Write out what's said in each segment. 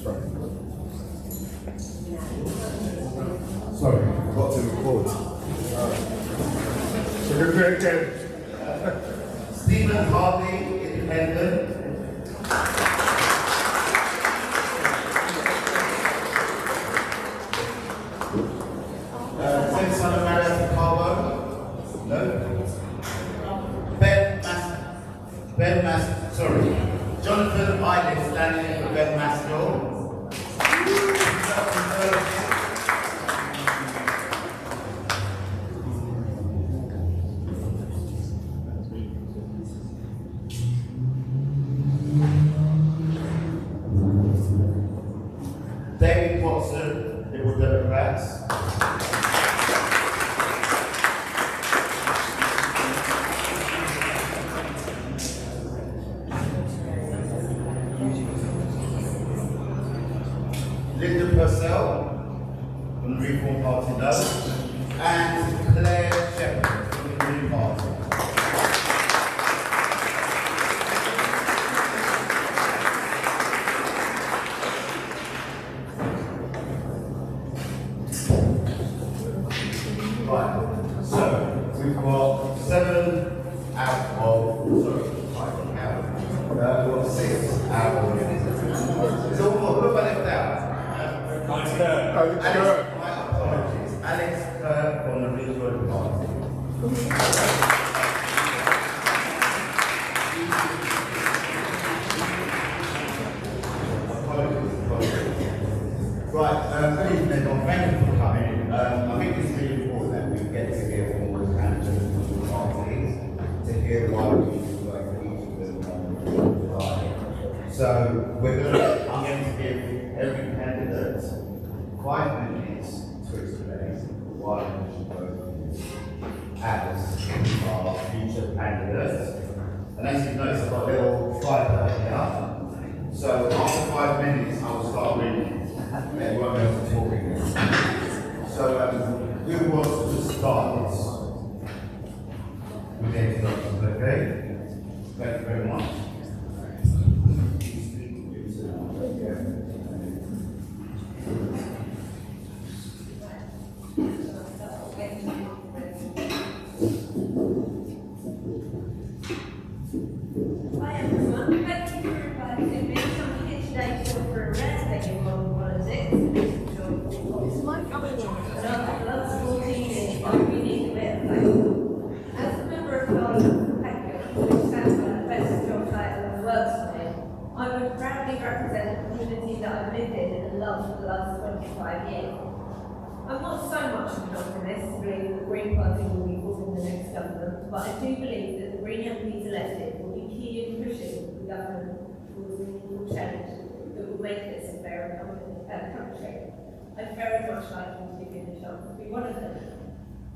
Sorry, I've got to record. So we're going to do Stephen Harvey, independent. Same son of Marietta Carlo? No. Jonathan Eilidge standing in for Ben Maskell. David Watson, Liberal Democrats. Linda Purcell from the Reform Party, no. And Claire Shepherd from the Green Party. Right, so we've got 7 out of, sorry, 5 out. We've got 6 out of. So what have I left out? Alex, my apologies. Alex from the Regional Party. Right, good evening everyone. Thank you for coming. I think it's really important that we get to hear from all the candidates from the parties to hear why we work for each of them on the line. So I'm going to give every candidate 5 minutes to explain why we should vote as our future candidates. And as you've noticed, I've got a little flyer here. So after 5 minutes, I will start reading. They won't be able to talk again. So who wants to start this? With the introductions, okay? Thank you very much. Hi everyone, thank you for inviting me. I'm here today to offer a rare thing in modern politics. It's my coming on. And after the last 14 years, we need a bit of faith. As a member of Parliament for Peckham, which stands for the best job title in the world today, I would proudly represent the community that I've lived in and loved for the last 25 years. I'm not so much of an optimist to believe that the Green Party will be forming the next government, but I do believe that the Green MPs elected will be key in pushing the government towards meaningful change that will make this a fairer country. I'd very much like you to give me the chance to be one of them.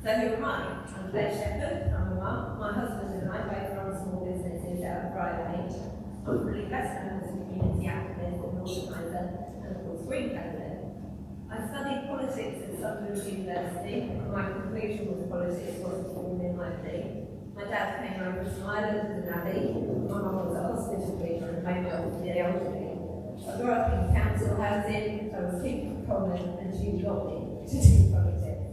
So who am I? I'm Claire Shepherd, I'm a mum. My husband and I both run small businesses out of Friday. I'm really best known as a community activist and organiser, and of course Green candidate. I studied politics at Sunderland University, and my conclusion was politics wasn't formed in my thing. My dad came over from Ireland as a navvy, my mum was a hospital leader and home help for the elderly. I grew up in council housing, I was super prominent, and she got me to do politics.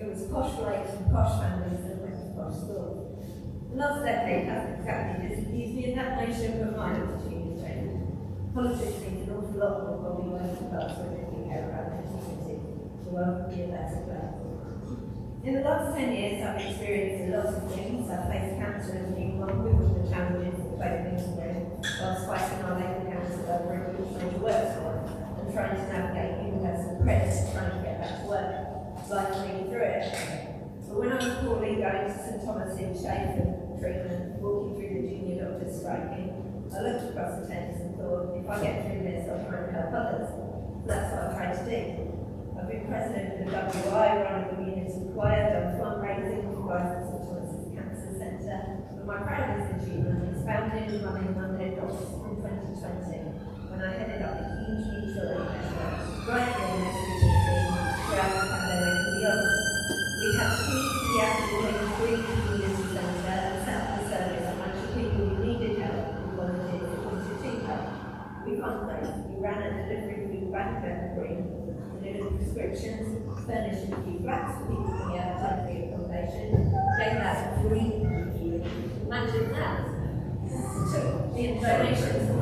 It was posh lakes and posh families that went to posh schools. The last decade hasn't exactly displeased me, and that may show that my attitude has changed. Politics needs an awful lot more body working class when we care about the community. The world would be a better place. In the last 10 years, I've experienced a lot of things. I've faced cancer as a new mum with all the challenges that both things bring, whilst fighting our local council over a huge major works for and trying to navigate universal credit and trying to get back to work. Life leading through it. But when I was poorly going to St Thomas in shape and treatment, walking through the junior doctors striking, I looked across the tents and thought, if I get through this, I'll try and help others. That's what I tried to do. I've been president of the WI, run a community choir, done fundraising for guys at St Thomas's Cancer Centre, but my proudest achievement is founding and running Monday Docs in 2020, when I headed up a huge mutual investment right here in this region throughout the pandemic and beyond. We have community activities, green community centre, and set up the service and managed people who needed help with volunteers that wanted to help. We fundraised, we ran a delivery donation a few flats for people to get temporary accommodation, gave that free. Imagine that. Took in donations for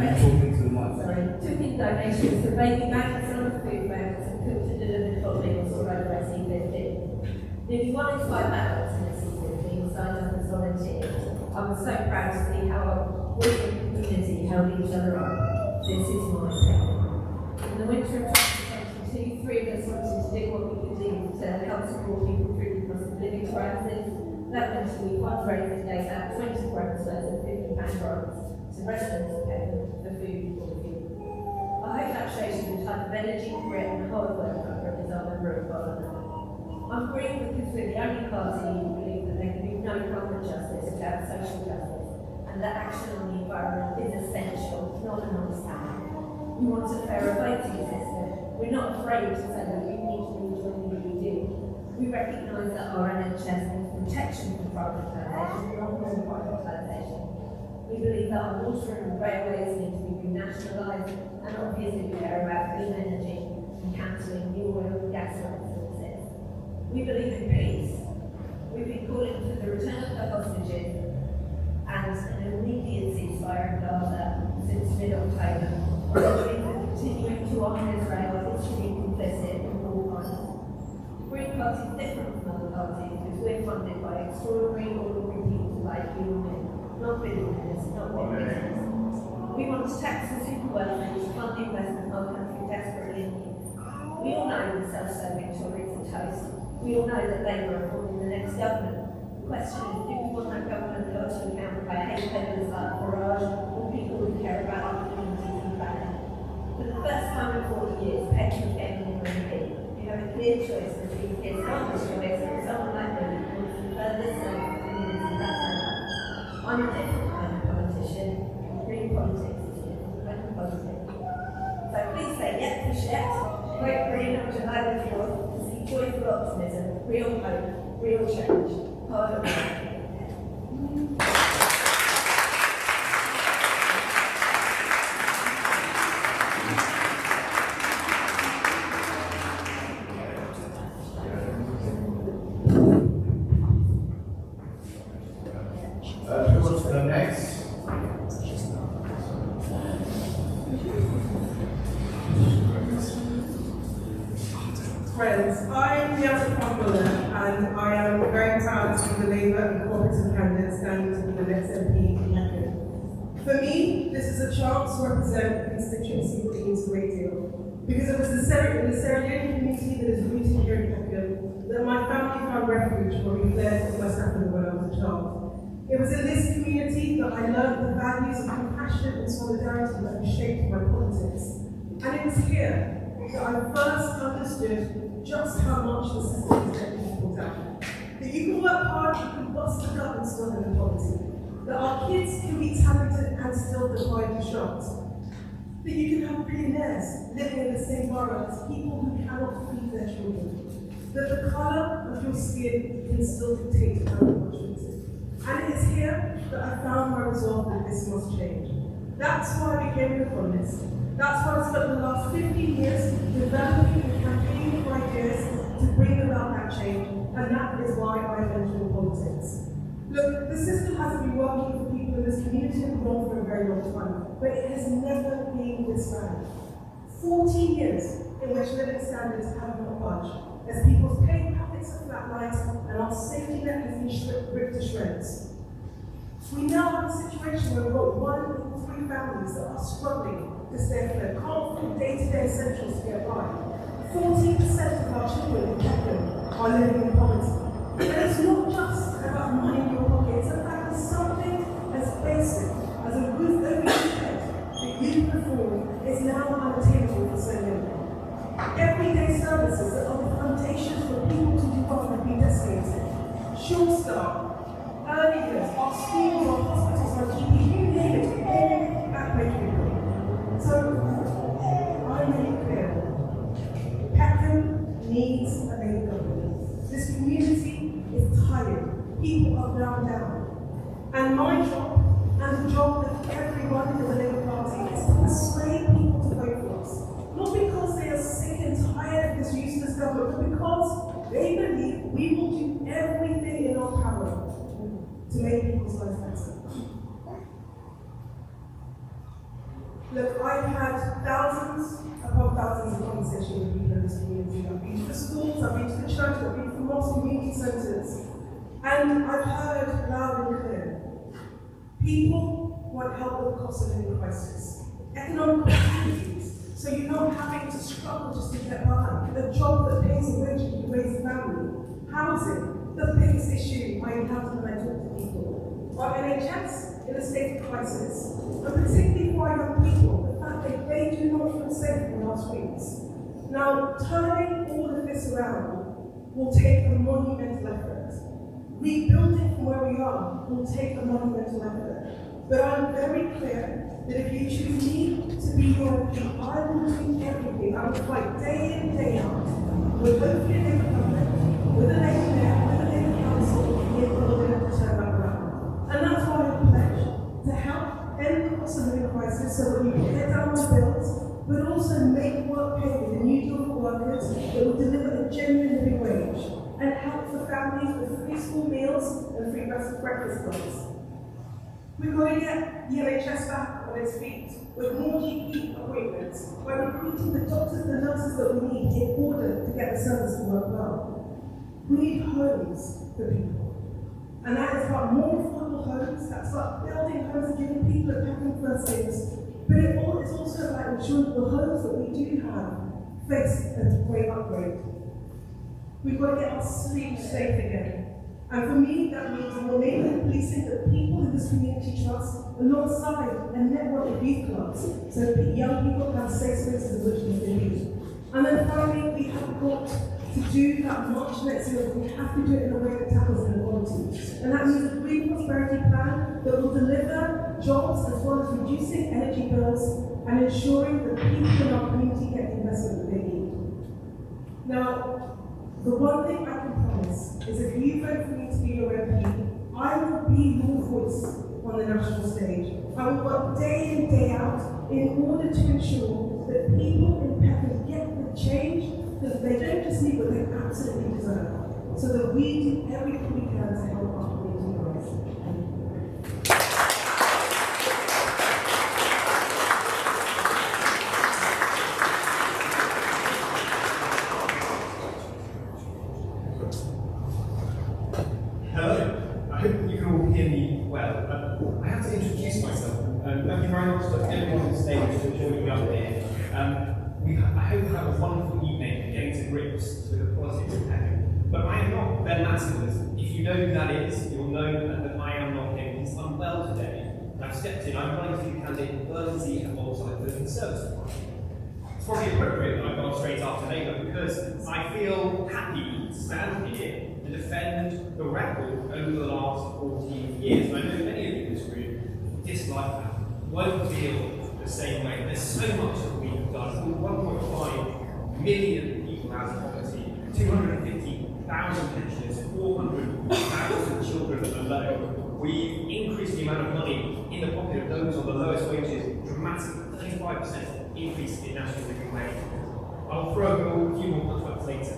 took in donations for baby banks and other food banks and cooked and delivered hot meals all over C15. Nearly 1 in 5 adults in the C15 signed up as volunteers. I was so proud to see how our working community held each other up. This is my second. In the winter of 2022, 3 of us wanted to do what we could do to help support people through the cost of living crisis. That winter we fundraised and gave out 24 episodes of £50 grants to residents of Peckham for food for the future. I hope that shows you the type of energy, grit and hard work that is our member of Parliament. I'm green because we're the only party who believe that there can be no climate justice without social justice, and that action on the environment is essential, not an understanding. We want a fairer voting system. We're not afraid to say that we need to rejoin the EU. We recognise that our NHS needs protection from privatisation, not more privatisation. We believe that our water and railways need to be renationalised, and obviously we care about clean energy and cancelling new oil and gas licences. We believe in peace. We've been calling for the return of the hostages and an immediate ceasefire in Gaza since mid-October. We believe that continuing to honour Israel is to be complicit in all crimes. The Green Party is different from other parties because we're funded by extraordinary, ordinary people like you and me, not billionaires, not billionaires. We want to tax the super wealthy to fund the investment our country desperately needs. We all know the self-serving Tories are toast. We all know that Labour are forming the next government. The question is, do we want that government held to account by hate peddlers like Farage or people who care about our communities and planet? For the first time in 40 years, Peckham is getting an MP. You have a clear choice between his farmer's choice and someone like me who wants to further serve the community that I'm a different kind of politician. Green politics is different kind of politics. So please say yes for Shet, vote Green on July the 4th to see joyful optimism, real hope, real change. Hard work. Who wants to go next? Friends, I'm Yasser Kambola and I am very proud to be the Labour and Cooperative candidate standing to be the next MP in Peckham. For me, this is a chance to represent a constituency that means a great deal. Because it was in the Serenian community that is rooted here in Peckham that my family found refuge when we fled from West Africa when I was a child. It was in this community that I learned the values of compassion and solidarity that have shaped my politics. And it was here that I first understood just how much the system is letting people down. That you can work hard, you can bust the gut and still live in poverty. That our kids can be talented and still divide the shots. That you can have billionaires living in the same borough as people who cannot feed their children. That the colour of your skin can still dictate how you are treated. And it is here that I found my resolve that this must change. That's why I became an economist. That's why I spent the last 15 years developing and campaigning for ideas to bring about that change, and that is why I entered politics. Look, the system hasn't been working for people in this community and beyond for a very long time, but it has never been this bad. 14 years in which living standards have not budged, as people's pay packets have flatlined and our safety net has been ripped to shreds. We now have a situation where we've got 1 in 3 families that are struggling to stay afloat, can't afford day-to-day essentials to get by. 14% of our children in Peckham are living in poverty. And it's not just about money in your pocket, it's about something as basic as a roof over your head that you perform is now unattainable for so many. Everyday services that are the foundations for people to do well have been decimated. Short staff, early years, our schools, our hospitals, our GP, you name it, all backbreaking. So, I'm really clear. Peckham needs a Labour government. This community is tired. People are ground down. And my job, and the job of everyone in the Labour Party, is to persuade people to vote for us. Not because they are sick and tired of this useless government, but because Look, I've had thousands upon thousands of conversations with people in this community. I've been to the schools, I've been to the church, I've been to the mosque, community centres, and I've heard loud and clear. People want help with the cost of living crisis, economic opportunities, so you're not having to struggle just to get by, a job that pays a wage and you raise a family, housing, the biggest issue I encounter when I talk to people. Our NHS in a state of crisis, and particularly for our young people, the fact that they do not feel safe in our streets. Now, turning all of this around will take a monumental effort. Rebuilding from where we are will take a monumental effort. But I'm very clear that if you choose me to be your MP, I will do everything. I will fight day in, day out, with hopefully a Labour government, with a Labour mayor, with a Labour council, in order to turn that around. And that's why I pledge to help end the cost of living crisis so that we can get down on bills, but also make work pay with a new deal for workers that will deliver a genuine living wage, and help for families with free school meals and free breakfast clubs. We've got to get the NHS back on its feet with more GP appointments, by recruiting the doctors and nurses that we need in order to get the service to work well. We need homes for people. And that is about more affordable homes, that's about building homes and giving people a Peckham first aid. But it's also about ensuring that the homes that we do have face a great upgrade. We've got to get our streets safe again. And for me, that means more neighbourhood policing that people in this community trust, alongside a network of youth clubs, so that young people have safe spaces in which they live. And then finally, we have got to do that march next year. We have to do it in a way that tackles inequality. And that means a green prosperity plan that will deliver jobs as well as reducing energy bills and ensuring that people in our community get the investment that they need. Now, the one thing I can promise is if you vote for me to be your MP, I will be your voice on the national stage. I will work day in, day out in order to ensure that people in Peckham get the change that they don't just need, but they absolutely deserve, so that we do everything we can to help our community rise. Hear me well. I have to introduce myself. Thank you very much to everyone on the stage for joining me up here. I hope you have a wonderful evening getting to grips with the politics of Peckham. But I am not Ben Mattingly. If you know who that is, you'll know that I am not him. He's unwell today. And I've stepped in. I'm running to be candidate for Bermondsey alongside the Conservative Party. It's probably appropriate that I've gone straight after Labour because I feel happy to stand here and defend the record over the last 14 years. And I know many of you in this room dislike that, won't feel the same way. There's so much that we have done. 1.5 million people out of poverty, 250,000 pensioners, 400,000 children alone. We've increased the amount of money in the pocket of those on the lowest wages dramatically, 35% increase in national living wage. I'll throw a few more punchbacks later.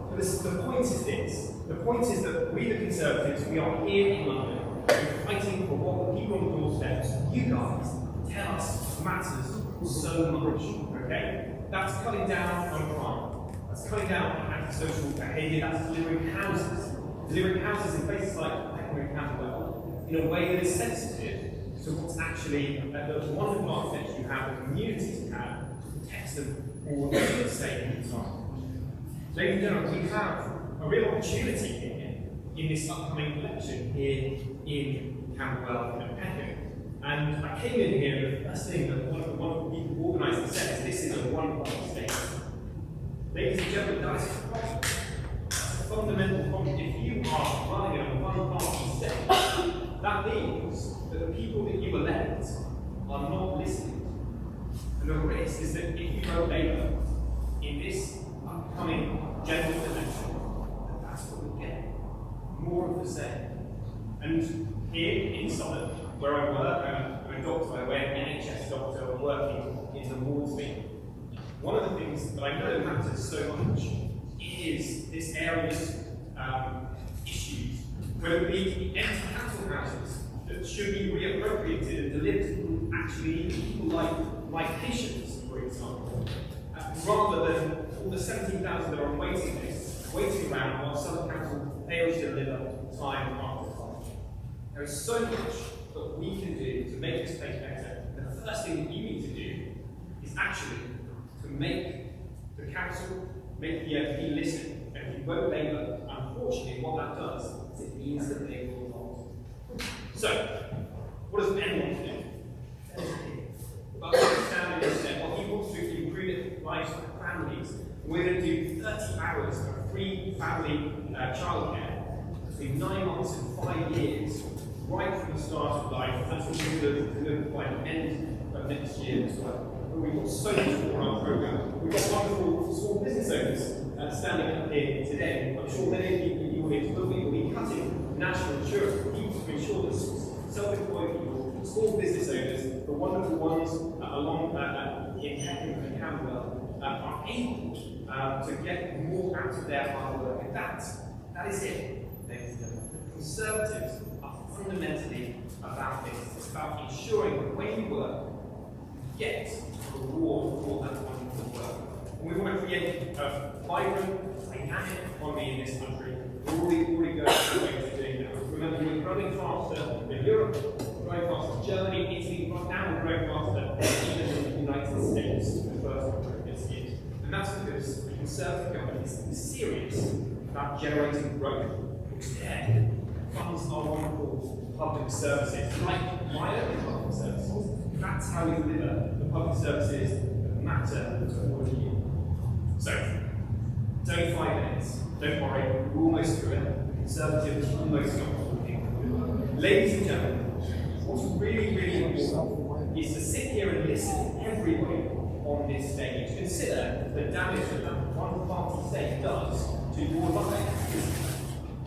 But the point is this. The point is that we, the Conservatives, we are here in London, we're fighting for what the people on the doorsteps, you guys, tell us matters so much, okay? That's cutting down on crime. That's cutting down on antisocial behaviour. That's delivering houses. Delivering houses in places like Peckham and Camberwell in a way that is sensitive to what's actually the wonderful architecture you have, the communities you have, the text of all the state in time. Ladies and gentlemen, we have a real opportunity here in this upcoming election here in Camberwell and Peckham. And I came in here, and the first thing that one of the wonderful people who organised the set is this is a one-party state. Ladies and gentlemen, that is a problem. That's a fundamental problem. If you are running a one-party state, that means that the people that you elect are not listening. And the risk is that if you vote Labour in this upcoming general election, that's what we get. More of the same. And here in Southwark, where I work, I'm a doctor by way of NHS doctor working in the wards wing. One of the things that I know matters so much is this area's issues, whether it be empty council houses that should be reappropriated and delivered to actually people like like patients, for example, rather than all the 17,000 that are on waiting lists, waiting around while Southern Council fails to deliver time after time. There is so much that we can do to make this place better. And the first thing that you need to do is actually to make the council, make the MP listen. And if you vote Labour, unfortunately, what that does is it means that they will not. So, what does Ben want to do? But understanding this step, well, he wants to improve the lives of families. We're going to do 30 hours of free family childcare between 9 months and 5 years, right from the start of life. That's what we're going to deliver by the end of next year as well. But we've got so much more on our programme. We've got wonderful small business owners standing up here today. I'm sure many of you in the audience will be cutting national insurance for people to ensure that self-employed people, small business owners, the wonderful ones along in Peckham and Camberwell are able to get more out of their hard work. And that is it, ladies and gentlemen. The Conservatives are fundamentally about this. It's about ensuring that when you work, you get a reward for that wonderful work. And we want to create a vibrant, dynamic economy in this country. We're already going through ways of doing that. Remember, we're growing faster than Europe, we're growing faster than Germany, Italy, right now we're growing faster even than the United States in the first 100 years. And that's because the Conservative government is serious about generating growth. Instead, funds our wonderful public services, like my own public services. That's how we deliver the public services that matter to all of you. So, it's only 5 minutes. Don't worry, we're almost through it. The Conservatives are almost got talking. Ladies and gentlemen, what's really, really important is to sit here and listen to everybody on this stage. Consider the damage that one party state does to your life.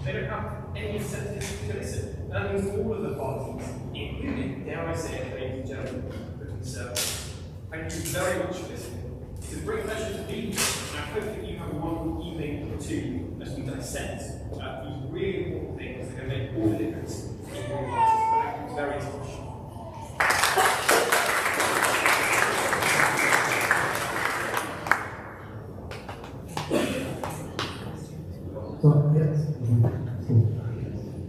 They don't have any incentive to listen. That means all of the parties, including, dare I say it, ladies and gentlemen, the Conservatives. Thank you very much for listening. It's a great pleasure to be here, and I hope that you have a wonderful evening or two as we dissect these really important things that are going to make all the difference in your lives. Thank you very much. So, yes. Cool.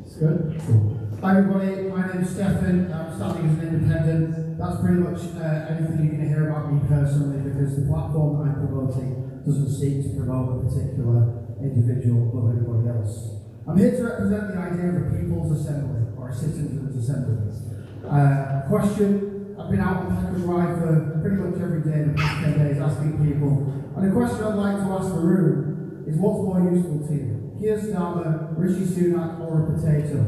It's good. Cool. Hi everybody, my name is Stefan. I'm standing as an independent. That's pretty much anything you're going to hear about me personally, because the platform that I'm promoting doesn't seek to promote a particular individual or anybody else. I'm here to represent the idea of a people's assembly, or a citizens' assembly. Question, I've been out on Peckham Ride for pretty much every day in the past 10 days asking people, and the question I'd like to ask the room is, what's more useful to you? Keir Starmer, Rishi Sunak, or a potato?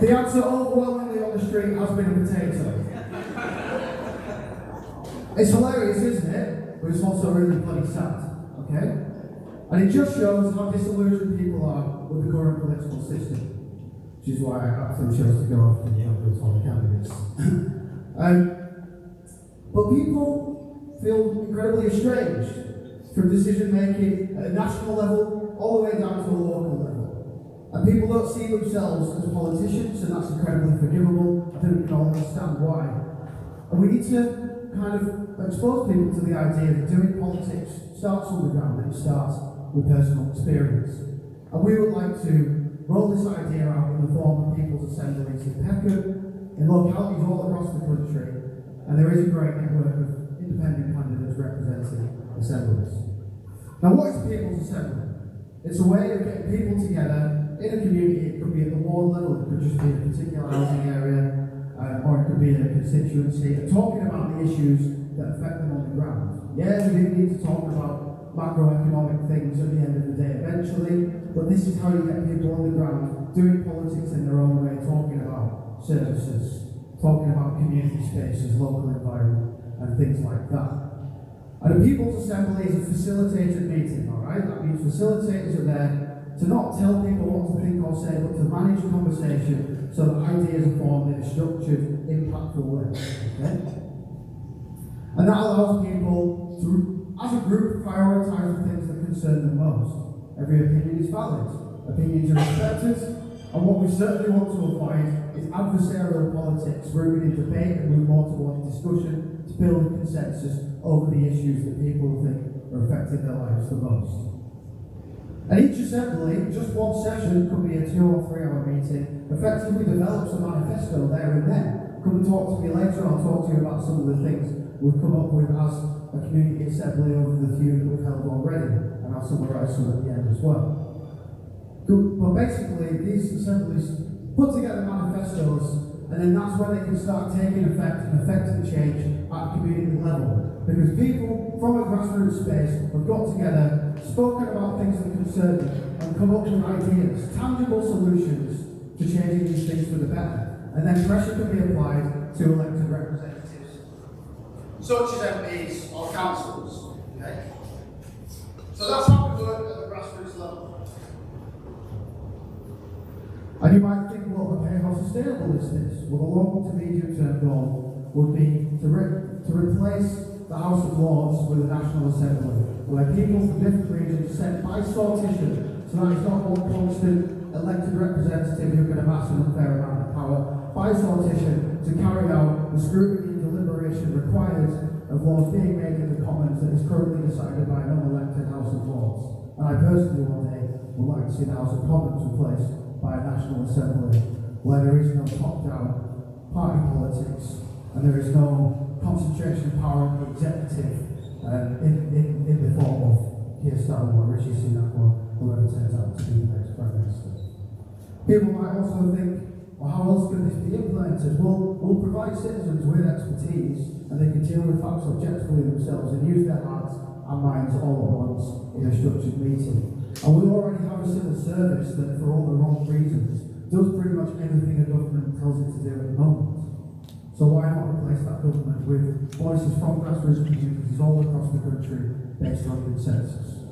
The answer overwhelmingly on the street has been a potato. It's hilarious, isn't it? But it's also really bloody sad, okay? And it just shows how disillusioned people are with the current political system, which is why I actually chose to go after the Tory candidates. But people feel incredibly estranged from decision making at a national level all the way down to a local level. And people don't see themselves as politicians, and that's incredibly forgivable. I think we can all understand why. And we need to kind of expose people to the idea that doing politics starts on the ground, and it starts with personal experience. And we would like to roll this idea out in the form of people's assemblies in Peckham, in localities all across the country, and there is a great network of independent candidates representing assemblies. Now, what is a people's assembly? It's a way of getting people together in a community. It could be at the ward level, it could just be a particular housing area, or it could be in a constituency, and talking about the issues that affect them on the ground. Yeah, we do need to talk about macroeconomic things at the end of the day eventually, but this is how you get people on the ground doing politics in their own way, talking about services, talking about community spaces, local environment, and things like that. And a People's Assembly is a facilitated meeting, alright? That means facilitators are there to not tell people what to think or say, but to manage conversation so that ideas are formed in a structured, impactful way, okay? And that allows people to, as a group, prioritise the things that concern them most. Every opinion is valid. Opinions are respected, and what we certainly want to avoid is adversarial politics rooted in debate and move more towards discussion to build a consensus over the issues that people think are affecting their lives the most. And each assembly, just one session, could be a 2 or 3 hour meeting, effectively develops a manifesto there and then. Come and talk to me later, I'll talk to you about some of the things we've come up with as a community assembly over the few that we've held already, and I'll summarise some at the end as well. But basically, these assemblies put together manifestos, and then that's when they can start taking effect and affecting change at a community level. Because people from a grassroots space have got together, spoken about things that concern them, and come up with ideas, tangible solutions to changing these things for the better. And then pressure can be applied to elected representatives, such as MPs or councillors. Okay? So that's how we work at the grassroots level. And you might think, well, okay, how sustainable is this? Well, the long to medium term goal would be to replace the House of Lords with a National Assembly, where people from different regions sent by sortition, so that it's not one constant elected representative who can amass an unfair amount of power, by sortition to carry out the scrutiny and deliberation required of laws being made in the Commons that is currently decided by an unelected House of Lords. And I personally one day would like to see the House of Commons replaced by a National Assembly, where there is no top-down party politics and there is no concentration of power in the executive in the form of Keir Starmer or Rishi Sunak or whoever turns out to be the next Prime Minister. People might also think, well, how else can this be implemented? Well, we'll provide citizens with expertise and they can deal with facts objectively themselves and use their hearts and minds all at once in a structured meeting. And we already have a civil service that, for all the wrong reasons, does pretty much anything a government tells it to do at the moment. So why not replace that government with voices from grassroots communities all across the country based on consensus?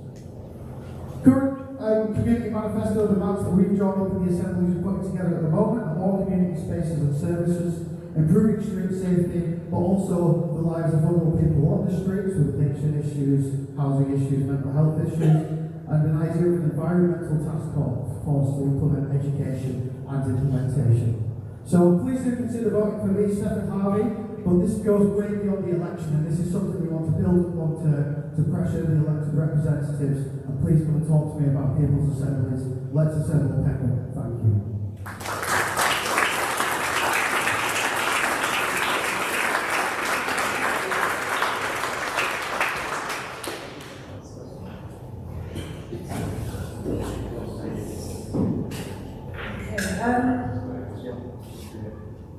Current community manifesto demands that we've drawn up in the assemblies we're putting together at the moment are more community spaces and services, improving street safety, but also the lives of vulnerable people on the streets with addiction issues, housing issues, mental health issues, and an idea of an environmental task force to implement education and implementation. So please do consider voting for me, Stephen Harvey, but this goes way beyond the election, and this is something we want to build upon to pressure the elected representatives, and please come and talk to me about people's assemblies. Let's assemble Peckham. Thank you.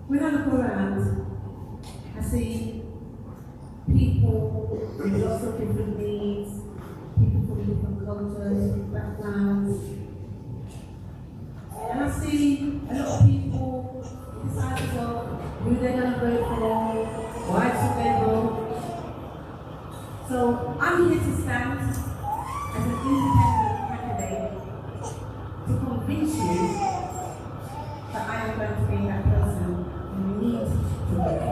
When I look around, I see people with lots of different needs, people from different cultures, backgrounds, and I see a lot of people decide to vote, who they're going to vote for, why should they vote. So I'm here to stand as an independent candidate to convince you that I am going to be that person you need to vote.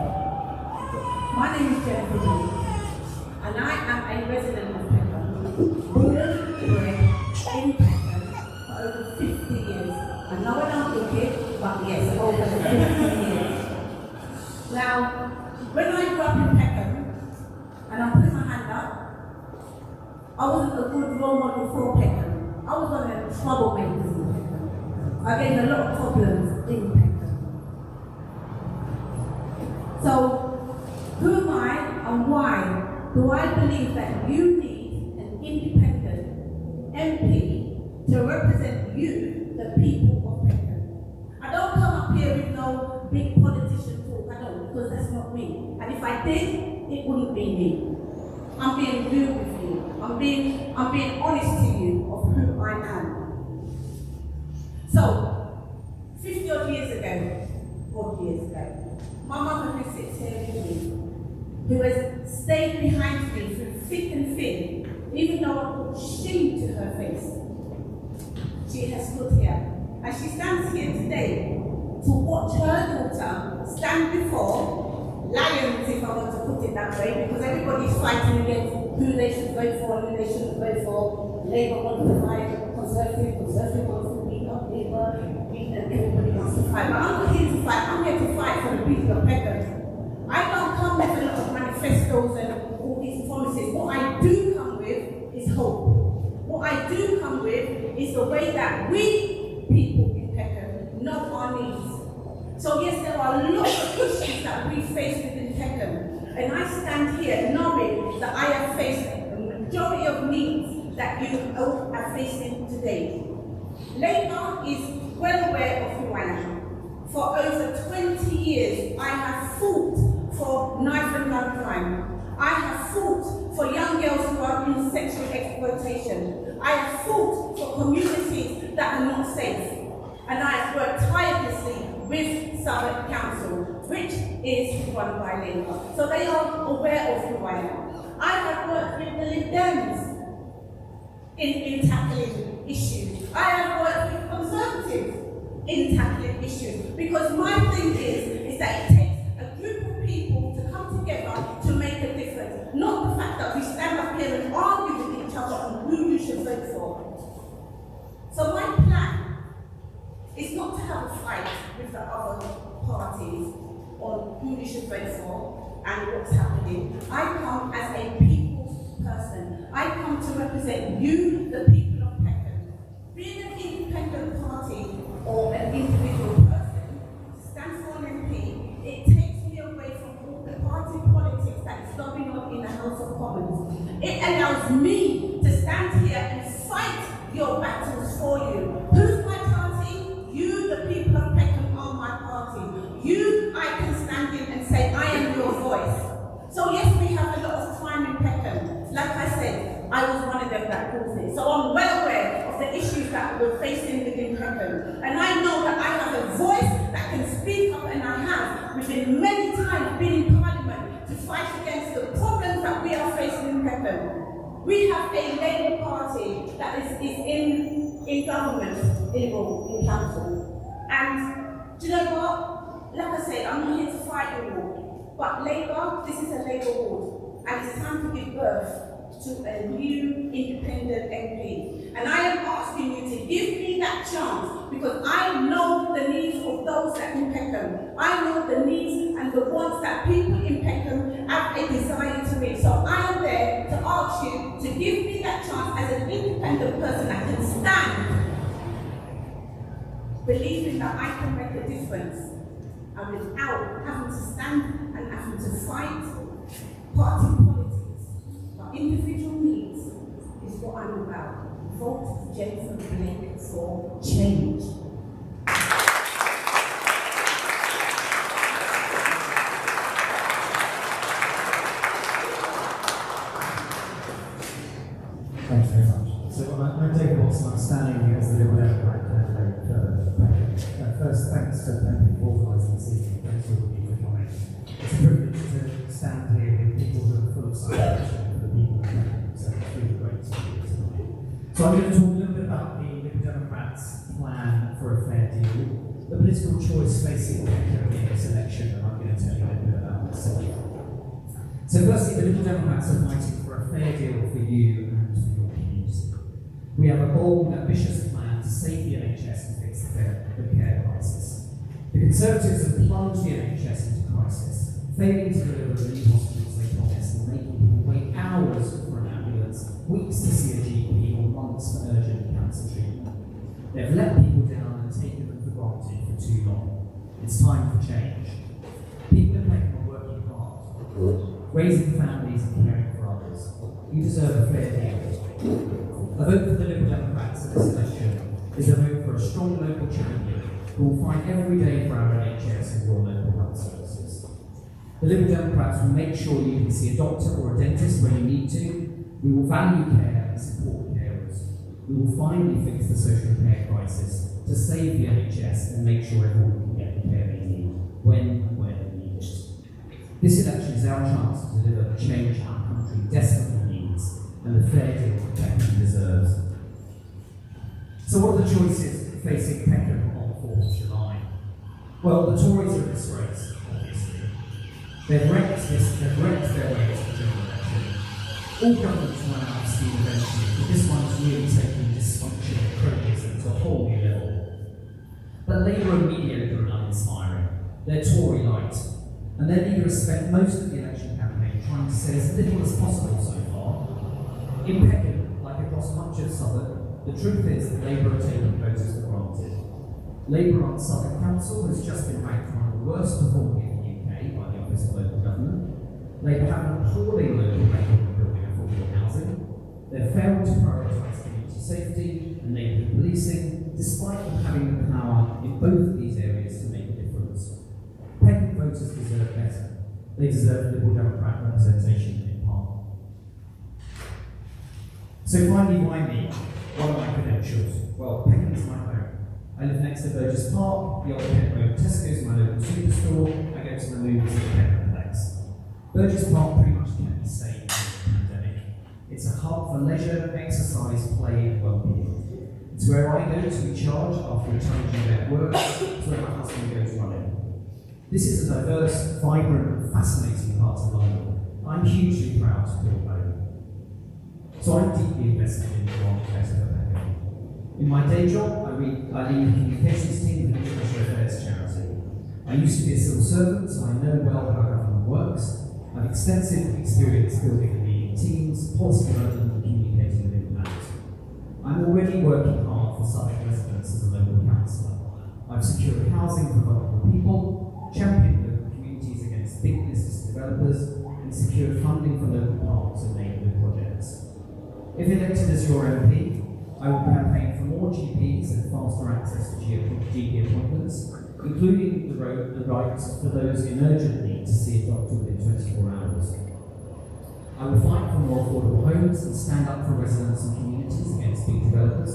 My name is Jennifer Lee, and I am a resident of Peckham, born and bred in Peckham for over 50 years. I know I don't look it, but yes, over 50 years. Now, when I grew up in Peckham, and I put my hand up, I wasn't a good role model for Peckham. I was one of the troublemakers in Peckham. I gave a lot of problems in Peckham. So, who am I and why do I believe that you need an independent MP to represent you, the people of Peckham? I don't come up here with no big politician talk, I don't, because that's not me. And if I did, it wouldn't be me. I'm being real with you. I'm being honest to you of who I am. So, 50 odd years ago, my mother who sits here with me, who has stayed behind me through thick and thin, even though I put shame to her face, she has stood here. And she stands here today to watch her daughter stand before lions, if I want to put it that way, because everybody's fighting against who they should vote for and who they shouldn't vote for. Labour wants to fight, Conservative wants to beat up Labour, and everybody wants to fight. But I'm not here to fight, I'm here the way that we people in Peckham know our needs. So yes, there are lots of issues that we face within Peckham, and I stand here knowing that I have faced the majority of needs that you are facing today. Labour is well aware of who I am. For over 20 years, I have fought for knife and gun crime. I have fought for young girls who are in sexual exploitation. I have fought for communities that are not safe. And I have worked tirelessly with Southwark Council, which is run by Labour. So they are aware of who I am. I have worked with the Lib Dems in tackling issues. I have worked with Conservatives in tackling issues. Because my thing is that it takes a group of people to come together to make a difference. Not the fact that we stand up here and argue with each other on who you should vote for. So my plan is not to have a fight with the other parties on who you should vote for and what's happening. I come as a people's person. I come to represent you, the people of Peckham. Being an independent party or an individual person to stand for an MP, it takes me away from all the party politics that is going on in the House of Commons. It allows me to stand here and fight your battles for you. Who's my party? You, the people of Peckham, are my party. You, I can stand in and say, I am your voice. So yes, we have a lot of crime in Peckham. Like I said, I was one of them that caused it. So I'm well aware of the issues that we're facing within Peckham. And I know that I have a voice that can speak up, and I have within many times been in Parliament to fight against the problems that we are facing in Peckham. We have a Labour Party that is in government, in council. And do you know what? Like I said, I'm not here to fight the war. But Labour, this is a Labour ward. And it's time to give birth to a new independent MP. And I am asking you to give me that chance, because I know the needs of those that in Peckham. I know the needs and the wants that people in Peckham have a desire to meet. So I am there to ask you to give me that chance as an independent person that can stand, believing that I can make a difference, and without having to stand and having to fight party politics. But individual needs is what I'm about. Vote Jennifer Blake for change. Thanks very much. So I'm David Watson. I'm standing here as the Liberal Democrat candidate for Peckham. First, thanks to Peckham for organising this evening. Thanks to all of you for coming. It's a privilege to stand here with people who are full of celebration for the people of Peckham. So it's really great to be here tonight. So I'm going to talk a little bit about the Liberal Democrats' plan for a fair deal, the political choice facing Peckham in this election, and I'm going to tell you a little bit about myself. So firstly, the Liberal Democrats are fighting for a fair deal for you and for your community. We have a bold, ambitious plan to save the NHS and fix the care crisis. The Conservatives have plunged the NHS into crisis, failing to deliver the new hospitals they promised and making people wait hours for an ambulance, weeks to see a GP, or months for urgent cancer treatment. They've let people down and taken them for granted for too long. It's time for change. People in Peckham are working hard, raising families and caring for others. You deserve a fair deal. A vote for the Liberal Democrats in this election is a vote for a strong local champion who will fight every day for our NHS and your local health services. The Liberal Democrats will make sure you can see a doctor or a dentist when you need to. We will value care and support carers. We will finally fix the social care crisis to save the NHS and make sure everyone can get the care they need when and where they need it. This election is our chance to deliver the change our country desperately needs and the fair deal that Peckham deserves. So what are the choices facing Peckham on the 4th of July? Well, the Tories are in disgrace, obviously. They've wrecked their way to the general election. All governments run out of steam eventually, but this one's really taking dysfunction and cronyism to a whole new level. But Labour are mediocre and uninspiring. They're Tory-light, and their leader has spent most of the election campaign trying to say as little as possible so far. In Peckham, like across much of Southwark, the truth is that Labour are taking voters for granted. Labour on Southwark Council has just been ranked one of the worst performing in the UK by the Office of Local Government. Labour have an appalling local record of building affordable housing. They've failed to prioritise community safety and neighbourhood policing, despite them having the power in both of these areas to make a difference. Peckham voters deserve better. They deserve Liberal Democrat representation in Parliament. So finally, why me? What are my credentials? Well, Peckham's my home. I live next to Burgess Park, the old Kent Road Tesco's my local superstore. I go to the movies at the Peckhamplex. Burgess Park pretty much kept me sane during the pandemic. It's a hub for leisure, exercise, play, and well-being. It's where I go to recharge after a challenging day at work. It's where my husband goes running. This is a diverse, vibrant, and fascinating part of London. I'm hugely proud to call home. So I'm deeply invested in the world of Peckham. In my day job, I lead the communications team of the International Affairs charity. I used to be a civil servant, so I know well how government works. I have extensive experience building and leading teams, policy development, and communicating with impact. I'm already working hard for Southwark residents as a local councillor. I've secured housing for vulnerable people, championed local communities against big business developers, and secured funding for local parks and neighbourhood projects. If elected as your MP, I will campaign for more GPs and faster access to GP appointments, including the right for those in urgent need to see a doctor within 24 hours. I will fight for more affordable homes and stand up for residents and communities against big developers.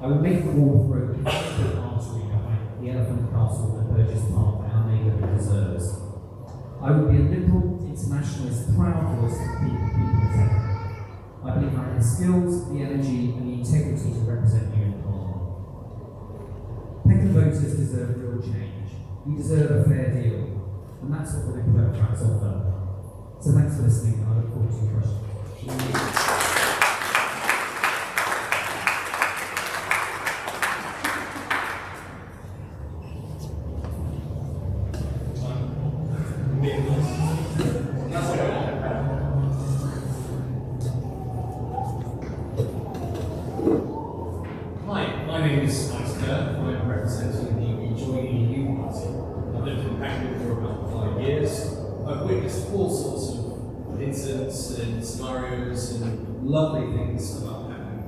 I will make the Wharf Road the artery behind the Elephant Castle and Burgess Park that our neighbourhood deserves. I will be a liberal, internationalist, proud voice for the people of Peckham. I believe I have the skills, the energy, and the integrity to represent you in Parliament. Peckham voters deserve real change. We deserve a fair deal, and that's what the Liberal Democrats offer. So thanks for listening, and I look forward to your questions. Lovely things about Peckham.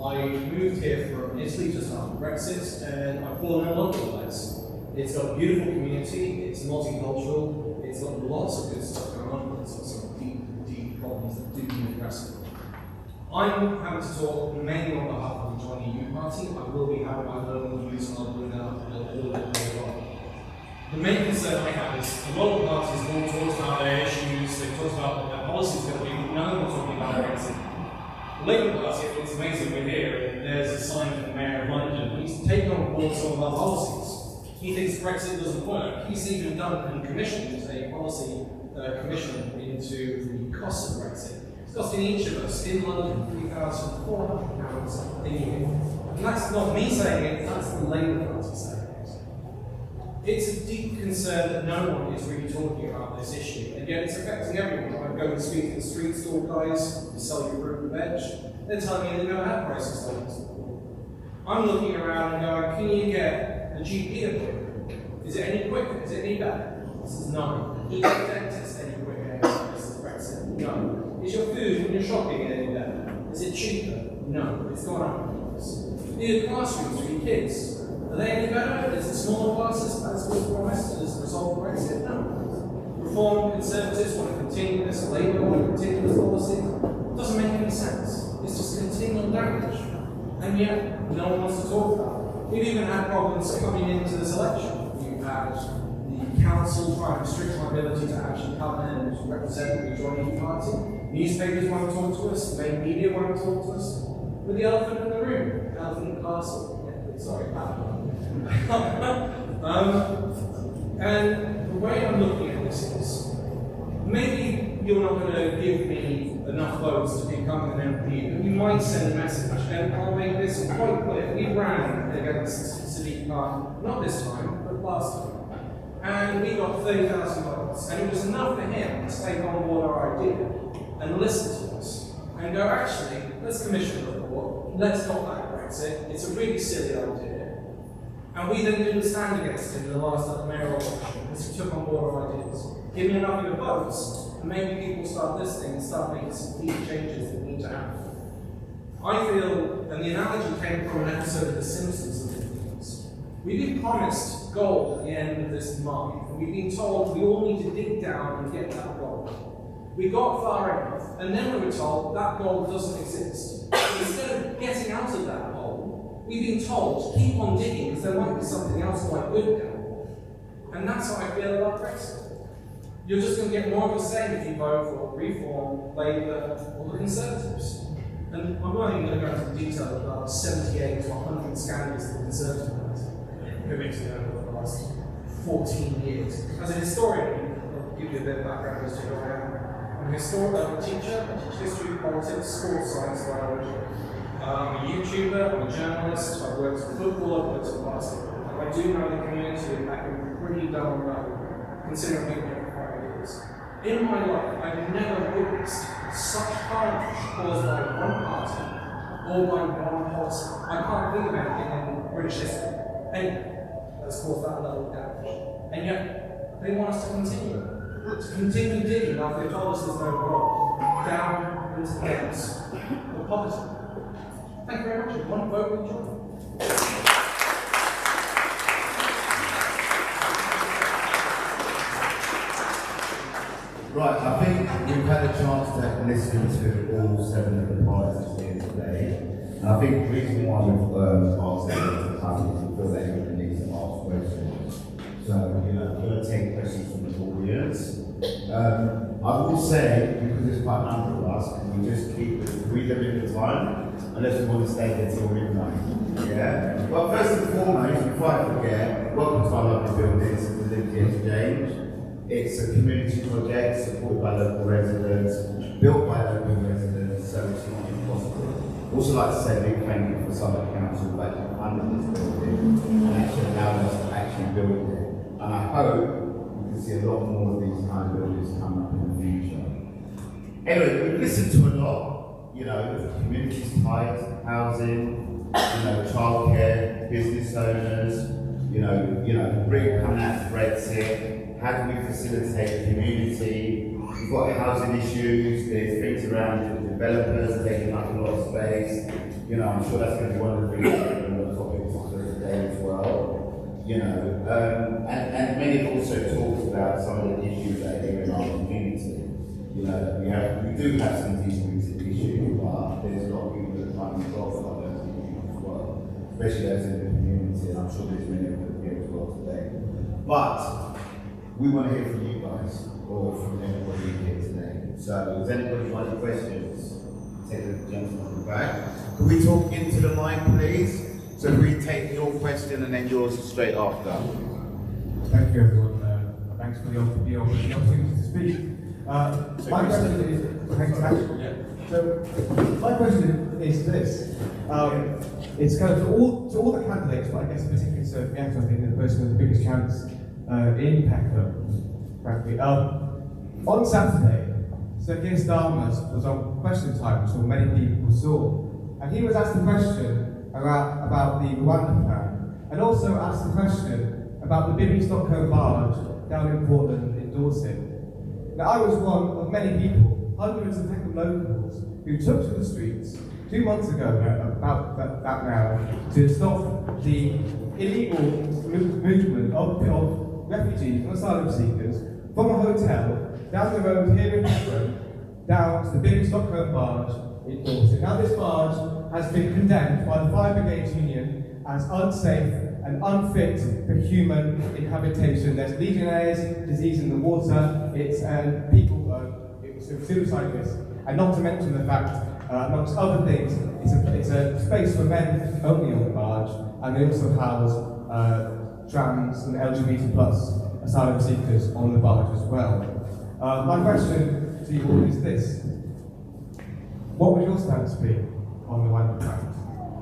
I moved here from Italy just after Brexit, and I've fallen in love with the place. It's got a beautiful community, it's multicultural, it's got lots of good stuff going on, but it's got some deep problems that do need addressing. I'm having to talk mainly on behalf of the Join EU party. I will be having my own views, and I'll bring that up a little bit later on. The main concern I have is a lot of parties have all talked about their issues, they've talked about what their policies are going to be, but none of them are talking about Brexit. The Labour Party, it's amazing we're here, and there's a sign from the Mayor of London. He's taken on board some of our policies. He thinks Brexit doesn't work. He's even done and commissioned a policy commission into the cost of Brexit. It's costing each of us in London £3,400 a year. And that's not me saying it, that's the Labour Party saying it. It's a deep concern that no one is really talking about this issue, and yet it's affecting everyone. I go and speak to the street stall guys who sell you fruit and veg. They're telling me they've never had prices like this before. I'm looking around and going, can you get a GP appointment? Is it any quicker? Is it any better? This is no. Is your dentist any quicker? This is Brexit. No. Is your food when you're shopping any better? Is it cheaper? No. It's gone up. Do your classrooms for your kids? Are they any better? Is it smaller classes as was promised as a result of Brexit? No. Reform Conservatives want to continue this, Labour want to continue this policy. It doesn't make any sense. It's just continual damage. And yet, no one wants to talk about it. We've even had problems coming into this election. We've had the council trying to restrict my ability to actually come in and represent the Join party. Newspapers want to talk to us, the main media want to talk to us. We're the elephant in the room, the elephant in the castle. Sorry, and the way I'm looking at this is, maybe you're not going to give me enough votes to become an MP, but you might send a message, and I'll make this quite clear. We ran against Sadiq Khan, not this time, but last time, and we got 30,000 votes, and it was enough for him to take on board our idea and listen to us, and go, actually, let's commission a report, let's not back Brexit. It's a really silly idea. And we then didn't stand against him in the last mayoral election because he took on board our ideas. Give me enough of your votes, and maybe people start listening and start making some deep changes that need to happen. I feel, and the analogy came from an episode of The Simpsons that we've been promised gold at the end of this mine, and we've been told we all need to dig down and get that gold. We got far enough, and then we were told that gold doesn't exist. Instead of getting out of that hole, we've been told keep on digging because there might be something else quite good down there. And that's how I feel about Brexit. You're just going to get more of the same if you vote for Reform, Labour, or the Conservatives. And I'm not even going to go into detail about 78 to 100 scandals that the Conservatives have committed over the last 14 years. As a historian, I'll give you a bit of background as to who I am. I'm a teacher, I teach history, politics, sports science, biology. I'm a YouTuber, I'm a journalist, I've worked in football, I've worked in basketball. I do know the community and that can be pretty down low, considering we've been here for 5 years. In my life, I've never witnessed such carnage caused by one party or by one policy. I can't think of anything in British history, that's caused that level of damage. And yet, they want us to continue digging after they told us there's no gold, down into the depths of poverty. Thank you very much. One vote with joy. Right, I think we've had a chance to listen to all 7 of the parties here today. And I think the reason why we've asked everyone to come is we feel that everyone needs to ask questions. So, we're going to take questions from the audience. I will say, because there's quite a number of us, can we just keep the limit of time, unless we want to stay here till midnight. Yeah? Well, first and foremost, before I forget, welcome to our lovely building, this is the Liberty Exchange. It's a community project supported by local residents, built by local residents, so it's not impossible. Also like to say a big thank you for Southwark Council for actually funding this building and actually allowing us to actually build it. And I hope we can see a lot more of these kind of buildings coming up in the future. Anyway, we've listened to a lot, the communities tight, housing, childcare, business owners, Britain coming out of Brexit. How do we facilitate the community? We've got housing issues, there's things around the developers taking up a lot of space. I'm sure that's going to be one of the things that we're going to talk about today as well. And many have also talked about some of the issues that are here in our community. We do have some decent issues, but there's a lot of people that are trying to solve those issues as well, especially those in the community, and I'm sure there's many of them here as well today. But we want to hear from you guys, or from anybody here today. So, does anybody want any questions? Take the gentleman on the back. Can we talk into the mic, please? So we take your question and then yours straight after. Thank you, everyone. Thanks for the opportunity to speak. My question is, thanks, So, my question is this. It's kind of to all the candidates, but I guess particularly Sir Fiat, I think, the person with the biggest chance in Peckham, frankly. On Saturday, Sir Keir Starmer was on Question Time, which many people saw, and he was asked a question about the Rwanda plan, and also asked a question about the Bibby Stockholm barge down in Portland in Dorset. Now, I was one of many people, hundreds of Peckham locals, who took to the streets 2 months ago, about that now, to stop the illegal movement of refugees and asylum seekers from a hotel down the road here in Peckham down to the big Stockholm barge in Dorset. Now this barge has been condemned by the Fire Brigade Union as unsafe and unfit for human inhabitation. There's Legionnaires' disease in the water, it's suicide risk, and not to mention the fact, amongst other things, it's a space for men only on the barge, and they also house trans and LGBT plus asylum seekers on the barge as well. My question to you all is this: what would your stance be on the Rwanda plan?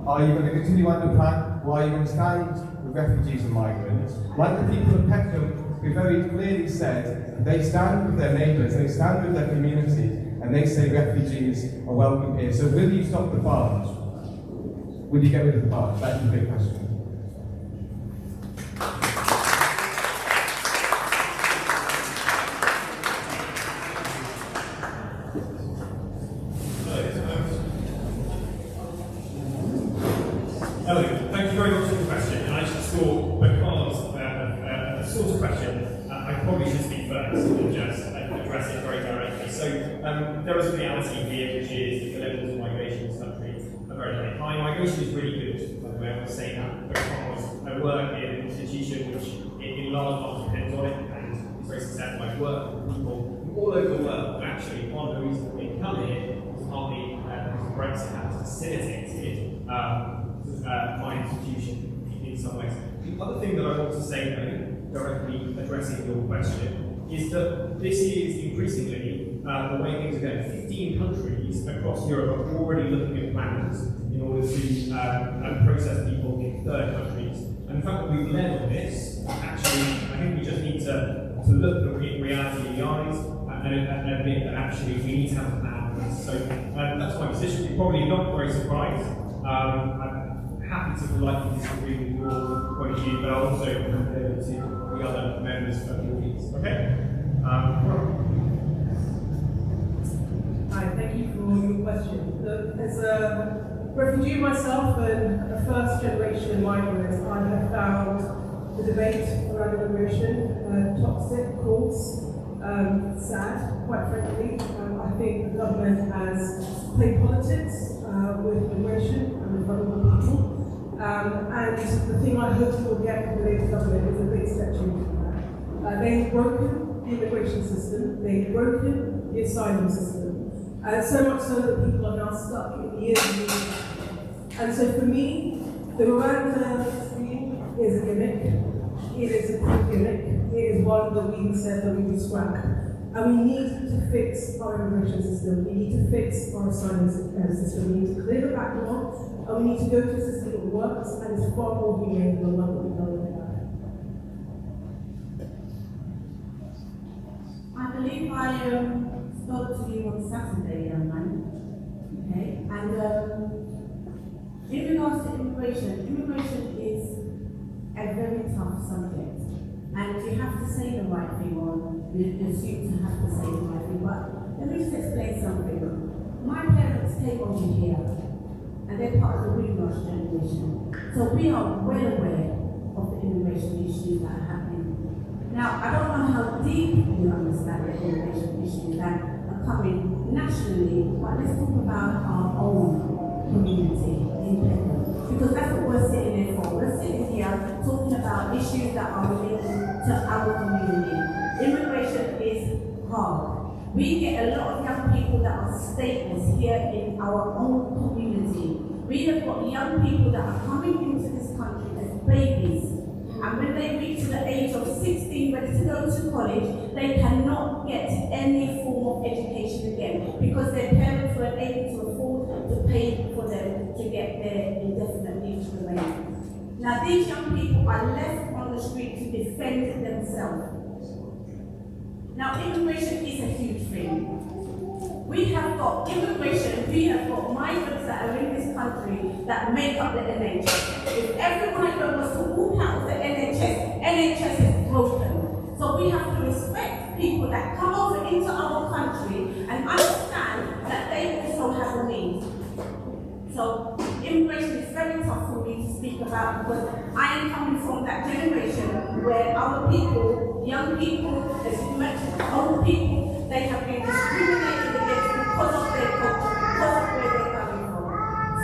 Are you going to continue on the plan, or are you going to stand with refugees and migrants, like the people of Peckham, who very clearly said they stand with their neighbours, they stand with their community, and they say refugees are welcome here? So will you stop the barge? would you get rid of the bar? That's the big question. Hello, thank you very much for the question. And I just thought, because the sort of question, I probably should speak first and just address it very directly. So there is a reality here, which is that the levels of migration in this country are very, very high. Migration is really good, by the way, I want to say that, because I work in an institution which in large part depends on it, and it's very successful. I work with people from all over the world, and actually part of the reason that we come here is partly because Brexit has facilitated my institution in some ways. The other thing that I want to say, though, directly addressing your question, is that this is increasingly the way things are going. 15 countries across Europe are already looking at plans in order to process people in third countries. And the fact that we've led on this, actually, I think we just need to look the reality in the eyes and admit that actually we need to have a plan. So that's my position. You're probably not very surprised. I'm happy to politely disagree with your point of view, but also compared to the other members of the audience. Okay? Hi, thank you for your question. As a refugee myself and a first-generation migrant, I have found the debate around immigration toxic, of course, sad, quite frankly. I think the government has played politics with immigration and with vulnerable people. And the thing I hope we will get from the Labour government is a big step change from that. They've broken the immigration system, they've broken the asylum system, so much so that people are now stuck in years and years. And so for me, the Rwanda scheme is a gimmick. It is a quick gimmick. It is one that we said that we would scrap. And we need to fix our immigration system. We need to fix our asylum system. We need to clear the backlog, and we need to go to a system that works and is far more humane than the one that we've done in the past. I believe I spoke to you on Saturday, young man. Okay, and in regards to immigration is a very tough subject, and you have to say the right thing, or you assume to have to say the right thing. But let me just explain something. My parents came over here, and they're part of the Greenwash generation, so we are well aware of the immigration issues that are happening. Now, I don't know how deep you understand the immigration issues that are coming nationally, but let's talk about our own community in Peckham, because that's what we're sitting here for. We're sitting here talking about issues that are related to our community. Immigration is hard. We get a lot of young people that are stateless here in our own community. We have got young people that are coming into this country as babies. And when they reach the age of 16, ready to go to college, they cannot get any form of education again because their parents were able to afford to pay for them to get their indefinite leave to remain. Now these young people are left on the street to defend themselves. Now immigration is a huge thing. We have got immigration, we have got migrants that are in this country that make up the NHS. If every migrant was to walk out of the NHS is broken. So we have to respect people that come over into our country and understand that they also have a need. So immigration is very tough for me to speak about because I am coming from that generation where our people, young people, as you mentioned, old people, they have been discriminated against because of their culture, because of where they're coming from.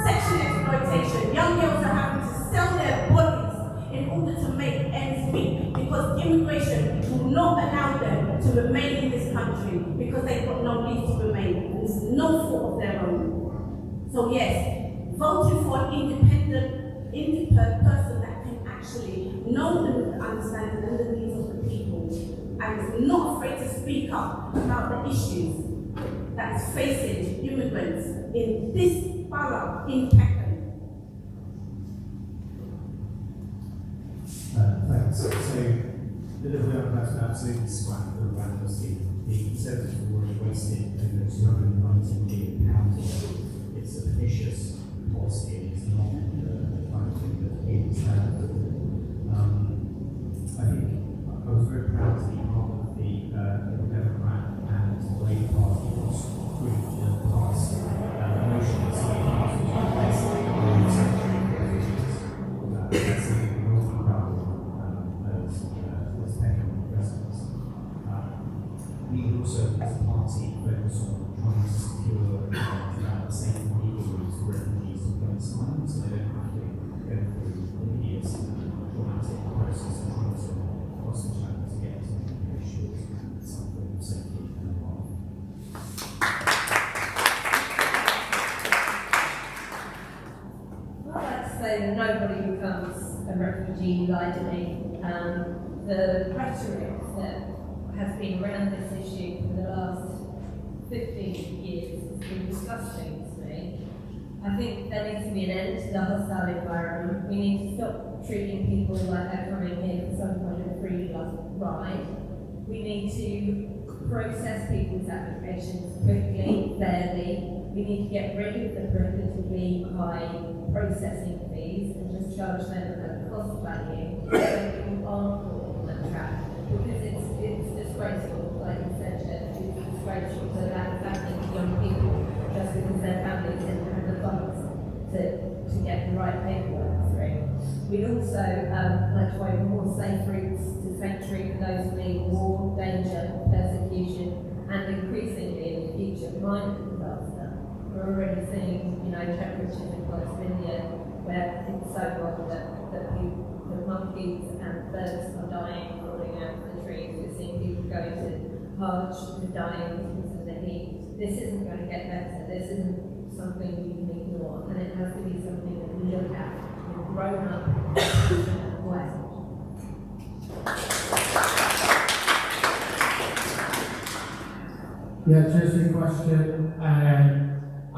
Sexual exploitation, young girls are having to sell their bodies in order to make ends meet because immigration will not allow them to remain in this country because they've got no leave to remain and it's no fault of their own. So yes, voting for an independent person that can actually know and understand the needs of the people and is not afraid to speak up about the issues that is facing immigrants in this borough in Peckham. Thanks. So, the little young person absolutely scrapped the Rwanda scheme. The Conservatives have already wasted over £290 million. It's a pernicious policy and it's not the kind of thing that is I think I was very proud to be part of the Democrat and Labour Party was really pass a motion that some parties are basically sanctuary refugees. That's something we're awfully proud of as Peckham residents. We also, as a party, focus on trying to secure safe and legal routes for refugees to gain asylum, so they don't have to go through the years traumatic process of trying to cross the channel to get to the shores and some form of safety and life. I'd like to say that nobody becomes a refugee lightly. The rhetoric that has been around this issue for the last 15 years has been disgusting to me. I think there needs to be an end to the hostile environment. We need to stop treating people like they're coming here for some kind of free ride. We need to process people's applications quickly, fairly. We need to get rid of the prohibitively high processing fees and just charge them at cost value so people aren't caught on that trap. Because it's disgraceful, like you said, Jeff, it's disgraceful that that's happening to young people just because their families didn't have the funds to get the right paperwork through. We'd also like to open more safe routes to sanctuary for those fleeing war, danger, persecution, and increasingly in the future, minor disaster. We're already seeing, temperatures in India where it's so hot that the monkeys and birds are dying, falling out of the trees. We're seeing people going to Hajj and dying because of the heat. This isn't going to get better. This isn't something we can ignore, and it has to be something that we look at in a grown-up way. Yeah, interesting question.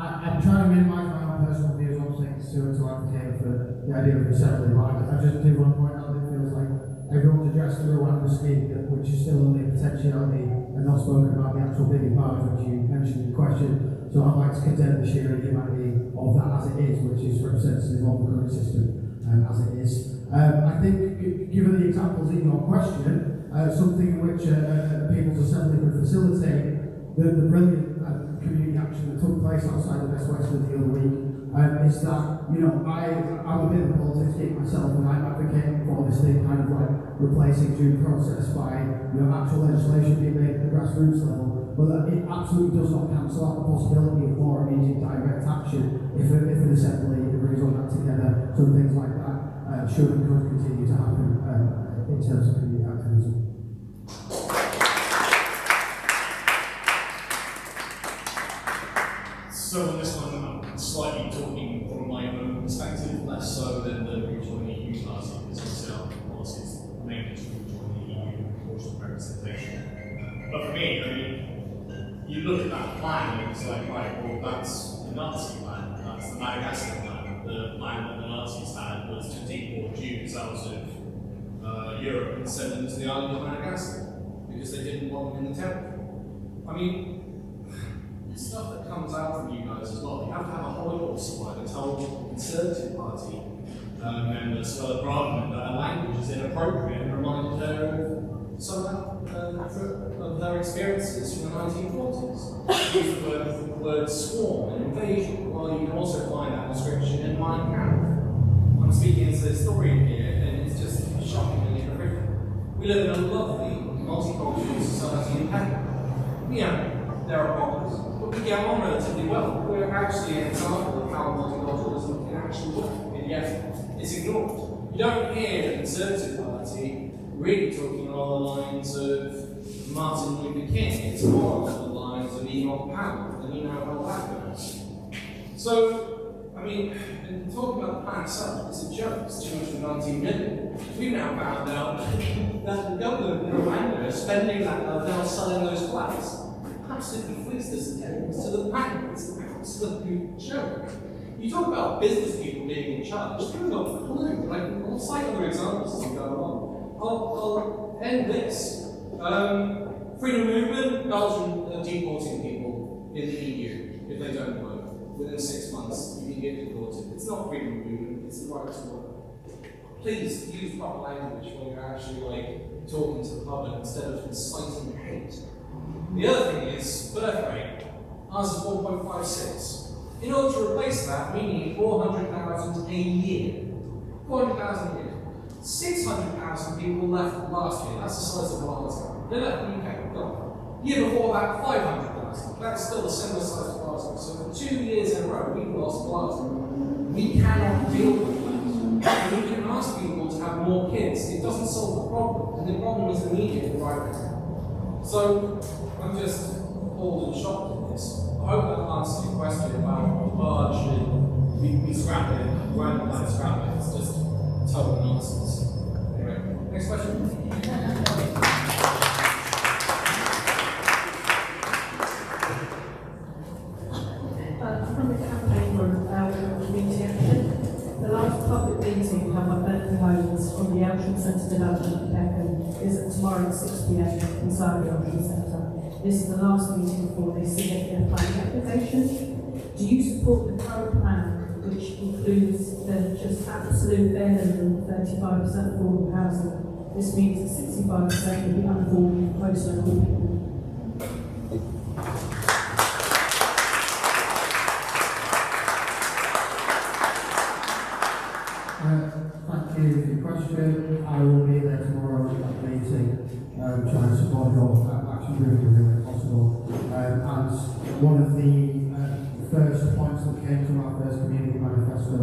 I'm trying to minimise my own personal views on things to advocate for the idea of assembly, but I just do want to point out that it feels like everyone's addressed the Rwanda scheme, which is still only a potentiality and not spoken about the actual bigger part, which you mentioned in the question. So I'd like to condemn the sheer inhumanity of that as it is, which is representative of the current system as it is. I think, given the examples in your question, something which People's Assembly could facilitate, the brilliant community action that took place outside of West Western the other week is that, I'm a bit of a politics geek myself, and I'm advocating for this thing kind of like replacing due process by actual legislation being made at the grassroots level, but that it absolutely does not cancel out the possibility of more immediate direct action if an assembly agrees on that together. So things like that should and could continue to happen in terms of community activism. So on this one, I'm slightly talking from my own perspective, less so than the rejoin the EU party, because obviously our policy is mainly to rejoin the EU proportional representation. But for me, you look at that plan and it's like, right, well, that's the Nazi plan, that's the Madagascar plan. The plan that the Nazis had was to deport Jews out of Europe and send them to the island of Madagascar because they didn't want them in the territory. The stuff that comes out from you guys as well, you have to have a Holocaust survivor tell the Conservative Party members for the Parliament that a language is inappropriate and reminded her of some of their experiences from the 1940s. Use the word swarm and invasion. Well, you can also find that description in Mein Kampf. I'm speaking as a historian here, and it's just shockingly horrific. We live in a lovely, multicultural society in Peckham. There are problems, but we get on relatively well. We're actually an example of how multiculturalism can actually work, and yet it's ignored. You don't hear the Conservative Party really talking along the lines of Martin Luther King. It's more along the lines of Enoch Powell, and you know how that goes. So, and talking about the plan itself, it's a joke. It's 219 million. We've now found out that the government in Rwanda is spending that now selling those flats. Absolutely fleeced this attendance to the bank. It's an absolute joke. You talk about business people being in charge. They've got a clue. I'll cite other examples as we go along. I'll end this. Freedom movement, Belgium deporting people in the EU if they don't vote. within 6 months, you can get deported. It's not freedom of movement, it's the right to work. Please use proper language when you're actually like talking to the public instead of inciting hate. The other thing is birth rate. Ours is 1.56. In order to replace that, we need 400,000 a year. 400,000 a year. 600,000 people left last year. That's the size of Glasgow. They left the UK. Gone. Year before that, 500,000. That's still the similar size of Glasgow. So for 2 years in a row, we've lost Glasgow. We cannot deal with that. And we can ask people to have more kids. It doesn't solve the problem. And the problem is immediate right now. So I'm just appalled and shocked at this. I hope that answers your question about barge and we scrap it, random like scrap it. It's just total nonsense. Anyway, next question. From the campaign for community action, the last public meeting held by Peckham Hustings on the Elsham Centre development in Peckham is at tomorrow at 6 p.m. inside the Elsham Centre. This is the last meeting before they submit their planning application. Do you support the current plan, which includes the just absolute bare minimum 35% affordable housing? This means that 65% will be unaffordable for most local people. Thank you for your question. I will be there tomorrow at that meeting, trying to support your action group wherever possible. And one of the first points that came from our first community manifesto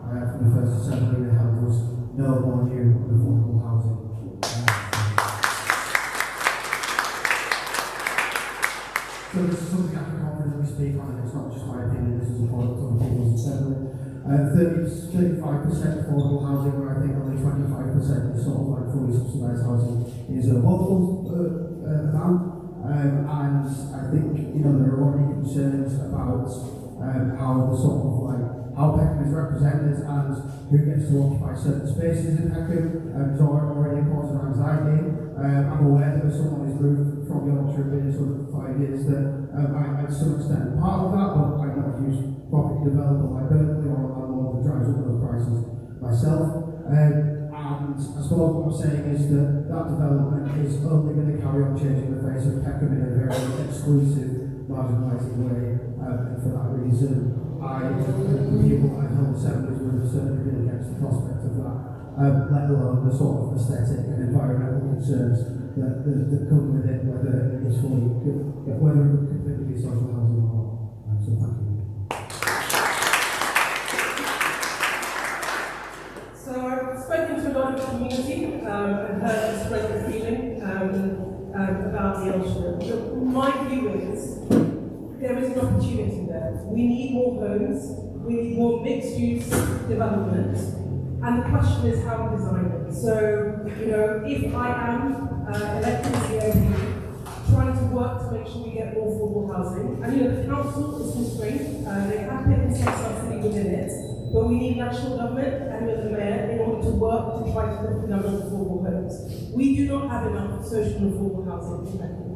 from the first assembly we held was no more new affordable housing. So this is something I can confidently speak on, and it's not just my opinion, this is important to the People's Assembly. 35% affordable housing, where I think only 25% is sort of like fully subsidised housing, is a hopeful amount. And I think, you know, there are already concerns about how the sort of like how Peckham is represented and who gets to occupy certain spaces in Peckham. It's already a cause of anxiety. I'm aware that someone who's moved from Yorkshire been sort of 5 years that I to some extent part of that, but I'm not a huge property developer like Berkeley or a landlord that drives up those prices myself. And I suppose what I'm saying is that that development is only going to carry on changing the face of Peckham in a very exclusive, marginalising way. And for that reason, the people I held assemblies with certainly been against the prospect of that, let alone the sort of aesthetic and environmental concerns that come with it, whether it could completely be social housing or not. So thank you. So I've spoken to a lot of the community and heard express the feeling about the Elsham. My view is there is an opportunity there. We need more homes, we need more mixed-use development, and the question is how we design it. So, you know, if I am elected as the MP, trying to work to make sure we get more affordable housing, and you know, the council is constrained, they have taken some subsidy within it, but we need national government and with the mayor in order to work to try to lift the number of affordable homes. We do not have enough social and affordable housing in Peckham.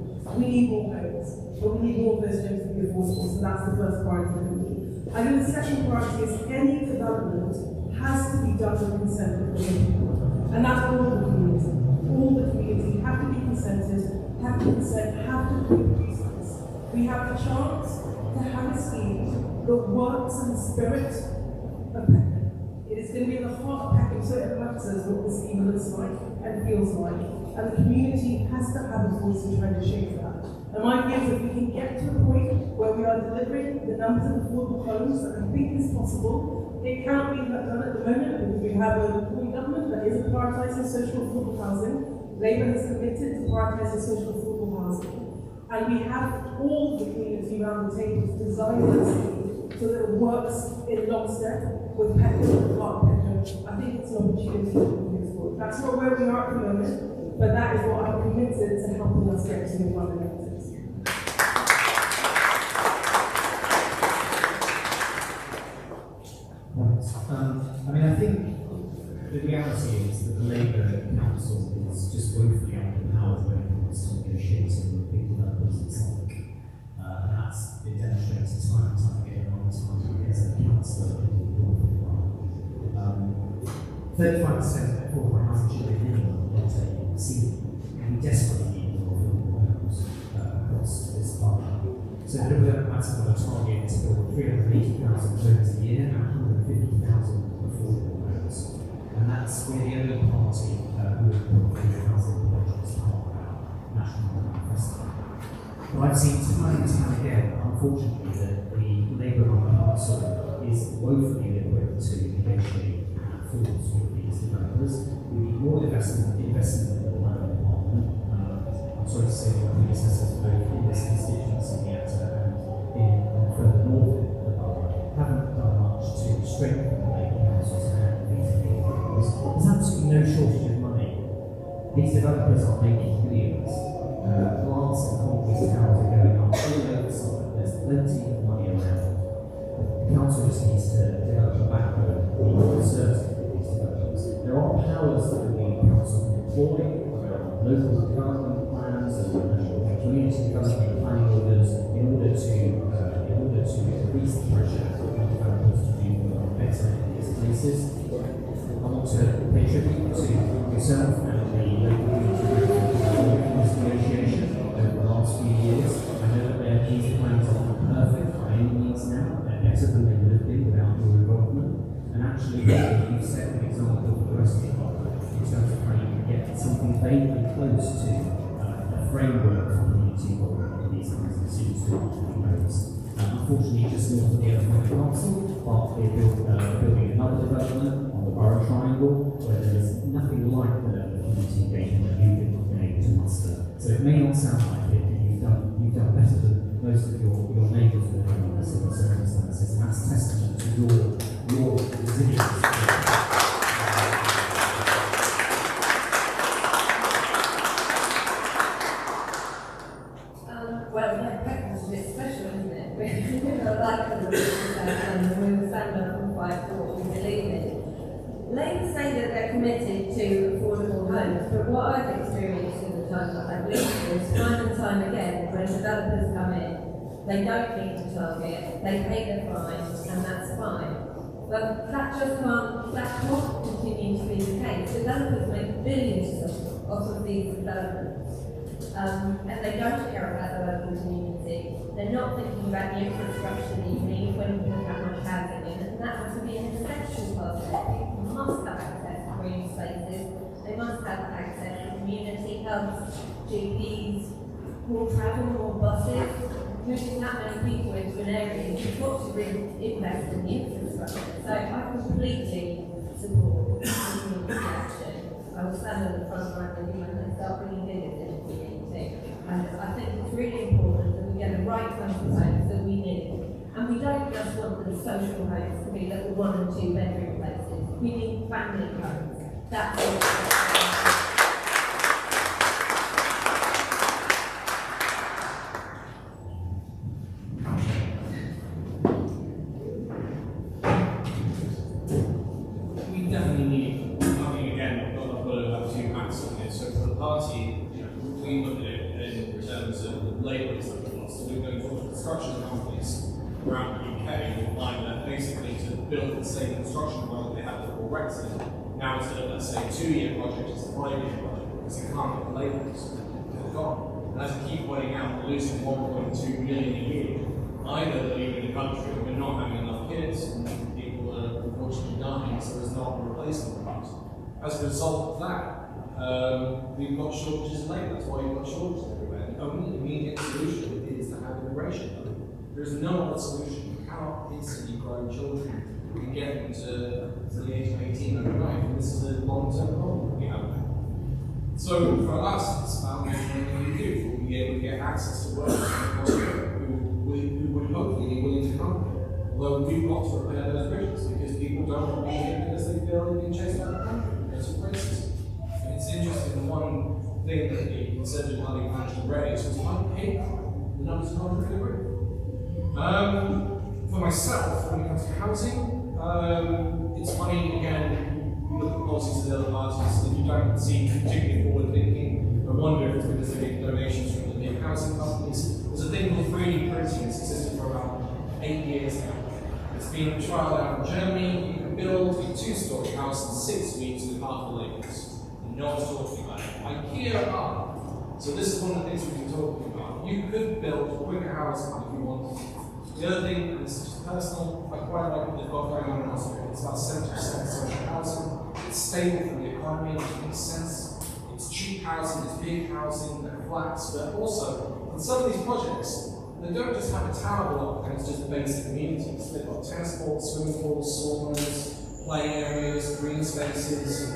We need more homes, but we need more of those homes to be affordable, so that's the first priority for me. And then the second priority is any development has to be done with consent of the people. And that's all the community. All the community have to be consented, have to consent, have to produce this. We have the chance to have a scheme that works in the spirit of Peckham. It is going to be in the heart of Peckham, so it matters what the scheme looks like and feels like. And the community has to have a voice in trying to shape that. And my view is if we can get to a point where we are delivering the numbers of affordable homes that I think is possible, it cannot be done at the moment because we have a Tory government that isn't prioritising social affordable housing. Labour has committed to prioritising social affordable housing. And we have all the community around the table to design that scheme so that it works in lockstep with Peckham and Park Peckham. I think it's an opportunity to move forward. That's not where we are at the moment, but that is what I'm committed to helping us get to in 1 minute. I mean, I think the reality is that the Labour Council is just woefully underpowered when it comes to negotiating with big developers and so on. And that's been demonstrated time and time again on time 35% affordable housing should be a minimum, not a ceiling. And we desperately need more affordable homes across this parliament. So the Liberal Democrats have got a target to build 380,000 homes a year and 150,000 affordable homes. And that's we're the only party who have put affordable housing projects as part of our national manifesto. But I've seen time and time again, unfortunately, that the Labour council is woefully ill-equipped to negotiate forwards with these developers. We need more investment in the land department. I'm sorry to say that my predecessors both in this constituency and in further north of the borough haven't done much to strengthen the Labour council's hand in these developers. There's absolutely no shortage of money. These developers are making millions. Plants and concrete towers are going up all over the site. There's plenty of money around. The council just needs to develop a backbone more conservative with these developers. There are powers that the council can employ around local development plans and community development planning orders in order to increase the pressure on developers to do better in these places. I want to pay tribute to yourself and the local community in this negotiation over the last few years. I know that these plans are not perfect by any means now. They're better than they would have been without your involvement. And actually, you've set an example for the rest of the parliament in terms of how you can get something vaguely close to a framework for community involvement in these kinds of issues to roads. Unfortunately, just north of the Economic Council, we're building another development on the Borough Triangle where there's nothing like the community engagement that you've been able to muster. So it may not sound like it, but you've done better than most of your neighbours who are doing under similar circumstances, and that's testament to your resilience. Well, yeah, Peckham's a bit special, isn't it? We're like the and we stand up and fight for what we believe in. Labour say that they're committed to affordable homes, but what I've experienced in the time that I've lived here is time and time again, when developers come in, they don't meet the target, they pay their fines, and that's fine. But that can't continue to be the case. Developers make billions off of these developments. And they don't care about the local community. They're not thinking about the infrastructure that you need when you don't have much housing in, and that has to be an essential part of it. People must have access to green spaces, they must have access to community hubs, GPs, more travel, more buses. Moving that many people into an area, you've got to really invest in the infrastructure. So I completely support community action. I will stand on the front line with you when they start bringing figures in the community. And I think it's really important that we get the right kinds of homes that we need. And we don't just want the social homes to be little 1 and 2 bedroom places. We need family homes. That's what we look at it in terms of labour is looking lost. So we're going to construction companies around the UK will find that basically to build the same construction project they had before Brexit, now instead of, let's say, a 2-year project, it's a 5-year project, because you can't get the labourers. They're gone. And as I keep pointing out, we're losing 1.2 million a year. Either they're leaving the country, we're not having enough kids, and people are unfortunately dying, so there's not a replacement cost. As a result of that, we've got shortages of labour. That's why you've got shortages everywhere. The only immediate solution is to have immigration. There's no other solution. You cannot instantly grow children and get them to the age of 18 overnight. And this is a long-term problem we have. So for us, it's about making everything we do. We'll be able to get access to workers who would hopefully be willing to come here. Although we've got to repair those bridges because people don't want to be here because they feel they've been chased out of the country because of racism. It's interesting, one thing that the Conservative Party managed to raise was my hate crime. The numbers are not really good. For myself, when it comes to housing, it's funny, again, you look at policies of the other parties that you don't seem particularly forward thinking. I wonder if it's because they get donations from the big housing companies. There's a thing called 3D printing that's existed for about 8 years now. It's been trialled out in Germany. can build a 2-story house in 6 weeks with half the labourers. No one's talking about it. IKEA are. So this is one of the things we've been talking about. You could build a quicker house if you want. The other thing, and this is just personal, I quite like what they've got going on in Australia. It's about 70% social housing. It's stable for the economy, which makes sense. It's cheap housing, it's big housing, they're flats, but also, in some of these projects, they don't just have a tower block and it's just basic amenities. They've got tennis courts, swimming pools, saunas, play areas, green spaces.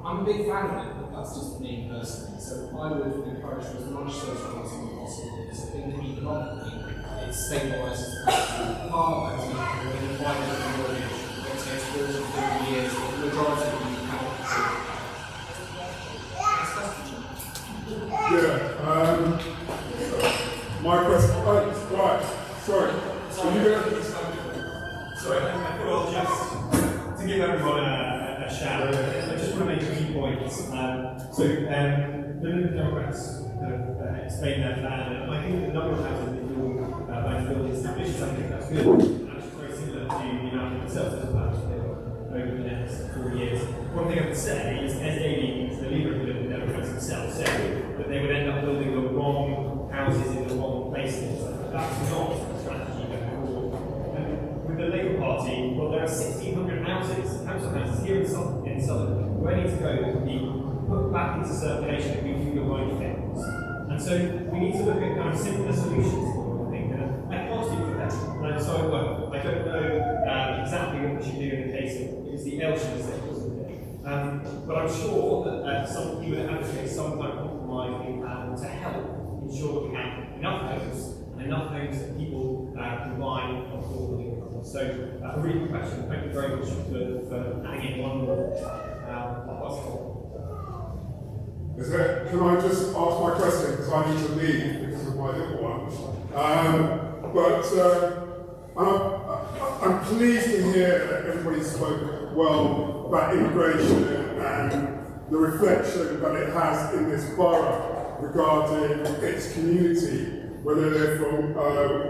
I'm a big fan of it, but that's just me personally. So I would encourage as much social housing as possible because I think economically it stabilises the country far better than the private mortgage that takes 40 or 50 years, but the majority of you cannot afford. Yeah, my question, right, sorry. So you go. Sorry, well, just to give everyone a shout, I just want to make a few points. The Liberal Democrats have explained their plan, and I think the number of houses that you're going to build is ambitious. I think that's good. And it's very similar to the United themselves as a plan to build over the next 4 years. One thing I would say is, as the leader of the Liberal Democrats himself said, that they would end up building the wrong houses in the wrong places. That's not a strategy going forward. With the Labour Party, well, there are 1,600 council houses here in Southern, where need to go to be put back into circulation if we think the right things. And so we need to look at kind of simpler solutions, I think. And I can't speak for that. And so I don't know exactly what we should do in the case of it's the Elsham estate, wasn't it? But I'm sure that you would advocate some kind of compromise to help ensure that we have enough homes and enough homes that people can buy affordably. So, a really good question. Thank you very much for adding in one more. Can I just ask my question, because I need to leave because of my little one. I'm pleased to hear that everybody spoke well about immigration and the reflection that it has in this borough regarding its community, whether they're from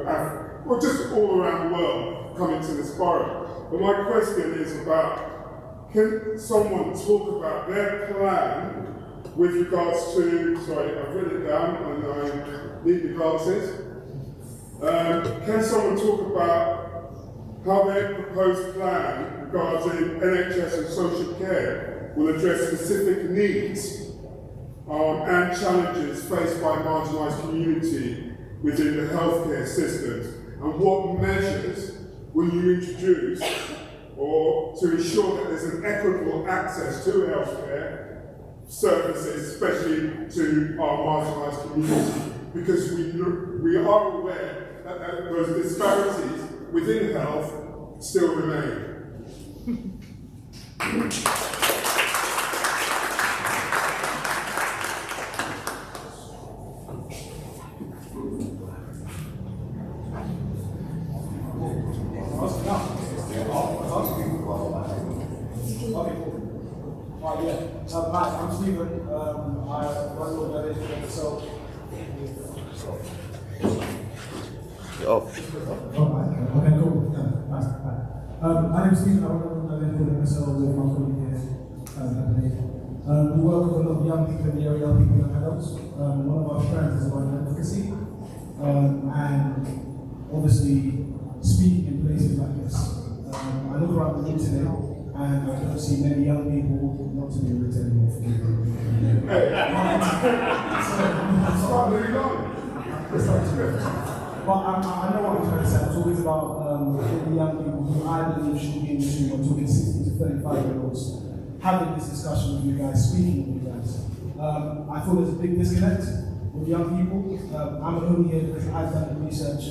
Africa or just all around the world coming to this borough. But my question is about, can someone talk about their plan with regards to, sorry, I've written it down and I need the glasses. Can someone talk about how their proposed plan regarding NHS and social care will address specific needs and challenges faced by marginalised community within the healthcare systems? And what measures will you introduce or to ensure that there's an equitable access to healthcare services, especially to our marginalised community? Because we are aware that those disparities within health still remain. Hi, I'm Stephen. I run the organization myself. Okay, cool. Nice. My name is Stephen. I run the organization myself with my colleague here. We work with a lot of young people in the area, young people and adults. One of our strengths is around advocacy. And obviously, speaking in places like this. I look around the room today, and I don't see many young people, not to be rude anymore, forgive me. But I know what I'm trying to say. I'm talking about the young people who I believe should be in the room. I'm talking 16 to 35-year-olds having this discussion with you guys, speaking with you guys. I feel there's a big disconnect with young people. I'm only here because I've done the research.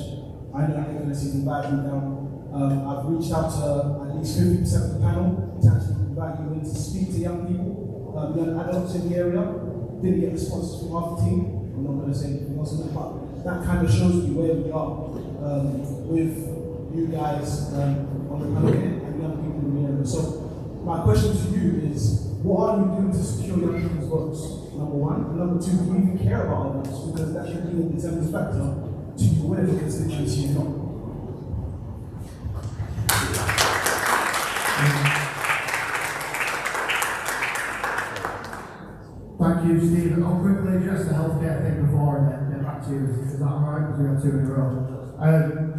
I know that they're going to see the value down. I've reached out to at least 50% of the panel to actually invite you in to speak to young people, young adults in the area. Didn't get responses from half the team. I'm not going to say anything else on that, but that kind of shows you where we are with you guys on the panel and young people in the area. So my question to you is, what are you doing to secure young people's votes? Number one. And number two, do you even care about our votes? Because that should be a determining factor to you whatever constituency you're not. you, Stephen. I'll quickly address the healthcare thing before and then get back to you. Is that alright? Because we have two in a row.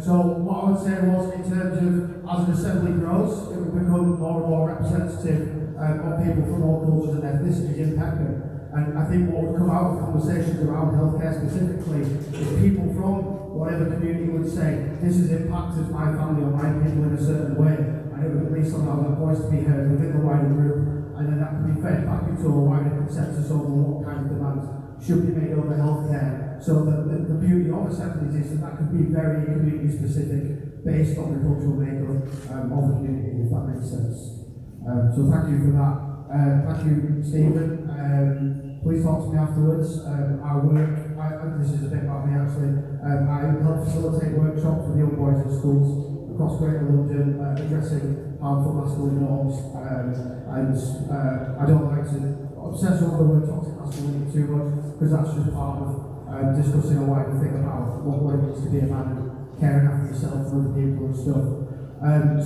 So what I would say was, in terms of as an assembly grows, it will become more and more representative of people from all cultures and ethnicities in Peckham. And I think what would come out of conversations around healthcare specifically is people from whatever community would say, this has impacted my family or my people in a certain way, and it would at least allow that voice to be heard within the wider group, and then that could be fed back into a wider consensus over what kind of demands should be made over healthcare. So the beauty of assemblies is that could be very community specific based on the cultural makeup of the community, if that makes sense. So thank you for that. Thank you, Stephen. Please talk to me afterwards. This is a bit about me actually. I help facilitate workshops with young boys in schools across Greater London, addressing harmful masculine norms. I don't like to obsess over the word toxic masculinity too much, because that's just part of discussing a wider thing about what it means to be a man and caring after yourself and other people and stuff.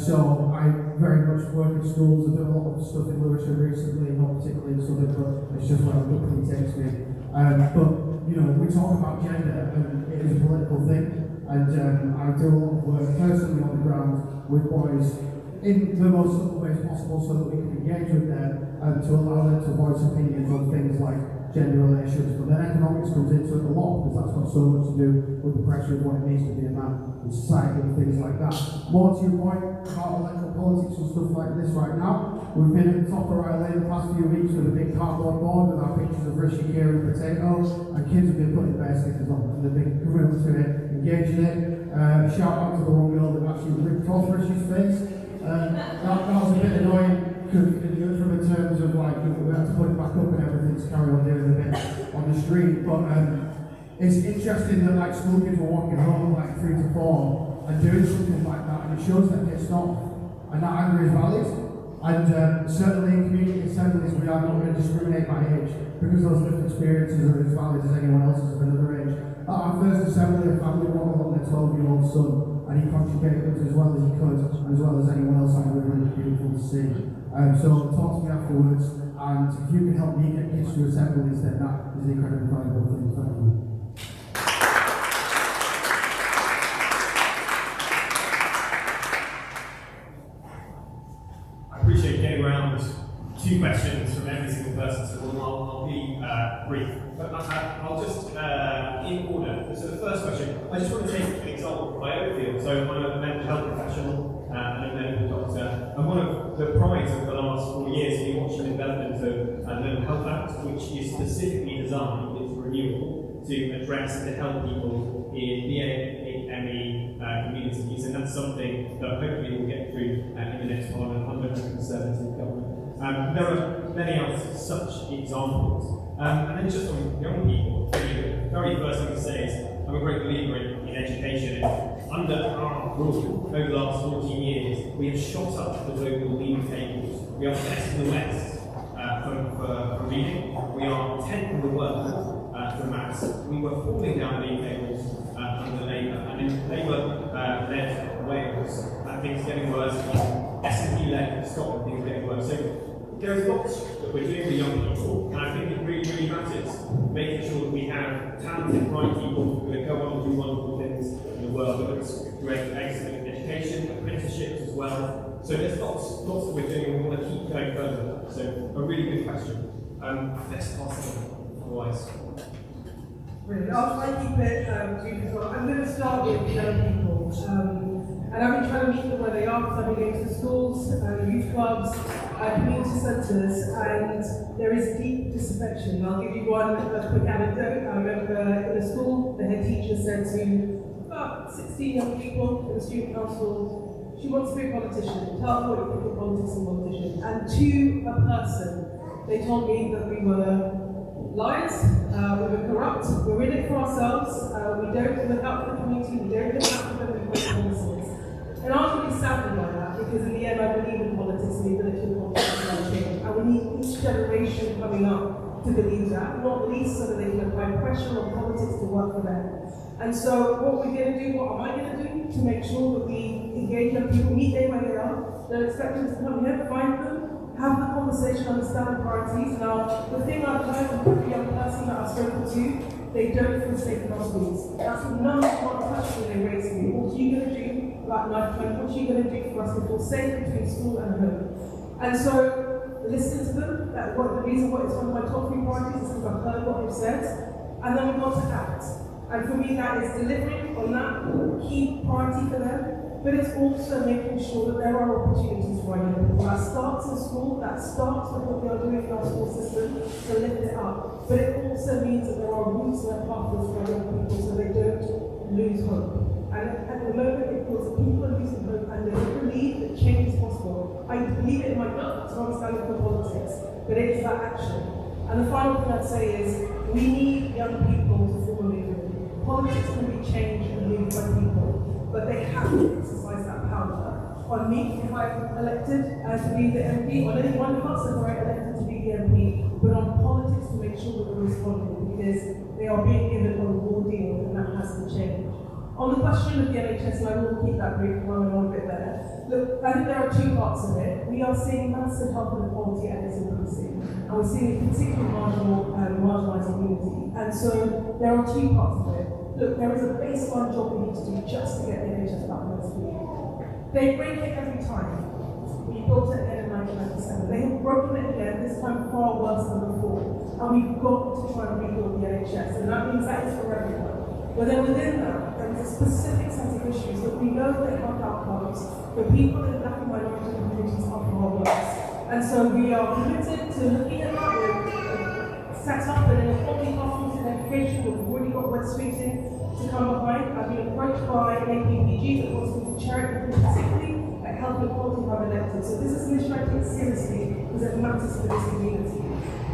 So I very much work in schools. I've done a lot of stuff in Lewisham recently, not particularly in Southern, but it's just where the company takes me. But you know, we talk about gender, and it is a political thing. And I do a lot of work personally on the ground with boys in the most subtle ways possible, so that we can engage with them and to allow them to voice opinions on things like gender relations. But then economics comes into it a lot, because that's got so much to do with the pressure of what it means to be a man in society and things like that. More to your point about electoral politics and stuff like this right now, we've been at the top of our lane the past few weeks with a big cardboard board with our pictures of Rishi, Kira and Potato, and kids have been putting bear stickers on, and they've been coming up to it, engaging it. Shout out to the one girl that actually ripped off Rishi's face. That was a bit annoying, from in terms of like, we had to put it back up and everything to carry on doing a bit on the street. But it's interesting that like school kids were walking home like 3 to 4 and doing something like that, and it shows that it's not, and that anger is valid. And certainly in community assemblies we are not going to discriminate by age, because those lived experiences are as valid as anyone else's of another age. At our first assembly, a family brought along their 12-year-old son, and he contributed as well as he could, as well as anyone else. And it was really beautiful to see. So talk to me afterwards, and if you can help me get kids to assemblies, then that is an incredibly valuable thing. Thank you. I appreciate getting around 2 questions from every single person, so I'll be brief. But I'll just, in order. So the first question, I just want to take an example from my own field. So I'm a mental health professional and a medical doctor, and one of the prides of the last 4 years has been watching the development of the Mental Health Act, which is specifically designed, it's renewal, to address and to help people in BAME communities, and that's something that hopefully we'll get through in the next Parliament under a Conservative government. There are many other such examples. And then just on young people, the very first thing to say is I'm a great believer in education. And under our rule, over the last 14 years, we have shot up the global league tables. We are best in the West for reading. We are 10th in the world for maths. We were falling down the league tables under Labour. And in Labour-led Wales, things getting worse. SNP-led Scotland, things getting worse. So there's lots that we're doing for young people, and I think it really, really matters making sure that we have talented, bright people who are going to go on and do wonderful things in the world, whether it's great excellent education, apprenticeships as well. So there's lots that we're doing, and we want to keep going further. So a really good question. Let's pass it on, otherwise. Brilliant. I'll try and keep it brief as well. I'm going to start with young people. And I've been trying to meet them where they are, because I've been going to schools, youth clubs, community centres, and there is deep disaffection. I'll give you one quick anecdote. I remember in a school, the head teacher said to about 16 young people in the student council, she wants to be a politician. Tell her what you think of politics and politicians. And to a person, they told me that we were liars, we were corrupt, we're in it for ourselves, we don't look out for the community, we don't look out for them, we make policies. And I was really saddened by that, because in the end I believe in politics and the ability of politics to change. And we need each generation coming up to believe that, not least so that they can apply pressure on politics to work for them. And so what we're going to do, what am I going to do to make sure that we engage young people, meet them where they are, don't expect them to come here, find them, have the conversation, understand the priorities. Now, the thing I've heard from every young person that I've spoken to, they don't feel safe in our schools. That's the number one question they raise to me. What are you going to do, like life plan, what are you going to do for us to feel safe between school and home? And so, listen to them. That's the reason why it's one of my top 3 priorities is because I've heard what they've said. And then we go to act. And for me, that is delivering on that key priority for them. But it's also making sure that there are opportunities for young people. That starts in school, that starts with what we are doing in our school system to lift it up. But it also means that there are routes and pathways for young people so they don't lose hope. And at the moment, it feels that people are losing hope and they don't believe that change is possible. I believe it in my gut, so I'm standing for politics, but it is that action. And the final thing I'd say is we need young people to form a movement. Politics can be changed and moved by people, but they have to exercise that power. On me, if I'm elected to be the MP, on any one of us if I'm elected to be the MP, but on politics to make sure that we're responding because they are being given a raw deal and that has to change. On the question of the NHS, and I will keep that brief while I'm on a bit there. Look, I think there are 2 parts of it. We are seeing massive health inequality and it's increasing. And we're seeing a particularly marginalised community. And so there are 2 parts of it. Look, there is a baseline job we need to do just to get the NHS back on its feet. They break it every time. We built it again in 1997. They have broken it again, this time far worse than before. And we've got to try and rebuild the NHS. And that means that is for everyone. But then within that, there is a specific set of issues that we know that health outcomes for people in black and minority communities are far worse. And so we are committed to looking at that. We've set up an inequality pathways in education. We've already got West Streeting to come behind. I've been approached by APPG that wants me to chair it particularly at Health and Quality if I'm elected. So this is an issue I take seriously because it matters for this community.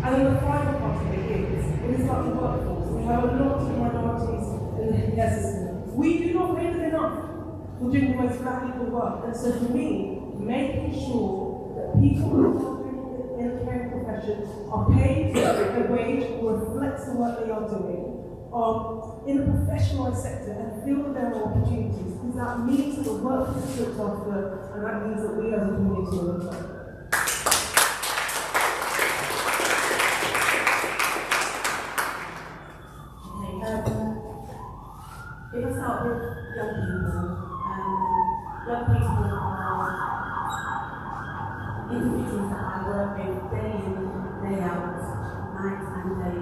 And then the final part of it is about the workforce. We have a lot of minorities in the healthcare system. We do not pay them enough for doing the most valuable work. And so for me, making sure that people who are doing in the caring profession are paid a wage or reflects the work they are doing, are in the professionalised sector and feel that there are opportunities, because that means that the work is looked after, and that means that we as a community are looked after. If I start with young people are individuals that I work with day in, day out, night and day.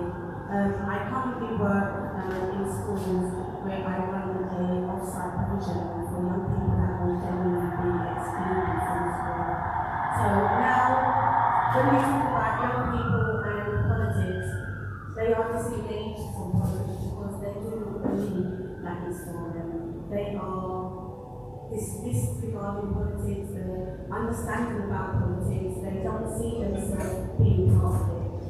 I currently work in schools where I run a off-site provision for young people that will genuinely be excluded from school. So now, when we talk about young people and politics, they are disengaged from politics because they do not believe that is for them. They are disregarding politics, the understanding about politics, they don't see themselves being part of it.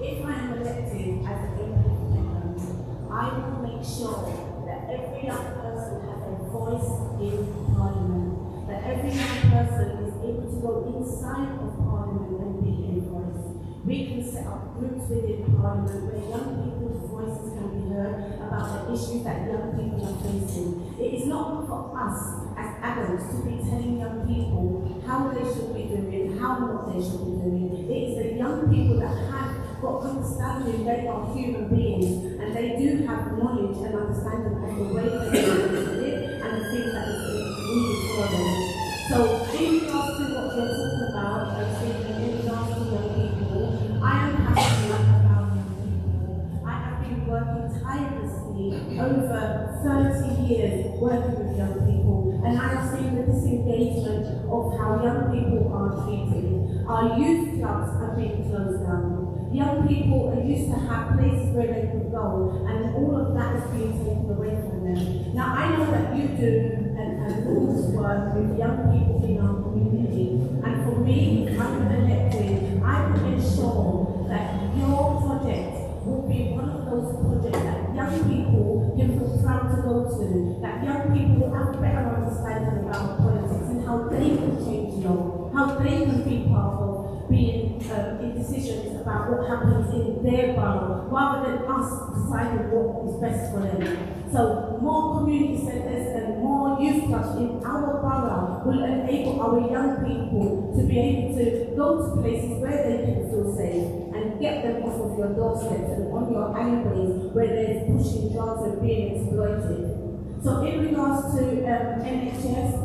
If I am elected as an MP for Peckham, I will make sure that every young person has a voice in Parliament, that every young person is able to go inside of Parliament and be a voice. We can set up groups within Parliament where young people's voices can be heard about the issues that young people are facing. It is not for us as adults to be telling young people how they should be doing, how what they should be doing. It is the young people that have got understanding they are human beings and they do have knowledge and understanding of the way they live and the things that is needed for them. So in regards to what you're talking about, in regards to young people, I am passionate about young people. I have been working tirelessly over 30 years working with young people, and I have seen the disengagement of how young people are treated. Our youth clubs are being closed down. Young people are used to have places where they could go, and all of that is being taken away from them. Now, I know that you do enormous work with young people in our community, and for me, if I'm elected, I will ensure that your project will be one of those projects that young people can feel proud to go to, that young people will have a better understanding about politics and how they can change law, how they can be part of being in decisions about what happens in their borough, rather than us deciding what is best for them. So more community centres and more youth clubs in our borough will enable our young people to be able to go to places where they can feel safe and get them off of your doorsteps and on your alleyways where they're pushing drugs and being exploited. So in regards to NHS,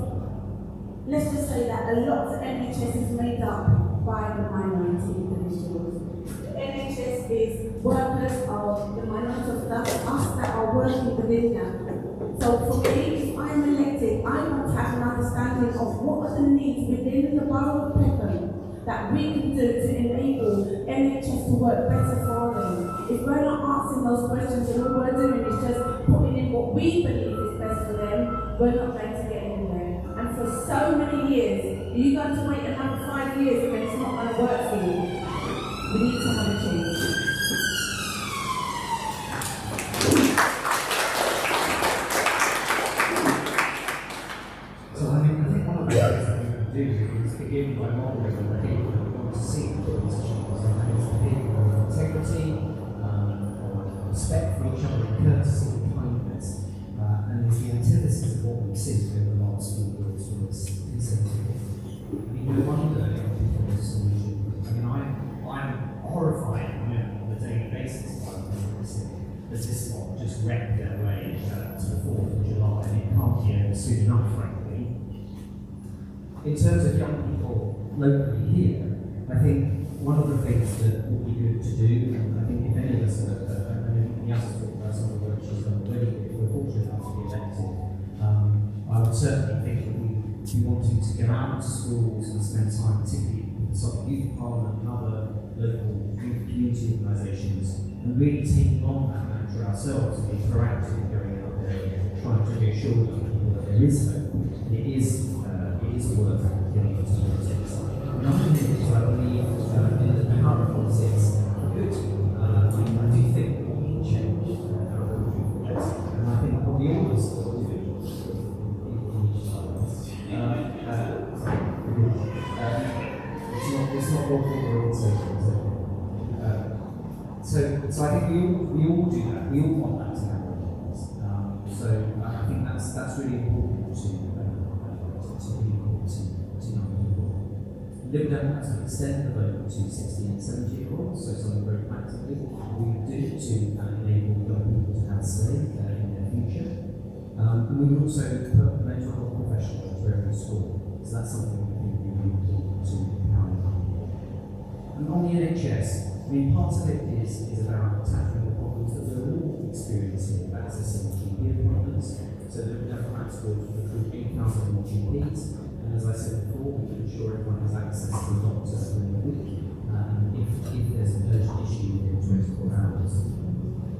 let's just say that a lot of the NHS is made up by the minority individuals. The NHS is workers of the minority of us that are working within them. So for me, if I'm elected, I want to have an understanding of what are the needs within the borough of Peckham that we can do to enable NHS to work better for them. If we're not asking those questions and all we're doing is just putting in what we believe is best for them, we're not going to get anywhere. And for so many years, are you going to wait another 5 years and it's not going to work for you? We need to have a change. So I think one of the things that we can do is begin by modelling the people that we want to see in politicians, and that is the people of integrity, of respect for each other, courtesy and kindness, and is the antithesis of what we've seen over the last few years from this conservative. No wonder young people are disillusioned. I mean, I'm horrified on a daily basis by this. Does this not just wreck their way to the 4th of July, and it can't be over soon enough, frankly. In terms of young people locally here, I think one of the things that would be good to do, and I think if any of us are, and Yas has talked about some of the work she's done already, if we're fortunate enough to be elected, I would certainly think that we be wanting to go out to schools and spend time, particularly with the sort of youth parliament and other local youth community organisations, and really taking on that mantra ourselves and be proactive going out there, trying to reassure people that there is hope. It is worth getting into politics. Another thing is I believe in the current politics for good. I do think that we can change our country for better. And I think probably all of us will do it. It's not what we're all saying. So I think we all do that. We all want that to happen. So I think that's really important to young people. Liberal Democrats have extended the vote to 16 and 17-year-olds, so something very practically we would do to enable young people to have a say in their future. And we would also put mental health professionals to every school, so that's something we think we really important to empower. And on the NHS, I mean, part of it is about tackling the problems that we're all experiencing about accessing GP appointments. So the Democrats will recruit 8,000 more GPs, and as I said before, we can ensure everyone has access to a doctor within a week, if there's an urgent issue within 24 hours.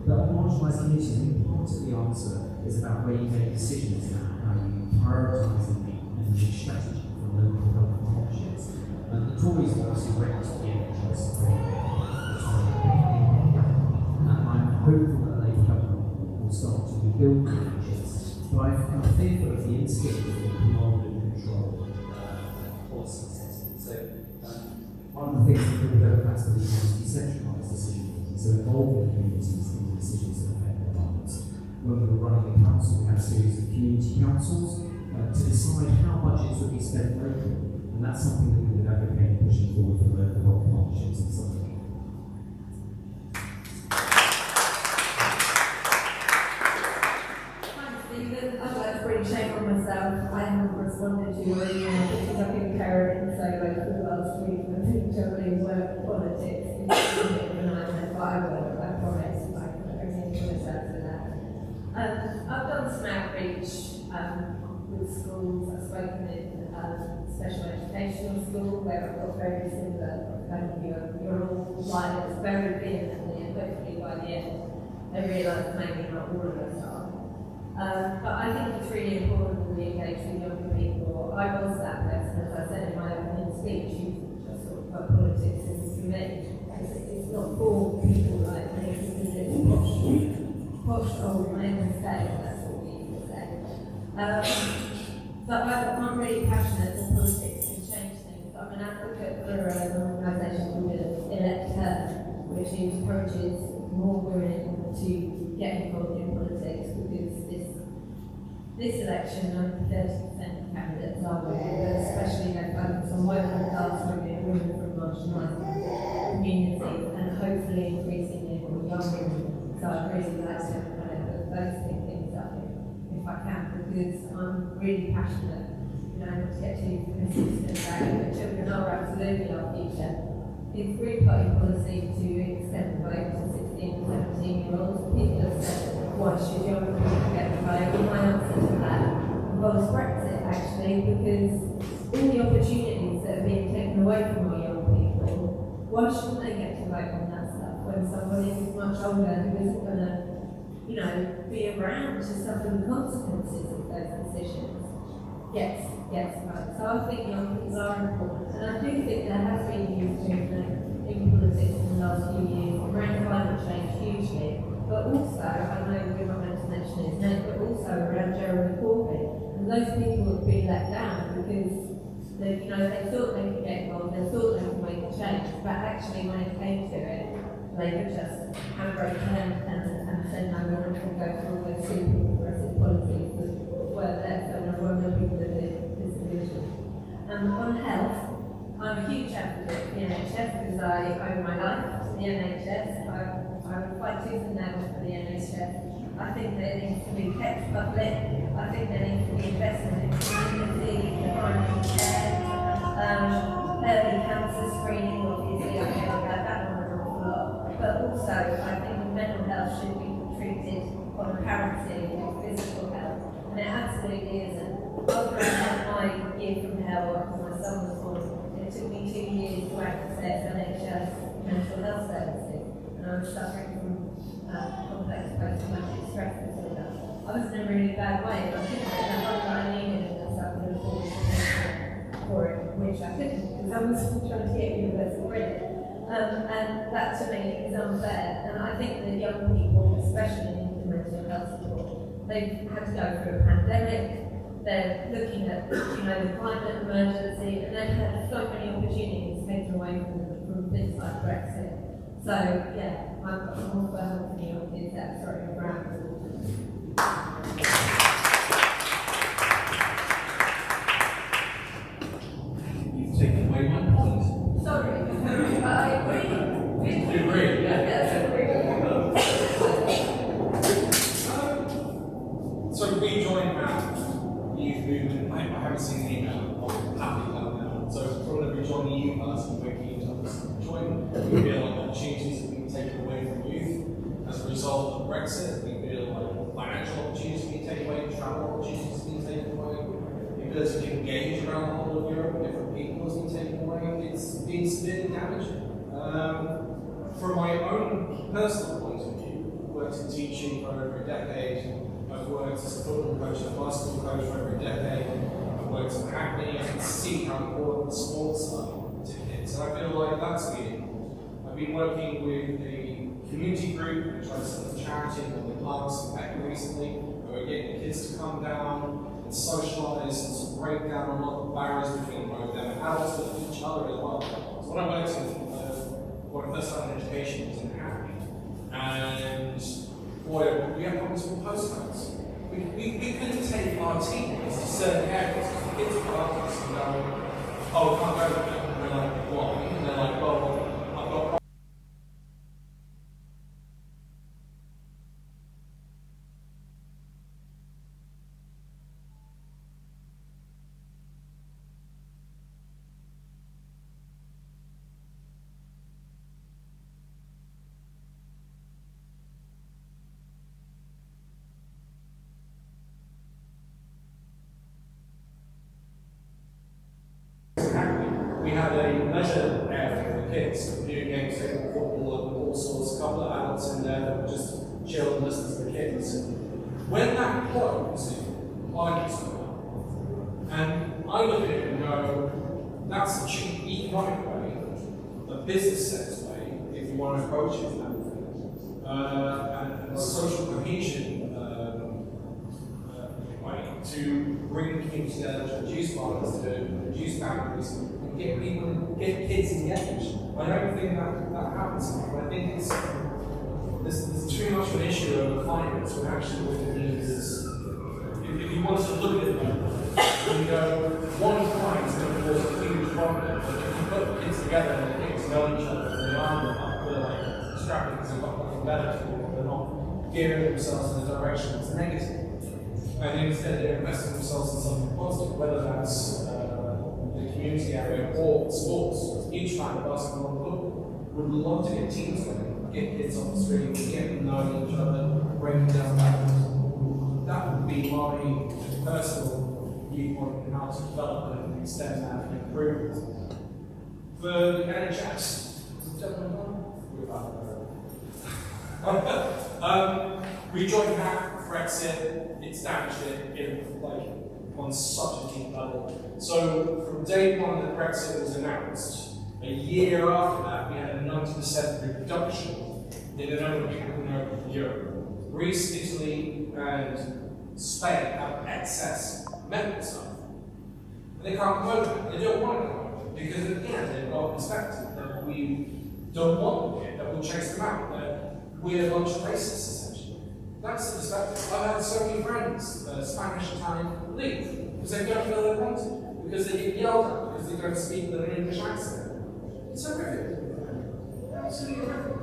But on marginalised communities, I think part of the answer is about where you make decisions now, how you prioritise and make strategy for local health partnerships. And the Tories have obviously wrecked the NHS and I'm hopeful that the Labour government will start to rebuild the NHS, but I'm fearful of the instinct of the command and control policy setting. So one of the things that the Democrats believe is decentralised decision making, so involving communities in the decisions that affect their lives. When we were running the council, we had a series of community councils to decide how budgets would be spent locally, and that's something that we would advocate pushing forward for local health partnerships and so on. I'd like to bring shame on myself. I haven't responded to your email because I've been carrying solo for the last week. I think generally work politics is a bit of a nightmare, but I will, I promise. I can myself for that. I've done some outreach with schools. I've spoken in special educational school where I've got very similar you're all violence very vehemently, and hopefully by the end I realise maybe not all of us are. But I think it's really important that we engage with younger people. I was that person, as I said in my opening speech, you just sort of put politics into me. It's not for people like me, because it's posh old member state, that's what we used to say. But I'm really passionate that politics can change things. I'm an advocate for an organisation called Elect Her, which encourages more women to get involved in politics, because this election, 30% of candidates are women, but especially they're focused on working class women, women from marginalised communities and hopefully increasing the young women. So I'd really like to put those things up if I can, because I'm really passionate, not to get too consistent about it, but children are absolutely our future. It's three-party policy to extend the vote to 16 and 17-year-olds. People have said, why should young people get the vote? And my answer to that involves Brexit, actually, because all the opportunities that are being taken away from our young people, why shouldn't they get to vote on that stuff when somebody who's much older who isn't going to, be around to suffer the consequences of those decisions gets vote? So I think young people are important, and I do think there has been youth movement in politics in the last few years around climate change hugely, but also, I know we're not going to mention his name, but also around Jeremy Corbyn. And those people have been let down because they thought they could get involved, they thought they could make a change, but actually when it came to it, they could just handbrake and said, no, we're not going to go through all those super progressive policies that were there, so no wonder people are disillusioned. On health, I'm a huge advocate for the NHS because I owe my life to the NHS. I would fight tooth and nail for the NHS. I think that it needs to be kept public. I think there needs to be investment in community, the primary care, early cancer screening, obviously I know about that one an awful lot. But also, I think mental health should be treated on parity with physical health. And it absolutely isn't. After I had my year from hell after my son was born, it took me 2 years to access NHS mental health services. And I was suffering from complex post-traumatic stress disorder. I was in a really bad way, but I couldn't get the help that I needed unless I could afford for it, which I couldn't because I was trying to get universal credit. And that to me is unfair. And I think that young people, especially in the mental health support, they've had to go through a pandemic. They're looking at the climate emergency, and they've had so many opportunities taken away from things like Brexit. So yeah, I'm all for helping young kids out. Sorry, I'm rambling. You've taken away my point. Sorry, I agree. You agree? Yeah. Yes, I agree. So we joined that youth movement. I haven't seen the email. I'm happy about that. So from every join the youth person, we're keen to join. We feel like opportunities have been taken away from youth as a result of Brexit. We feel like financial opportunities have been taken away, travel opportunities have been taken away. The ability to engage around the whole of Europe, different people has been taken away. It's been severely damaging. From my own personal point of view, I've worked in teaching for over a decade. I've worked as a football coach and a basketball coach for over a decade. I've worked in acne. I can see how important the sports are to kids. And I feel like that's been important. I've been working with a community group which I set up a charity called the Parks in Peckham recently, where we're getting the kids to come down and socialise and to break down a lot of barriers between both them and adults but each other as well. So when I worked in when I first started education was in acne. And boy, we have problems with postcodes. We couldn't take our teammates to certain areas because the kids would ask us and go, oh, I can't go there. And we're like, why? And they're like, well, I've got. We had a leisure area for the kids, video games, football, and all sorts, a couple of adults in there that would just chill and listen to the kids. When that closed, I was going. And I look at it and go, that's a cheap economic way, a business sense way, if you want to approach it that way. And a social cohesion way to bring communities together, to reduce violence, to reduce boundaries, and get people, get kids engaged. I don't think that happens. I think there's too much of an issue over climate when actually what it means is, if you want to look at it, you go, one crime is going to cause a huge problem, but if you put kids together and medical, they're not gearing themselves in a direction that's negative. And instead they're investing themselves in something positive, whether that's the community area or sports. Each fan of basketball and football would love to get teams going, get kids on the street, get them knowing each other, breaking down barriers. That would be my personal viewpoint in how to develop and extend that and improve it. For the NHS, we joined that Brexit, it's damaged it in on such a deep level. So from day one that Brexit was announced, a year after that we had a 90% reduction in the number of people who know Europe. Greece, Italy, and Spain have excess medical staff. And they can't promote it. They don't want to promote it because again they've got a perspective that we don't want them here, that we'll chase them out, that we're a bunch of racists essentially. That's the perspective. I've had so many friends, Spanish, Italian, leave because they don't feel they're wanted, because they get yelled at, because they don't speak with an English accent. It's horrific. Absolutely horrific.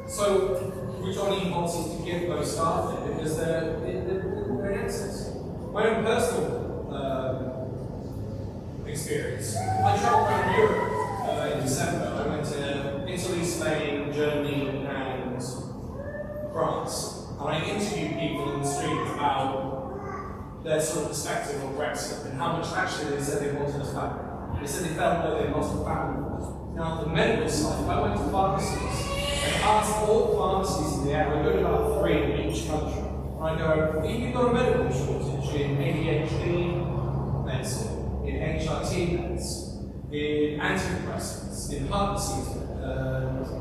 So we're joining policies to give those staff there because they're in excess. My own personal experience. I travelled around Europe in December. I went to Italy, Spain, Germany, and France. And I interviewed people in the street about their sort of perspective on Brexit and how much actually they said they wanted us back. They said they felt like they lost a family. Now, the medical side, I went to pharmacies and asked all pharmacies in the area, I go to about 3 in each country. And I go, if you've got a medical shortage in ADHD medicine, in HRT meds, in antidepressants, in heart disease,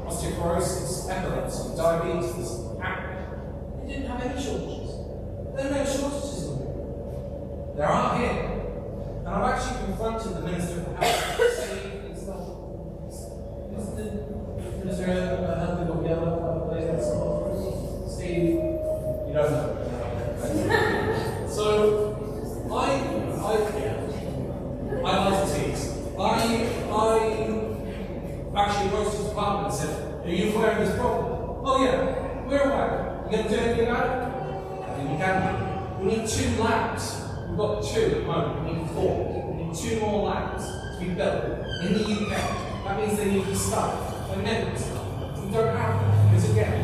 osteoporosis, epilepsy, diabetes, acne, they didn't have any shortages. There are no shortages in them. There are here. And I've actually confronted the Minister of Health to say it's not. Is there a healthy book yellow place that's Steve? You don't know. So I like to tease. I actually approached the department and said, are you aware of this problem? Oh yeah, we're aware. You going to do anything about it? I think you can do. We need 2 labs. We've got 2 at the moment. We need 4. We need 2 more labs to be built in the UK. That means they need to start. They're medical staff. We don't have them because again,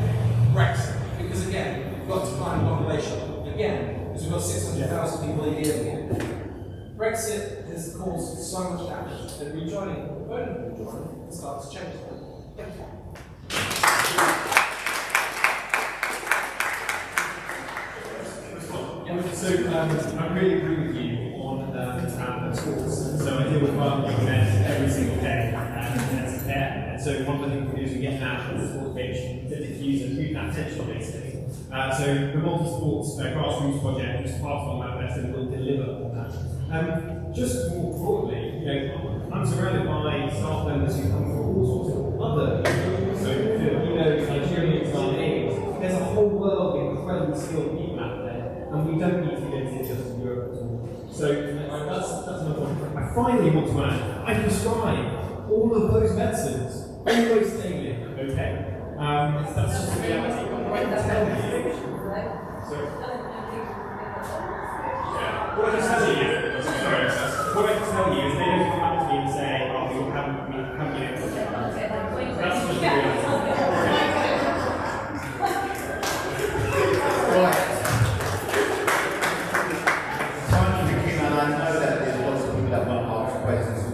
Brexit. Because again, we've got to find population. Again, because we've got 600,000 people a year again. Brexit has caused so much damage that rejoining, voting for rejoining, starts to change that. Thank you. So I really agree with you on sports. So I deal with marketing events every single day as a pair. And so one of the things we do is we get out on the sport pitch to diffuse and move that tension basically. So the multi-sports grassroots project is part of our manifesto and will deliver on that. Just more broadly, I'm surrounded by staff members who come from all sorts of other countries. So Filipinos, Nigerians, Ghanaians. There's a whole world of incredibly skilled people out there. And we don't need to get into just Europe at all. So that's another one. I finally want to add, I prescribe all of those medicines, all those things, okay? That's just the reality. What I can tell you, what I can tell you is they don't come back to me and say, oh, we haven't been able to get that. That's just the reality.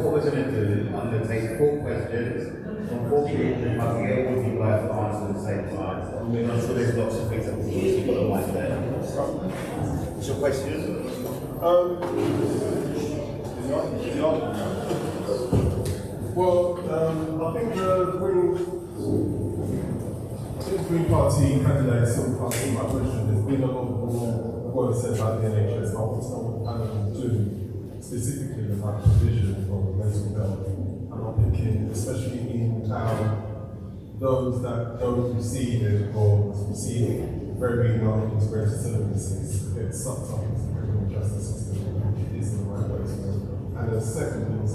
What we're going to do, I'm going to take 4 questions from 4 people, and I'll get all of you guys to answer at the same time. I'm sure there's lots of things that we'll see, you've got a mic there. What's your question? I think the Green Party candidates sort of answered my question. There's been a lot of what said about the NHS, but it's not what I'm doing specifically about provision for mental health. And I'm thinking, especially in those that don't receive it or receive very long experience services, get sucked up into the criminal justice system, which isn't the right way to go. And the second thing is,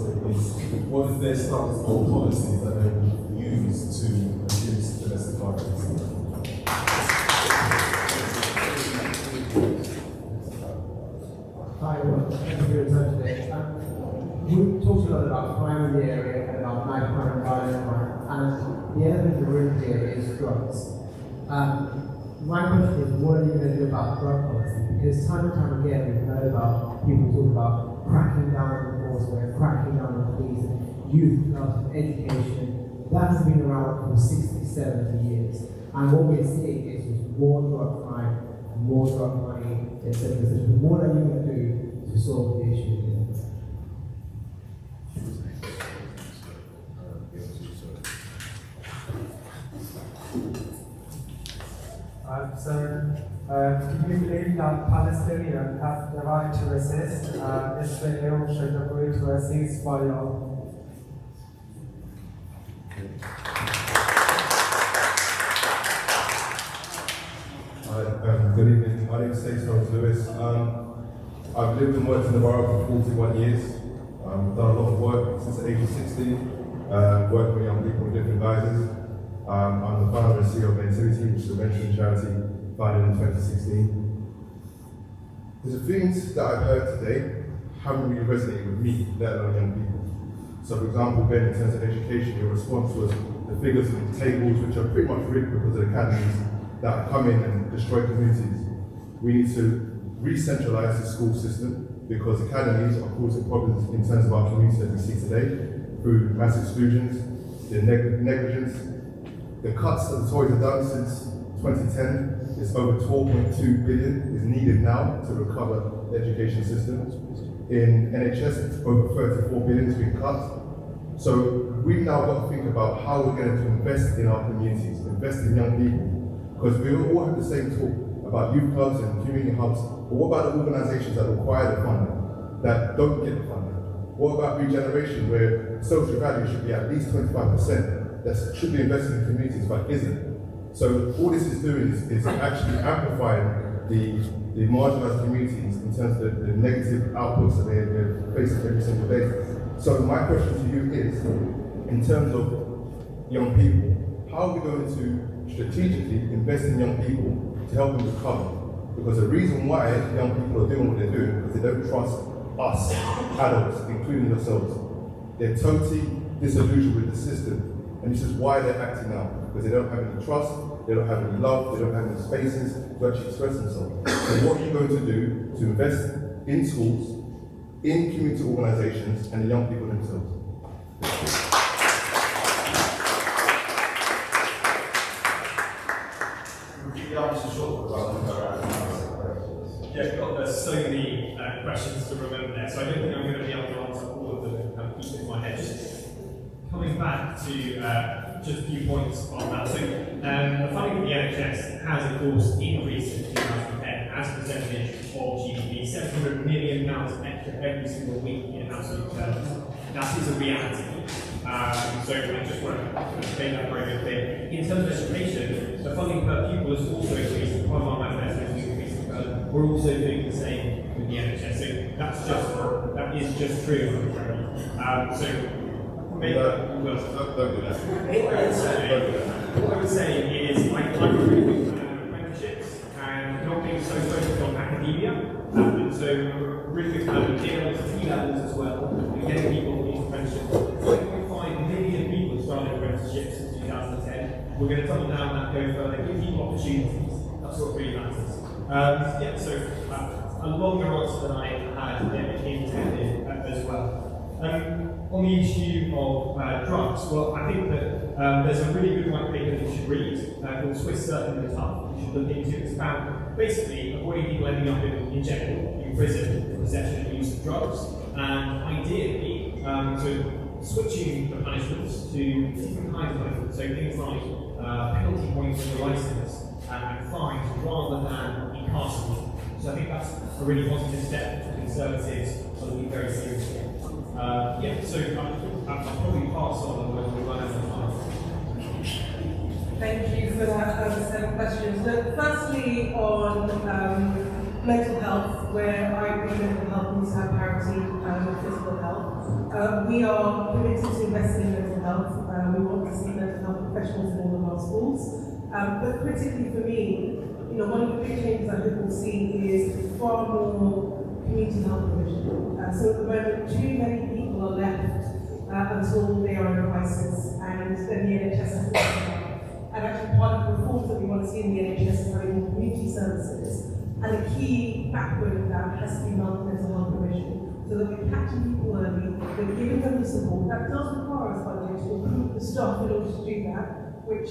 what is their stance or policies that they will use to achieve tomorrow. Hi, well, thank you for your time today. We talked a lot about crime in the area and about knife crime, violent crime, and the elephant in the room here is drugs. My question is, what are you going to do about drug policy? Because time and time again, we've heard about people talk about cracking down on enforcement, cracking down on police, youth clubs, education. That has been around for 60, 70 years. And what we're seeing is more drug crime, more drug money, etc. What are you going to do to solve the issue? Do you believe that Palestinians have the right to resist? Israel should agree to a ceasefire? Good evening. My name is Stacey Lewis. I've lived and worked in the borough for 41 years. I've done a lot of work since the age of 16, working with young people in different guises. I'm the founder and CEO of Mentivity, which is a mentoring charity founded in 2016. There's a things that I've heard today haven't really resonated with me, let alone young people. So for example, Ben, in terms of education, your response was the figures and the tables, which are pretty much rigged because of the academies that come in and destroy communities. We need to re-centralize the school system because academies are causing problems in terms of our community that we see today through mass exclusions, the negligence, the cuts that the Tories have done since 2010. It's over 12.2 billion is needed now to recover the education system. In NHS, it's over 34 billion has been cut. So we've now got to think about how we're going to invest in our communities, invest in young people. Because we all have the same talk about youth clubs and community hubs, but what about the organisations that require the funding, that don't get the funding? What about regeneration, where social value should be at least 25%, that should be invested in communities, but isn't? So all this is doing is actually amplifying the marginalised communities in terms of the negative outputs that they're facing every single day. So my question to you is, in terms of young people, how are we going to strategically invest in young people to help them recover? Because the reason why young people are doing what they're doing is because they don't trust us, adults, including yourselves. They're totally disillusioned with the system, and this is why they're acting out, because they don't have any trust, they don't have any love, they don't have any spaces to actually express themselves. So what are you going to do to invest in schools, in community organisations, and the young people themselves? Yeah, there's so many questions to remember there, so I don't think I'm going to be able to answer all of them and keep it in my head. Just coming back to just a few points on that. So the funding for the NHS has, of course, increased in 2010 as a percentage of GDP, £700 million extra every single week in absolute terms. That is a reality. So I just want to make that very good thing. In terms of education, the funding per pupil has also increased. Part of our manifesto is increasing. We're also doing the same with the NHS. So that is just true. Maybe don't do that. What I would say is I agree with apprenticeships and not being so focused on academia. And so really big fan of A-levels and T-levels as well, and getting people into apprenticeships. 5.5 million people started apprenticeships since 2010. We're going to double down that, go further, give people opportunities. That's what really matters. A longer answer than I had intended as well. On the issue of drugs, well, I think that there's a really good white paper that you should read called Swiss Certain and Tough. You should look into. It's about basically avoiding people ending up in jail, in prison, for possession and use of drugs, and ideally, switching the punishments to different kinds of punishments. So things like penalty points for your license and fines rather than incarceration. So I think that's a really positive step for Conservatives to be very seriously. I'll probably pass on when we run out of time. Thank you for that set of questions. Firstly, on mental health, where I agree mental health needs to have parity with physical health. We are committed to investing in mental health. We want to see mental health professionals in all of our schools. But critically for me, one of the big changes I think we'll see is far more community health provision. So at the moment, too many people are left until they are in a crisis, and then the NHS has to pick them up. And actually part of the reforms that we want to see in the NHS is having more community services. And a key backbone of that has to be mental health provision. So that we're catching people early, we're giving them the support. That does require us, by the way, to recruit the staff in order to do that, which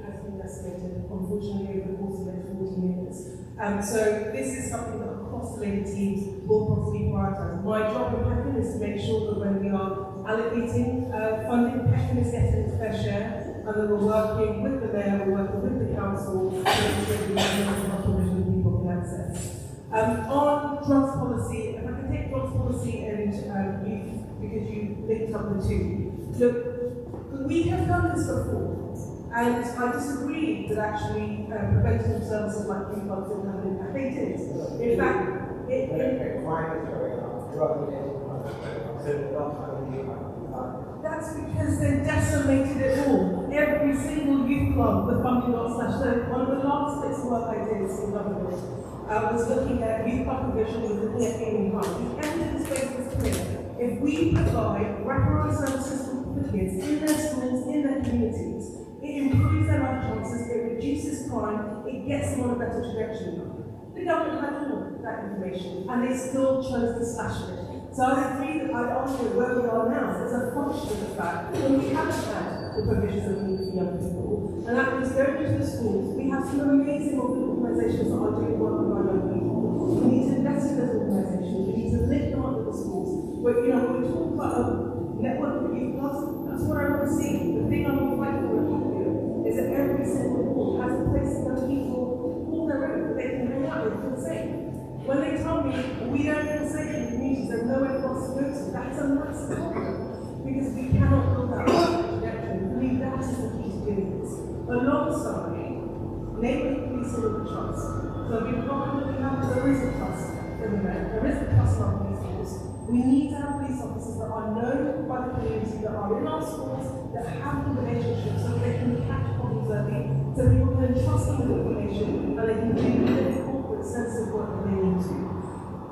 has been decimated, unfortunately, over the course of the next 14 years. So this is something that across the Labour teams will probably prioritise. My job in Peckham is to make sure that when we are allocating funding, Peckham is getting its fair share, and that we're working with the mayor, we're working with the council to make sure that we have provision people can access. On drugs policy, if I can take drugs policy and youth, because you linked up the two. Look, we have done this before, and I disagree that actually preventative services like youth clubs didn't have an impact. They did. In fact, that's because they decimated it all. Every single youth club, the funding got slashed. So one of the last bits of work I did in government was looking at youth club provision, was looking at gaming harm. The evidence base was clear. If we provide wraparound services for kids in their schools, in their communities, it improves their life chances, it reduces crime, it gets them on a better trajectory. The government had all that information, and they still chose to slash it. So I agree that I'd argue where we are now is a function of the fact that we haven't had the provisions that we need for young people. And that means going into the schools, we have some amazing organisations that are doing work with our young people. We need to invest in those organisations, we need to lift them up with the schools. But when we talk about a network of youth clubs, that's what I want to see. The thing I want to fight for is that every single ward has a place for people all their own that they can hang out with and feel safe. When they tell me we don't feel safe in the communities, there's nowhere for us to go to, that's a massive problem. Because we cannot build that trajectory. For me, that is the key to doing this. Alongside neighbourhood policing with the trust. So we've got to have, there is a trust in the men, there is a trust in our police force. We need to have police officers that are known by the community, that are in our schools, that have the relationships so they can catch problems early, so people can trust them with information and they can do the corporate sensitive work that they need to.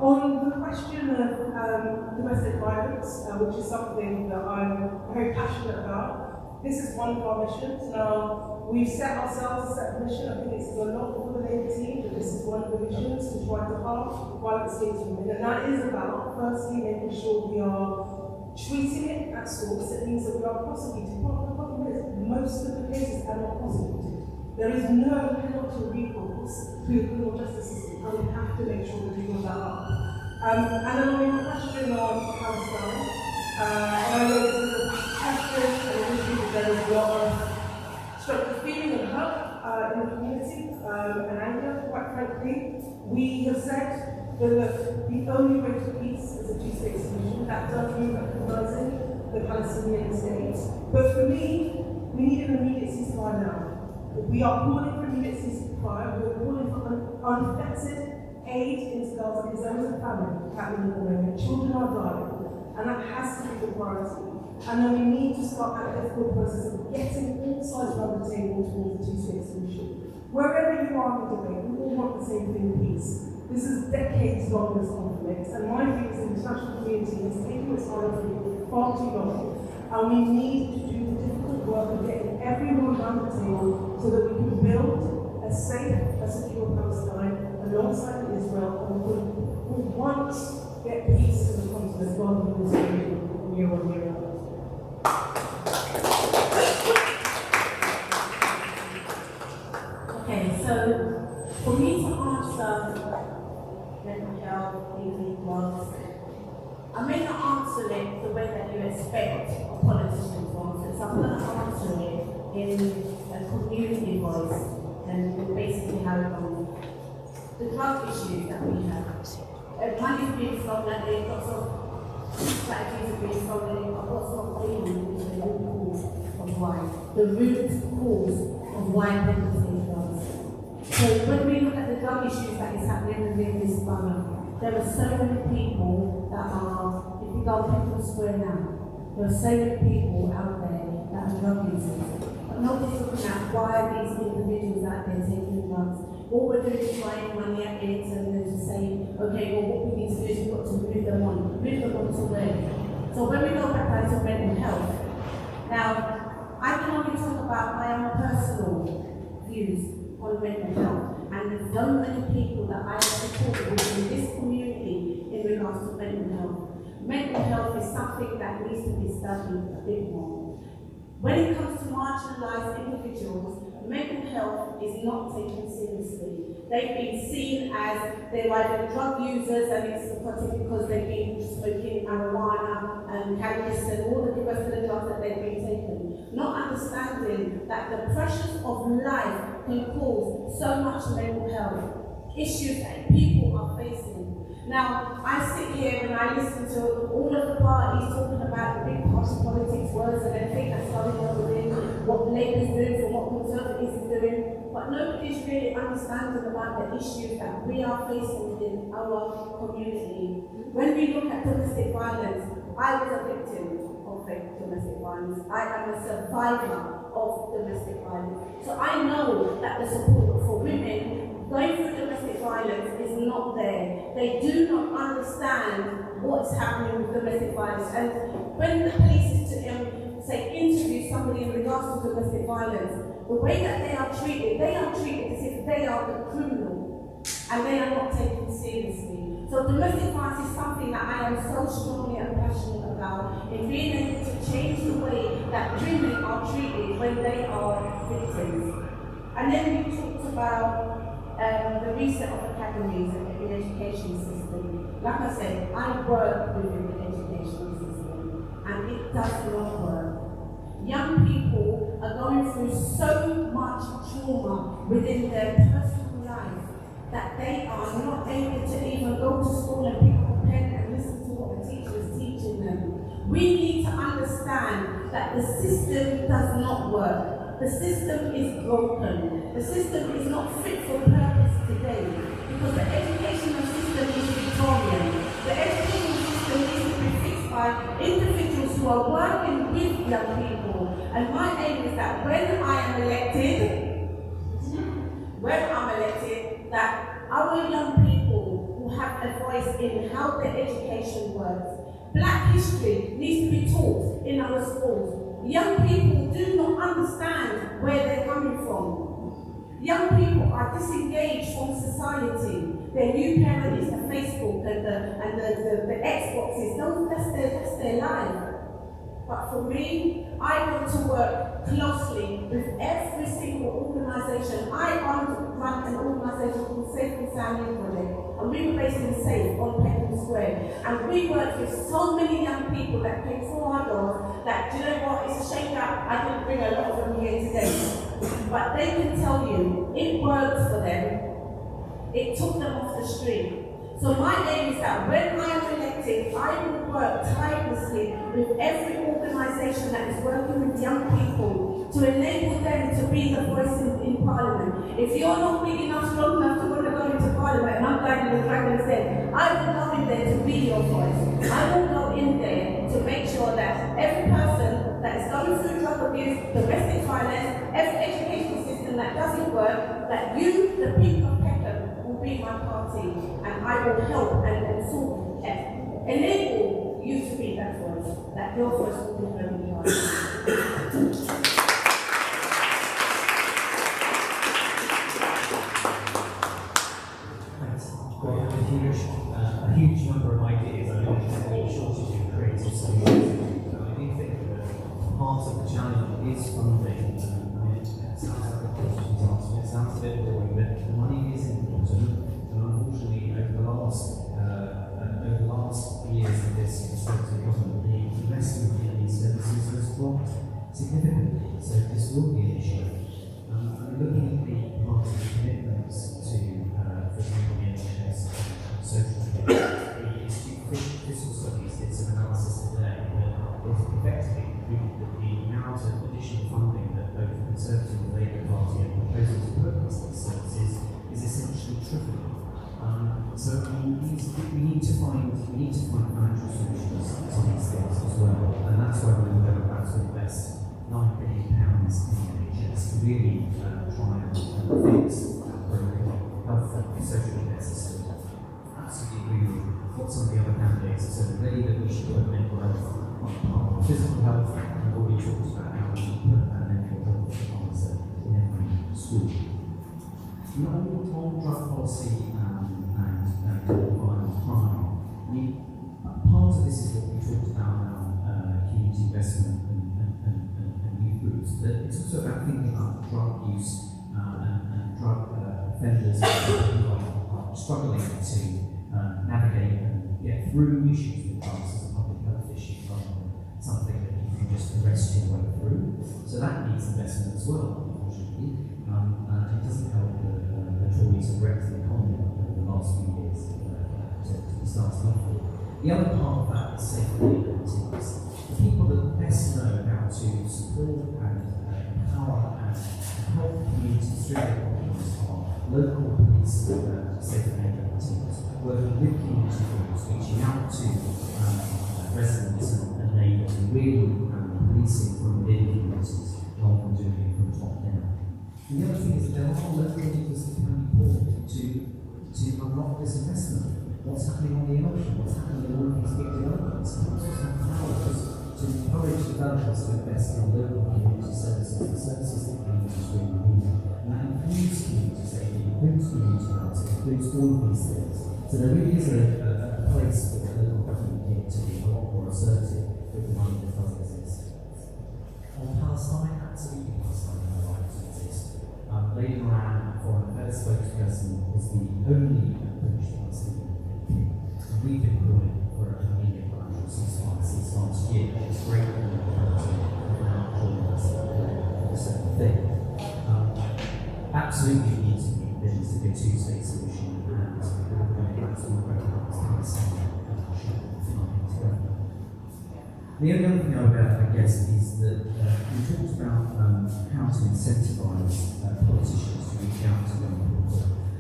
On the question of domestic violence, which is something that I'm very passionate about, this is one of our missions. Now, we've set ourselves a set mission. I think this is a lot for the Labour team, but this is one of the missions to try to halve violence against women. And that is about, firstly, making sure we are treating it at source. It means that we are prosecuting. Part of the problem is most of the cases are not prosecuted. There is no penalty recourse to the criminal justice system, and we have to make sure that we build that up. And then on your question on Palestine, and I know this is a question, and I think that there is a lot of structured feeling of hurt in the community, and anger, quite frankly. We have said that the only way to peace is a two-state solution. That does mean recognizing the Palestinian state. But for me, we need an immediate ceasefire now. We are calling for immediate ceasefire. We are calling for unfettered aid into Gaza because there is a famine happening at the moment. Children are dying, and that has to be the priority. And then we need to start that difficult process of getting all sides around the table towards a two-state solution. Wherever you are in the debate, we all want the same thing, peace. This is decades long, this conflict, and my view is the international community has taken this on for far too long, and we need to do the difficult work of getting everyone around the table so that we can build a safe, a secure Palestine alongside Israel, and we will once get peace in the continent rather than this year on year out. Okay, so for me to answer mental health, eating was, I may not answer it the way that you expect a politician to answer it, so I'm going to answer it in a community voice and basically how it goes. The drug issues that we have. Money's being stolen, there's lots of strategies are being stolen, lots of things which are the root cause of why. The root cause of why people take drugs. So when we look at the drug issues that is happening within this borough, there are so many people that are, if you go to Peckham Square now, there are so many people out there that are drug users. But nobody's looking at why these individuals out there taking drugs. All we're doing is throwing money at it and then just saying, okay, well, what we need to do is we've got to move them on to where? So when we go back to mental health, now, I can only talk about my own personal views on mental health, and there's so many people that I have supported in this community in regards to mental health. Mental health is something that needs to be studied a bit more. When it comes to marginalised individuals, mental health is not taken seriously. They've been seen as they're either drug users, and it's because they've been smoking marijuana and cannabis and all the rest of the drugs that they've been taking. Not understanding that the pressures of life can cause so much mental health issues that people are facing. Now, I sit here and I listen to all of the parties talking about the big party politics words and everything that's going on within what Labour's doing for what Conservatives is doing, but nobody's really understanding about the issues that we are facing within our community. When we look at domestic violence, I was a victim of domestic violence. I am a survivor of domestic violence. So I know that the support for women going through domestic violence is not there. They do not understand what's happening with domestic violence. And when the police is to say interview somebody in regards to domestic violence, the way that they are treated as if they are the criminal, and they are not taken seriously. So domestic violence is something that I am so strongly and passionate about, in being able to change the way that women are treated when they are victims. And then we talked about the reset of academies in the education system. Like I said, I work within the education system, and it does not work. Young people are going through so much trauma within their personal life that they are not able to even go to school and pick up a pen and listen to what the teacher is teaching them. We need to understand that the system does not work. The system is broken. The system is not fit for purpose today, because the educational system is Victorian. The educational system needs to be fixed by individuals who are working with young people. And my aim is that when I'm elected, that our young people will have a voice in how their education works. Black history needs to be taught in our schools. Young people do not understand where they're coming from. Young people are disengaged from society. Their new parent is the Facebook and the Xboxes. That's their life. But for me, I want to work closely with every single organisation. I run an organisation called Safe and Sound Project, and we were based in Safe on Peckham Square. And we worked with so many young people that came through our doors that, do you know what, it's a shame that I didn't bring a lot of them here today. But they can tell you, it worked for them. It took them off the street. So my aim is that when I am elected, I will work tirelessly with every organisation that is working with young people to enable them to be the voice in Parliament. If you're not big enough, strong enough to want to go into Parliament, and I'm glad the Dragon said, I will go in there to be your voice. I will go in there to make sure that every person that is going through drug abuse, domestic violence, every education system that doesn't work, that you, the people of Peckham, will be my party, and I will help and sort enable you to be that voice, that your voice will be very important. A huge number of ideas. I know there's a shortage of creative solutions. I do think that part of the challenge is funding. It sounds like a question's answer. It sounds a bit boring, but the money is important. And unfortunately, over the last years of this Conservative government, the investment in these services has dropped significantly. So this will be an issue. I'm looking at the party's commitments to, for example, the NHS social care. The Institute for Fiscal Studies did some analysis today that it effectively concluded that the amount of additional funding that both the Conservative and Labour Party are proposing to put into these services is essentially tripling. So we need to find financial solutions to these things as well, and that's why we're going to invest in £9 billion in the NHS to really try and fix our broken health and social care system. Absolutely agree with what some of the other candidates have said already, that we should put mental health on par with physical health, and we've already talked about how we should put mental health answer in every school. On drug policy and violent crime, part of this is what we talked about community investment and youth groups, but it's also about thinking about drug use and drug offenders who are struggling to navigate and get through issues with drugs as a public health issue rather than something that you can just arrest your way through. So that needs investment as well, unfortunately. It doesn't help the Tories have wrecked the economy over the last few years to start off with. The other part of that is safety and activities. The people that best know how to support and empower and help communities through their problems are local police safety and teams, working with community groups, reaching out to residents and neighbours, and really policing from within communities rather than doing it from top down. And the other thing is that there are local leaders that can be pulled to unlock this investment. What's happening on the emotion? What's happening in all of these big developments? To encourage developers to invest in local community services, the services that communities really need. And that includes community safety, includes community health, it includes all of these things. So there really is a place for the local government here to be a lot more assertive with the money that does exist. On Palestine, absolutely Palestine has a right to exist. Lady Moran, Foreign Affairs spokesperson, was the only British Palestinian MP. And we've been calling for a immediate financial ceasefire since last year. It's great that the party have now joined us for the same thing. Absolutely need to be business to be a two-state solution, and we're going to recognise Palestine and should be together. The only other thing I would add, I guess, is that we talked about how to incentivise politicians to reach out to young people.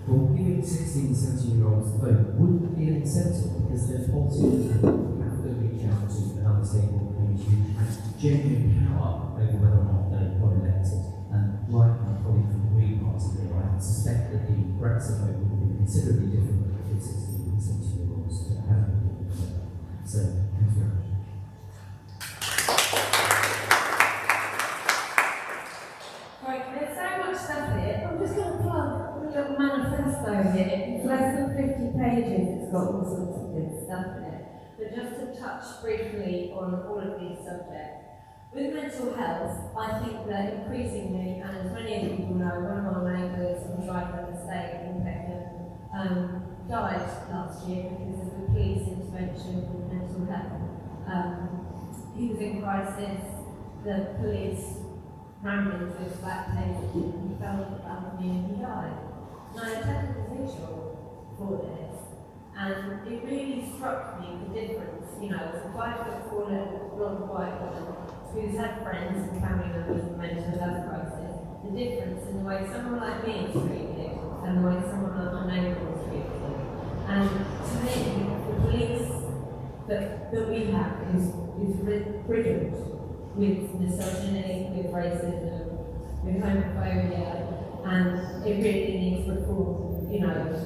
Well, giving 16 and 17-year-olds the vote wouldn't be an incentive because there's politicians who have to reach out to another stakeholder community and genuine power over whether or not they got elected. And like my colleague from the Green Party here, I suspect that the Brexit vote would have been considerably different if 16 and 17-year-olds hadn't been voted. So, thank you very much. Right, there's so much stuff here. I'm just going to plug a little manifesto here. It's less than 50 pages. It's got all sorts of good stuff in it. But just to touch briefly on all of these subjects. With mental health, I think that increasingly, and as many of you know, one of our neighbours on Driver Estate in Peckham died last year because of the police intervention with mental health. He was in crisis, the police rammed into his flat table, he fell off the balcony and he died. And I attended the vigil for this, and it really struck me the difference, you know, as a 5'4" little blonde white woman who's had friends and family members with mental health crisis, the difference in the way someone like me is treated and the way someone like my neighbour is treated. And to me, the police that we have is riddled with misogyny, with racism, with homophobia, and it really needs reform, you know,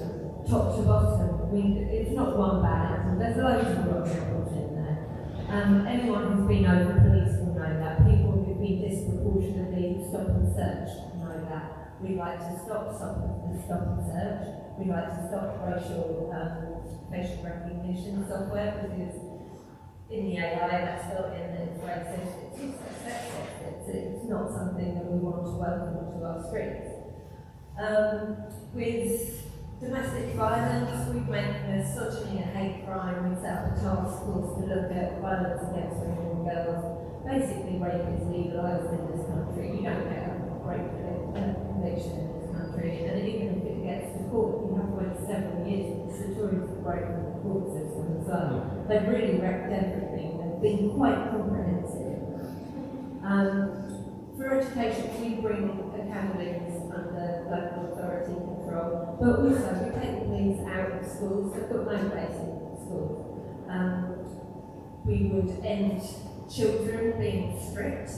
top to bottom. It's not one bad apple, there's loads of rotten apples in there. Anyone who's been over police will know that. People who've been disproportionately stop and search know that. We like to stop and search. We like to stop facial recognition software because in the AI that's built in that it's racist, it's also sexist. It's not something that we want to welcome to our streets. With domestic violence, we've made misogyny a hate crime. We set up a task force to look at violence against women and girls. Basically, rape is legalised in this country. You don't get a rape conviction in this country, and even if it gets to court, you have to wait several years. It's the Tories that break the court system as well. They've really wrecked everything. They've been quite comprehensive. For education, we bring academies under local authority control, but also we take the police out of schools. They've got no place in schools. We would end children being stripped.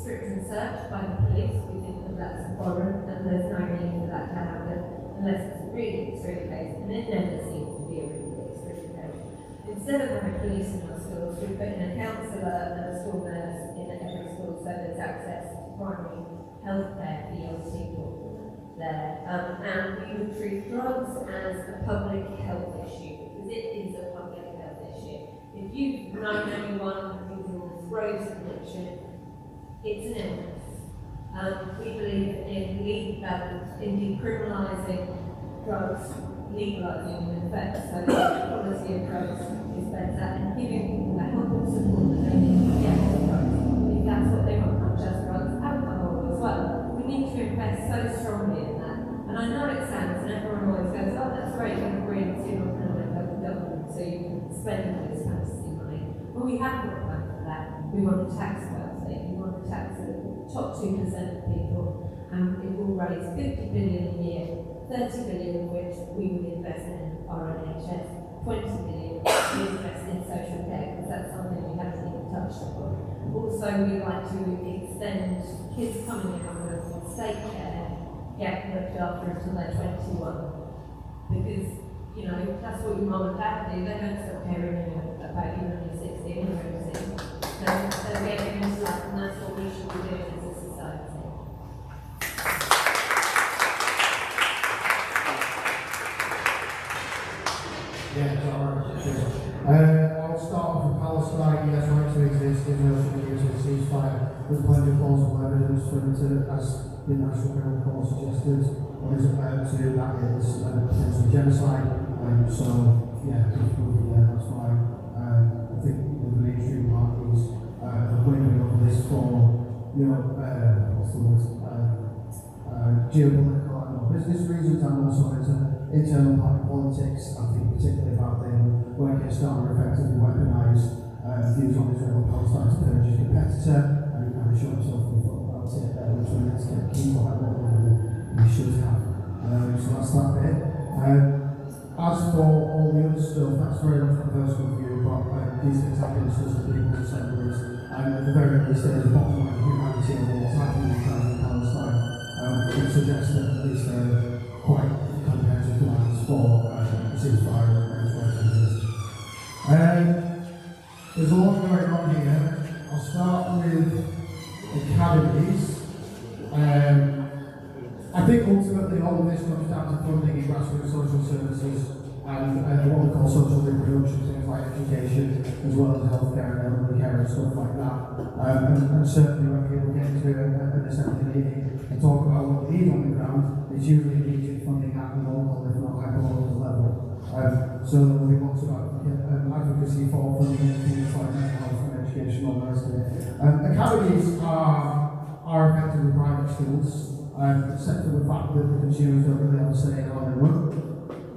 strict search by the police. We think that that's foreign and there's no need for that to happen unless it's a really extreme case, and it never seems to be a really extreme case. Instead of having police in our schools, we put in a counsellor and a school nurse in every school so there's access to primary health care for young people there. And we would treat drugs as a public health issue, because it is a public health issue. If you've known anyone who's in the throes of addiction, it's an illness. We believe in decriminalising drugs, legalising them in fact, so that the quality of drugs is better, and giving people the help and support that they need to get the drugs. If that's what they want, not just drugs, alcohol as well. We need to invest so strongly in that. And I know it sounds, and everyone always goes, oh, that's great, you're agreeing to your economic government, so you can spend all this fantasy money. But we haven't got time for that. We want to tax wealthy. We want to tax the top 2% of people, and it will raise 50 billion a year, 30 billion of which we would invest in our NHS, 20 billion we invest in social care, because that's something we haven't even touched upon. Also, we like to extend kids coming out of state care, get looked after until they're 21. Because, you know, that's what your mum and dad do. They don't stop caring about you when you're 16 or 17. They're getting into that, and that's what we should be doing as a society. Yeah, it's all right. I'll start off with Palestine. Yes, right to exist. Israel should agree to a ceasefire with plenty of plausible evidence for it to, as the National Criminal Court suggested, what is about to that is potentially genocide. So, yeah, that's fine. I think the mainstream parties are blaming over this for, what's the word? Geopolitical and business reasons, and also internal party politics. I think particularly about them working starting to effectively weaponise views on Israel and Palestine to purge his competitor, and he kind of shot himself in the foot about it, which we had to get key for that he should have. So that's that bit. As for all the other stuff, that's very much my personal view, but these things happen to the people assemblies, and at the very least there is a bottom line humanity of what's happening in Palestine. It suggests that at least quite comprehensive plans for ceasefire and resolutions. There's a lot going on here. I'll start with academies. I think ultimately all of this comes down to funding in grassroots social services and what we call social reproduction, things like education, as well as healthcare and elderly care and stuff like that. And certainly when people get into an assembly meeting and talk about what they need on the ground, it's usually immediate funding at the local, if not hyper-local level. So we want to advocacy for funding things like mental health and education and all the rest of it. Academies are effectively private schools, except for the fact that the consumers don't really have a say in how they run.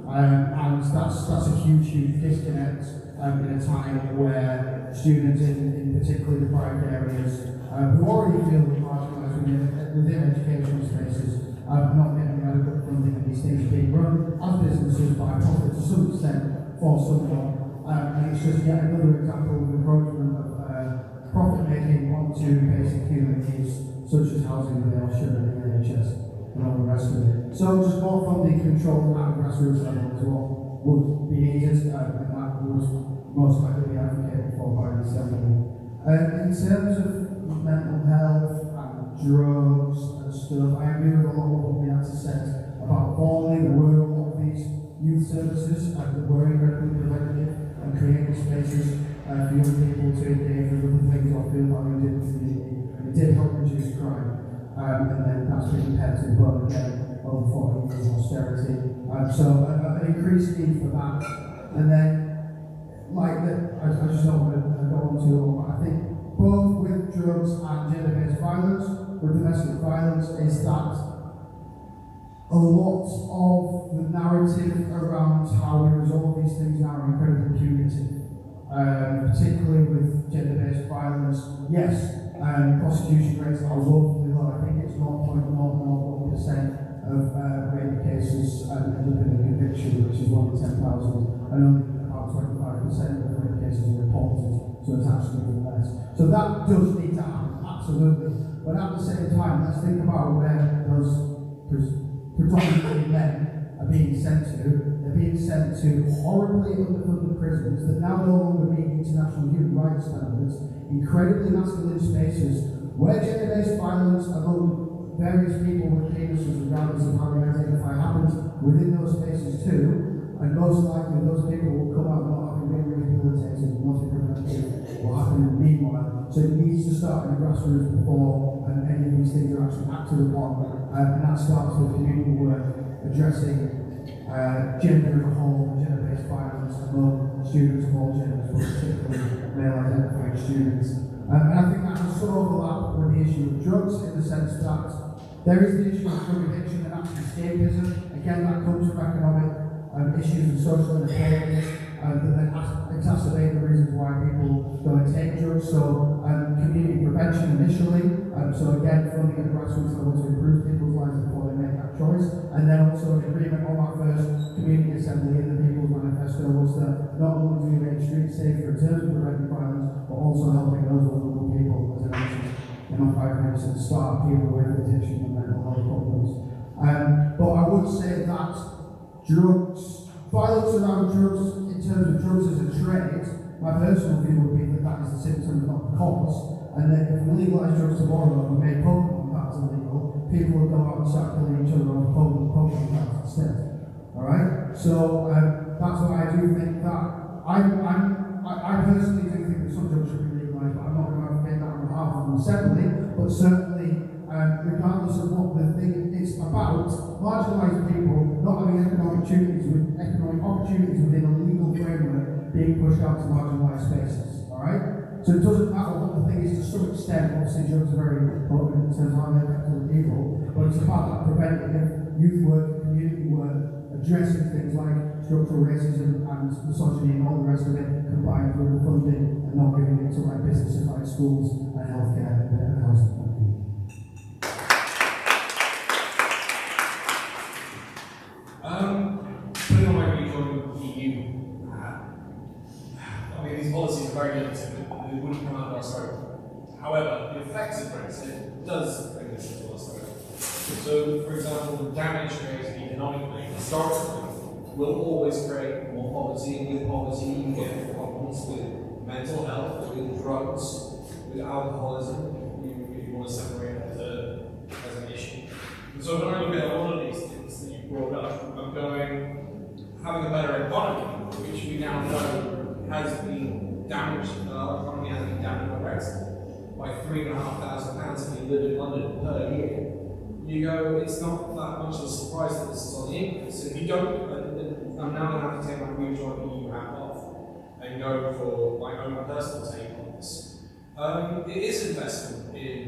And that's a huge disconnect in a time where students in particularly deprived areas who already feel marginalised within educational spaces are not getting adequate funding, and these things being run as businesses by profit to some extent for someone. And it's just yet another example of encroachment of profit making onto basic human needs, such as housing, bail, sugar, and the NHS, and all the rest of it. So just more funding control at a grassroots level is what would be needed, and that would most likely be advocated for by the Assembly. In terms of mental health and drugs and stuff, I agree with a lot of what we had to say about falling. There were a lot of these youth services that were incredibly preventative and creating spaces for young people to engage with other things or feel valued in the community. It did help reduce crime, and then that's been compared to well again over 40 years of austerity. So an increased need for that. And then, I just don't want to go on too long, but I think both with drugs and gender-based violence, with domestic violence, is that a lot of the narrative around how we resolve these things now are incredibly punitive. Particularly with gender-based violence, yes, prosecution rates are woefully low. I think it's 0.001% of rape cases end up in a conviction, which is 1 in 10,000, and only about 25% of rape cases are reported, so it's actually even less. So that does need to happen, absolutely. But at the same time, let's think about where those predominantly men are being sent to. They're being sent to horribly underfunded prisons that now no longer meet international human rights standards, incredibly masculine spaces, where gender-based violence among various people with penises, regardless of how they identify, happens within those spaces too, and most likely those people will come out not having been rehabilitated, not prevented what happened meanwhile. So it needs to start in the grassroots before any of these things are actually acted upon, and that starts with community work addressing gender as a whole, gender-based violence among students of all genders, but particularly male-identifying students. And I think that has some overlap with the issue of drugs in the sense that there is the issue of drug addiction and actually escapism. Again, that comes from economic issues and social inequalities that then exacerbate the reasons why people go and take drugs. So community prevention initially, so again funding at the grassroots level to improve people's lives before they make that choice, and then also an agreement on our first community assembly in the People's Manifesto was that not only do we make streets safer in terms of preventing violence, but also helping those vulnerable people, as I mentioned in my 5 minutes at the start, people with addiction and mental health problems. But I would say that violence around drugs, in terms of drugs as a trade, my personal view would be that that is the symptom, not the cause, and that if we legalise drugs tomorrow and we make Pokemon cards illegal, people would go out and start killing each other over Pokemon cards instead. Alright? So that's why I do think that I personally do think that some drugs should be legalised, but I'm not going to advocate that on behalf of them separately, but certainly regardless of what the thing is about, marginalised people not having economic opportunities within a legal framework being pushed out to marginalised spaces. Alright? So it doesn't matter what the thing is to some extent, obviously drugs are very important in terms of how they affect other people, but it's about that preventative youth work, community work, addressing things like structural racism and misogyny and all the rest of it, combined with the funding and not giving it to like businesses like schools and healthcare and housing. Putting on my views on the EU, I mean, these policies are very limited, they wouldn't come out of our scope. However, the effects of Brexit does bring this into our scope. So, for example, the damage created economically, historically, will always create more poverty, and with poverty you get problems with mental health, with drugs, with alcoholism, if you want to separate it as an issue. And so when I look at a lot of these things that you brought up, I'm going, having a better economy, which we now know has been damaged, our economy has been damaged by Brexit, by £3,500 if you live in London per year. You go, it's not that much of a surprise that this is on the increase. So if you don't, I'm now going to have to take my rejoin EU hat off and go for my own personal take on this. It is investment in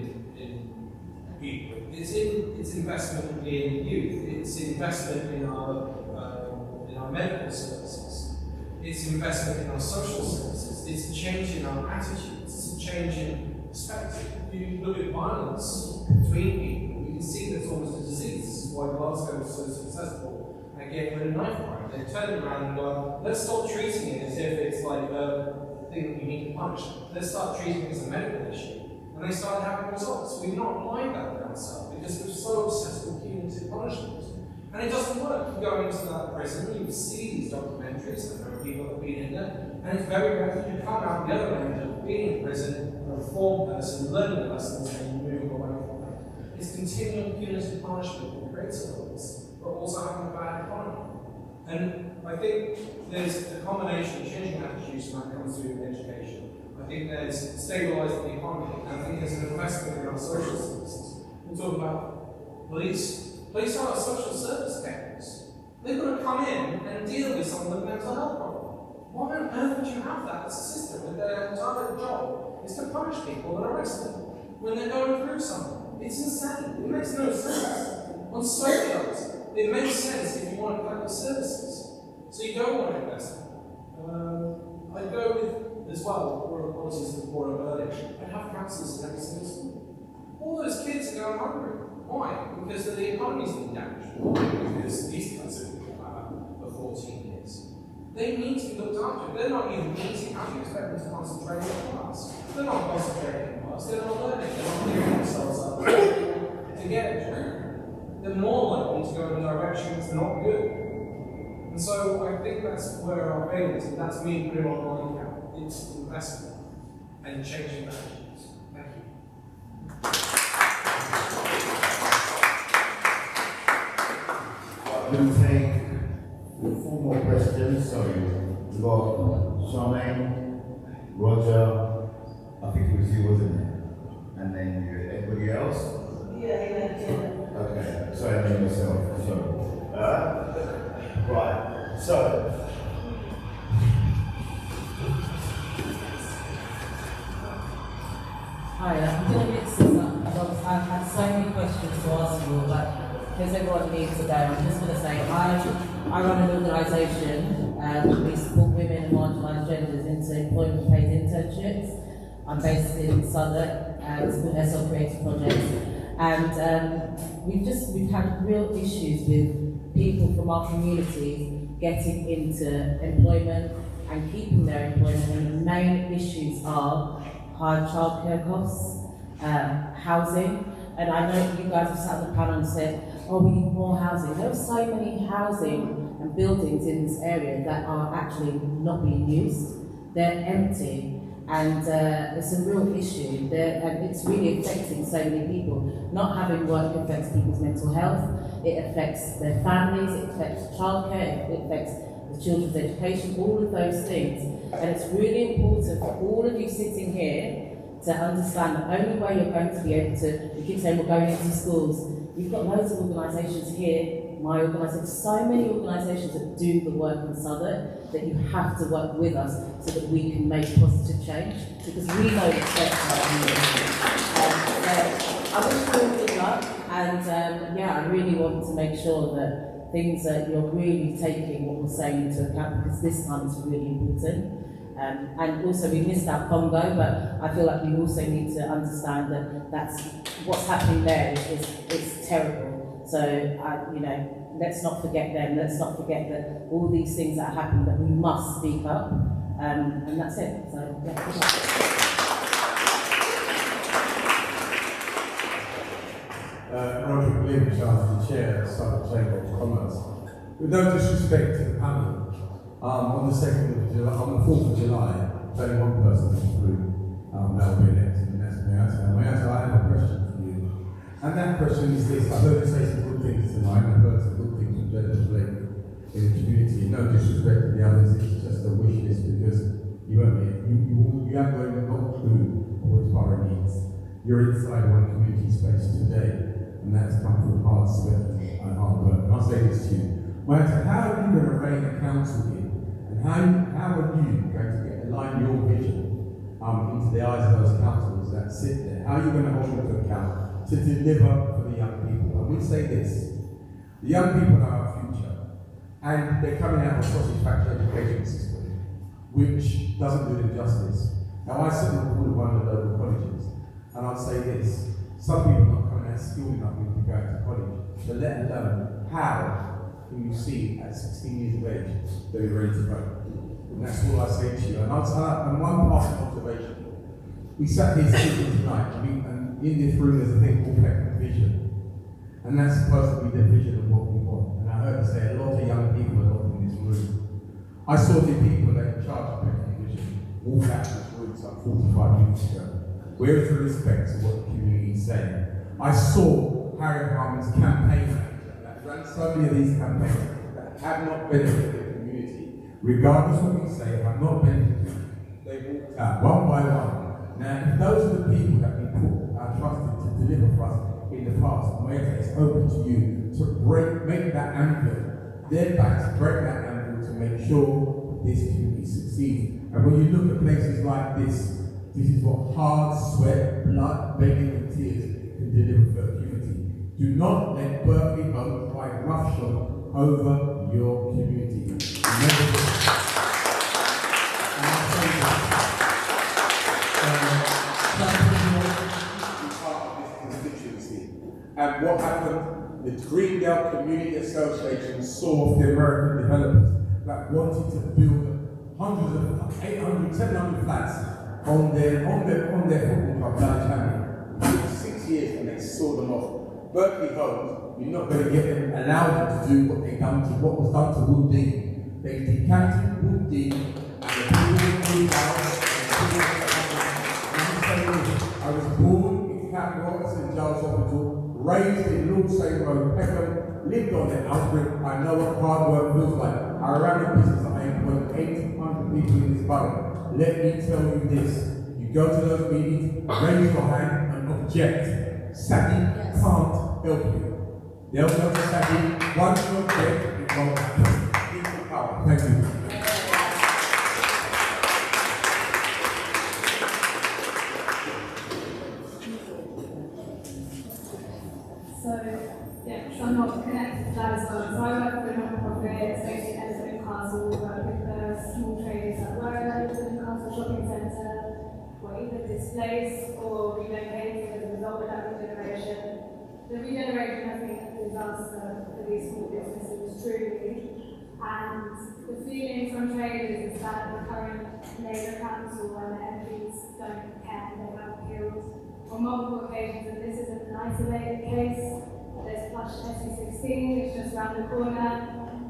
people. It's investment in youth. It's investment in our medical services. It's investment in our social services. It's a change in our attitudes. It's a change in perspective. If you look at violence between people, you can see that it's almost a disease. This is why Glasgow was so successful at getting rid of knife crime. They turned around and go, let's stop treating it as if it's like a thing that you need to punish. Let's start treating it as a medical issue. And they started having results. We've not applied that with ourselves because we're so obsessed with punitive punishment. And it doesn't work. You go into that prison, you see these documentaries, and there are people that have been in there, and it's very rare that you come out the other end of being in prison, a reformed person, learning lessons, and moving away from that. It's continual punitive punishment that creates all this, but also having a bad economy. And I think there's a combination of changing attitudes when it comes to education. I think there's stabilising the economy, and I think there's an investment in our social services. We talk about police. Police are social service techniques. They've got to come in and deal with someone with mental health problem. Why on earth would you have that as a system when their entire job is to punish people and arrest them when they're going through something? It's insane. It makes no sense. On socials, it makes sense if you want to cut your services. So you don't want to invest in them. I'd go with, as well, one of the policies that brought up earlier, I'd have councils in every single school. All those kids are going hungry. Why? Because the economy's been damaged. Why? Because these guys have been for 14 years. They need to be looked after. They're not even eating. How do you expect them to concentrate in class? They're not concentrating in class. They're not learning. They're not clearing themselves up to get a drink. They're more likely to go in directions that are not good. And so I think that's where our fail is, and that's me putting on line count. It's investment and changing attitudes. Thank you. I'm going to take 4 more questions. Sorry, we've got Charmaine, Roger, I think it was you, wasn't it? And then you, anybody else? Yeah. Okay, sorry, I named myself. Sorry. Right, so. Hi, I'm going to mix this up because I've had so many questions to ask you, but because everyone needs to go, I'm just going to say I run an organisation, we support women and marginalised genders into employment paid internships. I'm based in Southwark, it's called SL Creative Projects, and we've had real issues with people from our communities getting into employment and keeping their employment, and the main issues are high childcare costs, housing, and I know you guys have sat on the panel and said, oh, we need more housing. There are so many housing and buildings in this area that are actually not being used. They're empty, and it's a real issue. And it's really affecting so many people. Not having work affects people's mental health, it affects their families, it affects childcare, it affects the children's education, all of those things. And it's really important for all of you sitting here to understand the only way you're going to be able to, you keep saying we're going into schools, you've got loads of organisations here, my organisation, so many organisations that do the work in Southwark that you have to work with us so that we can make positive change, because we know the steps are needed. So I wish you all good luck, and I really want to make sure that things that you're really taking what we're saying into account, because this time is really important. And also we missed out Congo, but I feel like we also need to understand that that's what's happening there is terrible. So let's not forget them. Let's not forget that all these things that are happening, that we must speak up. And that's it. So yeah, good luck. Roger Glynn, Charles, the Chair of the Southern Chamber of Commerce. With no disrespect to the panel, on the 4th of July, there's only one person in this room that will be elected, and that's Mayata. Mayata, I have a question for you. And that question is this: I've heard you say some good things tonight, I've heard some good things from gender blame in the community. No disrespect to the others, it's just a wish list, because you have learned not to what his borough needs. You're inside one community space today, and that's come through hard sweat and hard work. And I'll say this to you. Mayata, how are you going to rein a council here? And how are you going to align your vision into the eyes of those councillors that sit there? How are you going to hold them to account to deliver for the young people? And we say this: the young people are our future, and they're coming out of a sausage factory education system, which doesn't do them justice. Now, I sit on the board of one of the local colleges, and I'll say this: some people are not coming out skilled enough to go to college, but let alone how can you see at 16 years of age that you're ready to vote. And that's all I say to you. And one passing observation. We sat here speaking tonight, and in this room there's a thing called Peckham vision. And that's supposed to be the vision of what we want. And I heard you say a lot of young people are not in this room. I saw the people that in charge of Peckham vision walk out of this room some 45 minutes ago. Where is the respect to what the community is saying? I saw Harry Harman's campaign run so many of these campaigns that have not benefited the community, regardless of what we say, have not benefited. They walked out one by one. Now, if those are the people that we put our trust in to deliver for us in the past, it's open to you to make that anvil, their backs, break that anvil to make sure this community succeeds. And when you look at places like this is what hard sweat, blood, begging and tears can deliver for the community. Do not let Berkeley vote by roughshod over your community. And what happened? The Greendale Community Association saw off the American developers that wanted to build hundreds of 800, 700 flats on their football club down Channel. It took 6 years and they sold them off. Berkeley Homes, you're not going to get them, allow them to do what was done to Wood Dean. They decanted Wood Dean and the people moved out. I was born in Catwalk, St Giles Hospital, raised in Lord St Road, Peckham, lived on it, Alfred. I know what hard work feels like. I ran a business that I employed 800 people in this borough. Let me tell you this. You go to those meetings, raise your hand and object. Sadi can't help you. They'll go to Sadi, once you object, it won't happen. Equal power. Thank you. I'm not connected to that as well. So I work for a non-profit, based in Newcastle, work with the small traders that work at the Newcastle shopping centre, or either displaced or relocated as a result of that regeneration. The regeneration has been a disaster for these small businesses, truly. And the feeling from traders is that the current Labour Council and the MPs don't care. They have appealed on multiple occasions, and this isn't an isolated case. There's Plush SE16, which is just around the corner.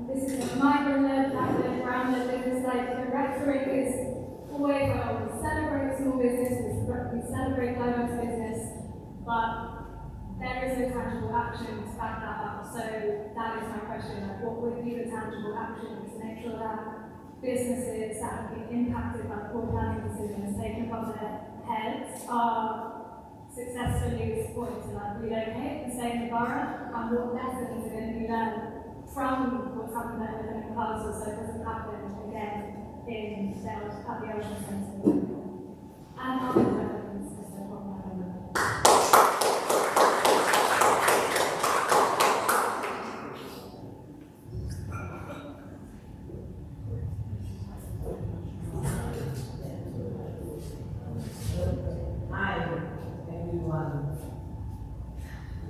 This is a migrant-led, black-led, brown-led business. Like, the rhetoric is always, well, we celebrate small business, we celebrate diverse business, but there is no tangible action to back that up. So that is my question, like, what would be the tangible action to make sure that businesses that have been impacted by poor planning decisions taken above their heads are successfully supported to relocate and stay in the borough, and what lessons are going to be learned from what's happened at the Newcastle so it doesn't happen again in at the Ocean Centre. And other developments as they're from that.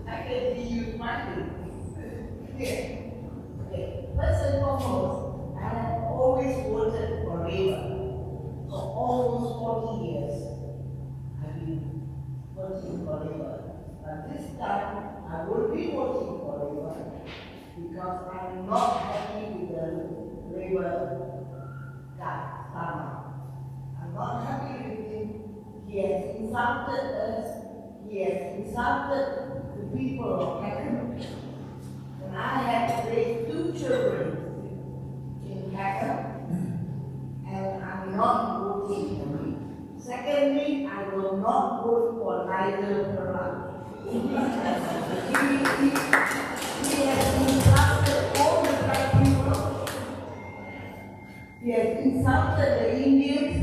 I can see you smiling. First and foremost, I have always voted for Labour. For almost 40 years, I've been voting for Labour. But this time, I will be voting for Labour because I'm not happy with the Labour guy, Sama. I'm not happy with him. He has insulted us. He has insulted the people of Peckham. And I have raised 2 children in Peckham, and I'm not voting for him. Secondly, I will not vote for Nigel Farage. He has insulted all the black people. He has insulted the Indians.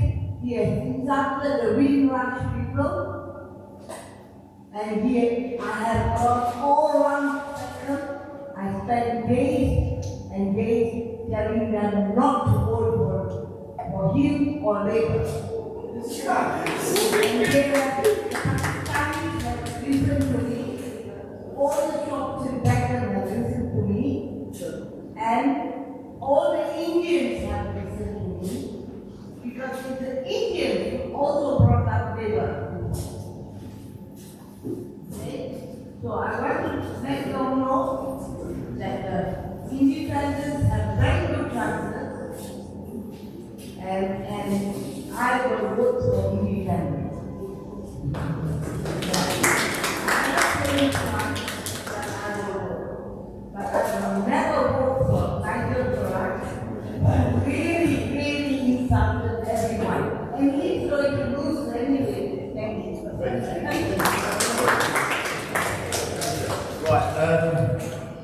He has insulted the Windrush people. And here I have gone all around Peckham. I spent days and days telling them not to vote for him or Labour. And they have listened to me. All the shops in Peckham have listened to me. And all the Indians have listened to me. Because it's the Indians who also brought up Labour. So I want to make them know that the independents have very good chances, and I will vote for independence. But I will never vote for Nigel Farage, who really insulted everyone. And he's going to lose anyway. Thank you. Right,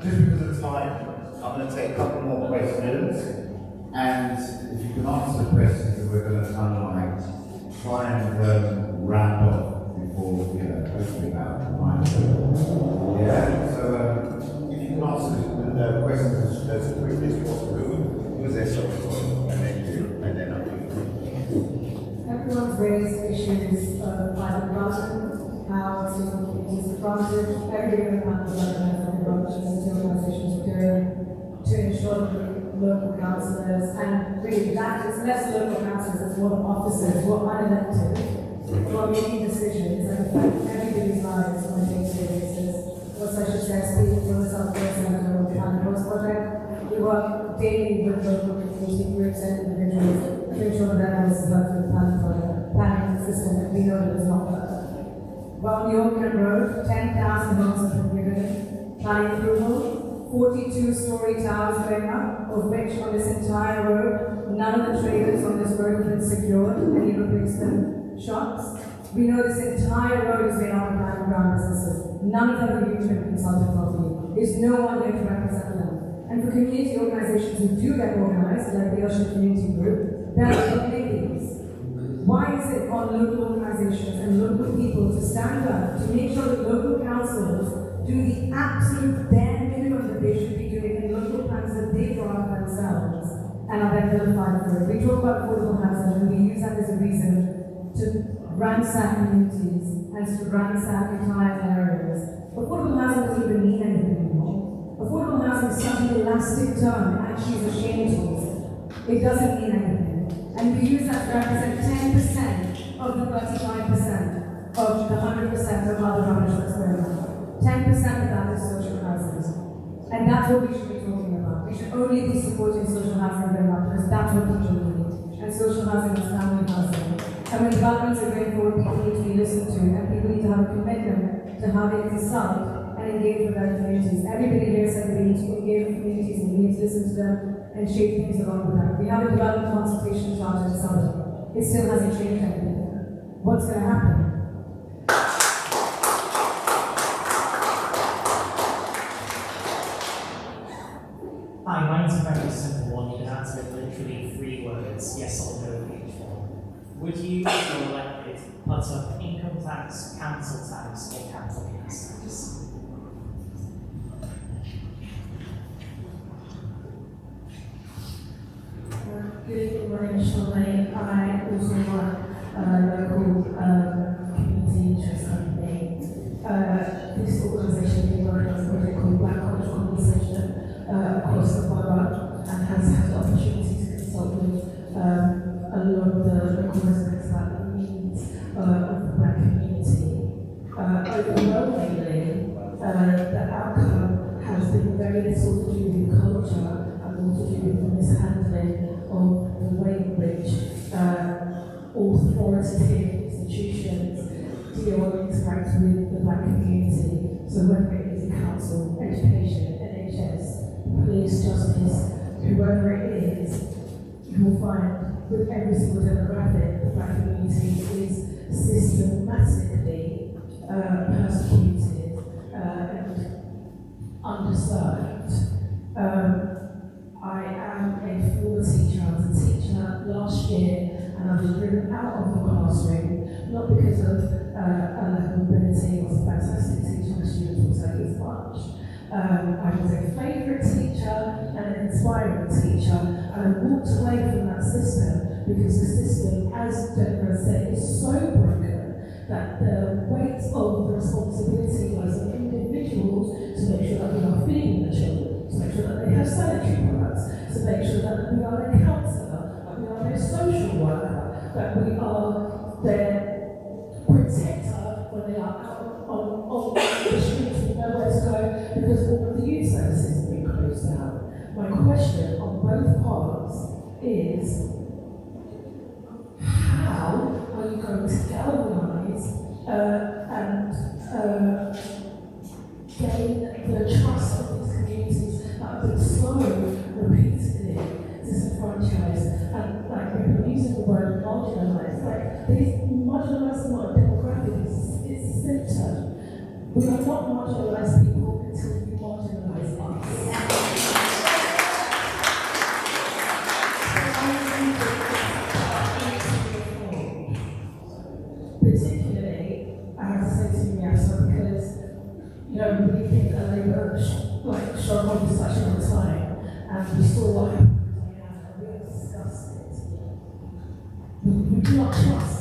just because of time, I'm going to take a couple more questions, and if you can answer the questions that we're going to unlike, try and round off before, hopefully about 9. Yeah, so if you can answer the questions as quickly as possible, who was there, sorry, and then you, and then I'll do. Everyone's raised issues of private development, how to disadvantage every amount of development that the organizations are doing to ensure that the local council councillors, and really that is less local councillors, it's more the officers who are unelected, who are making decisions that affect everybody's lives on a day-to-day basis. Also, I should say, speaking for the South West Centre of the Planning Project, we work daily with local community groups and individuals to ensure that there is work with the planning system that we know that is not perfect. Well, on the Auckland Road, 10,000 homes have been given planning approval, 42-storey towers going up, of which on this entire road, none of the trailers on this road have been secured, any replacement shops. We know this entire road has been occupied by brown businesses. None of them have even been consulted properly. There's no one there to represent them. And for community organizations who do get organized, like the Ocean Community Group, there are committees. Why is it on local organizations and local people to stand up to make sure that local councils do the absolute bare minimum that they should be doing in local plans that they draw up themselves and are then vilified for it? We talk about affordable housing and we use that as a reason to ransack communities and to ransack entire areas. Affordable housing doesn't even mean anything anymore. Affordable housing is such an elastic term, it actually is a shame to use it. It doesn't mean anything. And we use that to represent 10% of the 35% of the 100% of other rubbish that's going on. 10% of that is social housing. And that's what we should be talking about. We should only be supporting social housing going up because that's what people need. And social housing is family housing. And when developments are going forward, people need to be listened to, and people need to have a commitment to how they consult and engage with their communities. Everybody here said that we need to engage with communities and we need to listen to them and shape things along with that. We have a development consultation charter in summer. It still hasn't changed anything. What's going to happen? Hi, mine's a very simple one. You can answer it literally 3 words, yes or no for each one. Would you, if you're elected, put up income tax, council tax, or capital gas tax? Good evening, my name is Charmaine. I also run a local community interest company. This organisation has been working on a project called Black College Conversation across the borough and has had the opportunity to consult with a lot of the local residents about the needs of the Black community. Overwhelmingly, the outcome has been very little to do with culture and more to do with the mishandling of the way in which authoritative institutions deal and interact with the Black community. So whether it is a council, education, NHS, police, justice, whoever it is, you will find with every single demographic, the Black community is systematically persecuted and underserved. I am a former teacher. I was a teacher last year and I was driven out of the classroom, not because of a lack of ability. I was a fantastic teacher, my students will tell you as much. I was a favourite teacher and an inspiring teacher, and I walked away from that system because the system, as Deborah said, is so broken that the weight of the responsibility as an individual to make sure that we are feeding the children, to make sure that they have sanitary products, to make sure that we are their counsellor, that we are their social worker, that we are their protector when they are out on the streets with nowhere to go because all of the youth services have been closed down. My question on both parts is, how are you going to galvanise and gain the trust of these communities that have been so repeatedly disenfranchised and like we're using the word marginalised, like these marginalised are not a demographic, it's a symptom. We are not marginalised people until we marginalise us. Particularly, I have to say to Miasa because, you know, we think that Labour showed on this such a time, and we saw what happened with Diana, and we have discussed it. We do not trust.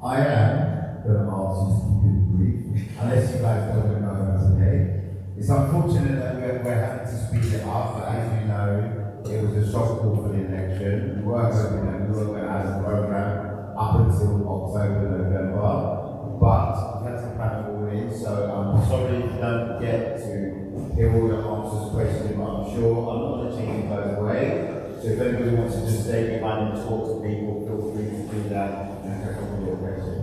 I am going to ask you to keep it brief. spoken over today. It's unfortunate that we're having to speed it up, but as you know, it was a shock call for the election. We were hoping that we were going to have a programme up until October, November, but we had to plan it all in, so I'm sorry if you don't get to hear all the answers to questions, but I'm sure I'm not going to change it both ways. So if anybody wants to just stay behind and talk to people, feel free to do that and pick up on your questions.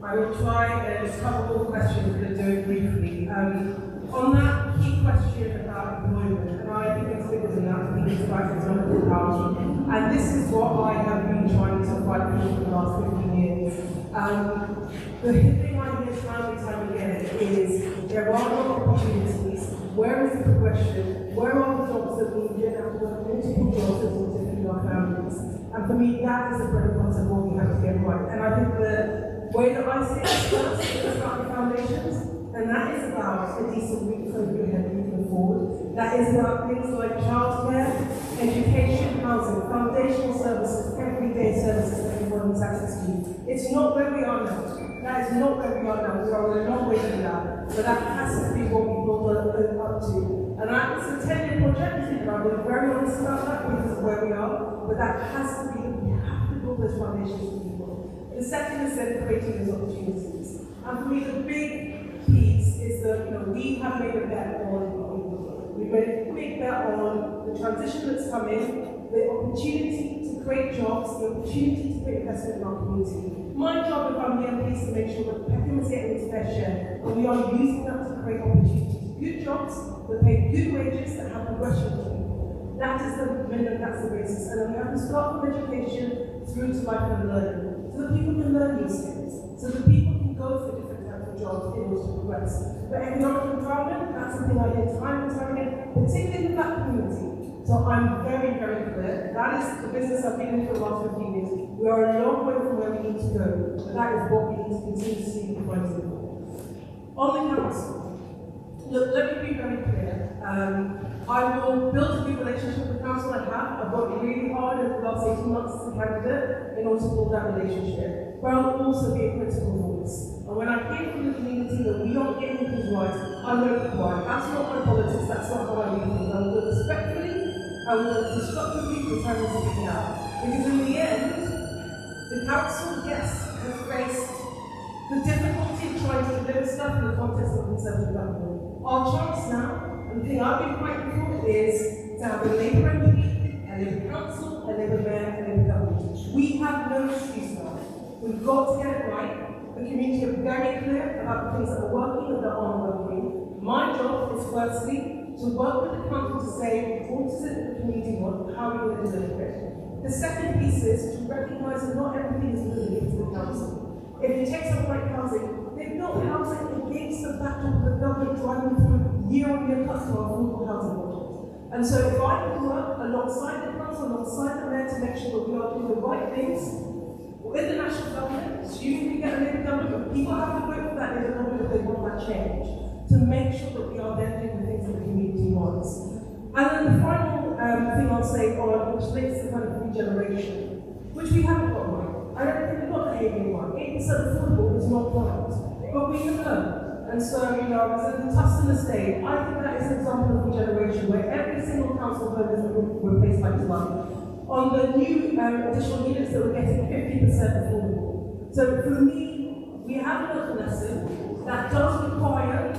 I will try and cover all the questions and do it briefly. On that key question about employment, and I think it's bigger than that, I think it's about economic empowerment. And this is what I have been trying to fight for the last 15 years. The thing I hear time and time again is there are no opportunities. Where is the progression? Where are the jobs that we get out of work, multiple jobs that we can feed our families? And for me, that is the bread and butter of what we have to get right. And I think the way that I see it first is about the foundations, and that is about a decent roof over your head moving forward. That is about things like childcare, education, housing, foundational services, everyday services that everyone has access to. It's not where we are now. That is not where we are now. We are a long way from that. But that has to be what we build up to. And it's a 10-year project, and I've been very honest about that because of where we are. But that has to be, we have to build those foundations for people. The second is then creating those opportunities. And for me, the big piece is that we have made a bet on we've made a big bet on the transition that's coming, the opportunity to create jobs, the opportunity to create investment in our community. My job if I'm the MP is to make sure that Peckham is getting its fair share, and we are using that to create opportunities, good jobs that pay good wages that have progression for people. That is the minimum, that's the basis. And then we have to start from education through to lifelong learning, so that people can learn new skills, so that people can go for different types of jobs in order to progress. But economic empowerment, that's something I hear time and time again, particularly in the black community. So I'm very, very clear. That is the business I've been in for the last 15 years. We are a long way from where we need to go, but that is what we need to continue to see in front of us. On the council, look, let me be very clear. I will build a good relationship with the council I have. I've worked really hard over the last 18 months as a candidate in order to build that relationship. But I'll also be a critical voice. And when I hear from the community that we aren't getting things right, I'm going to be quiet. That's not my politics, that's not how I do things. I will do it respectfully, I will do it constructively, return to speak out. Because in the end, the council, yes, has faced the difficulty of trying to deliver stuff in the context of Conservative government. Our chance now, and the thing I've been fighting for, is to have a Labour MP, a Labour council, a Labour mayor, a Labour government. We have no excuse now. We've got to get it right. The community are very clear about the things that are working and that aren't working. My job is firstly to work with the council to say, what does it the community want, how are we going to deliver it? The second piece is to recognise that not everything is moving into the council. If you take something like housing, they've built housing against the backdrop of the government driving through year-on-year cuts to our affordable housing project. And so if I can work alongside the council, alongside the mayor to make sure that we are doing the right things with the national government, assuming we get a Labour government, but people have to vote for that Labour government if they want that change, to make sure that we are then doing the things that the community wants. And then the final thing I'll say on, which links to kind of regeneration, which we haven't got right. I don't think we've got the behaviour right. 8% affordable is not right, but we can learn. And so, I was at the Tustin estate. I think that is an example of regeneration where every single council home is replaced by design. On the new additional units that we're getting 50% affordable. So for me, we have learned a lesson that does require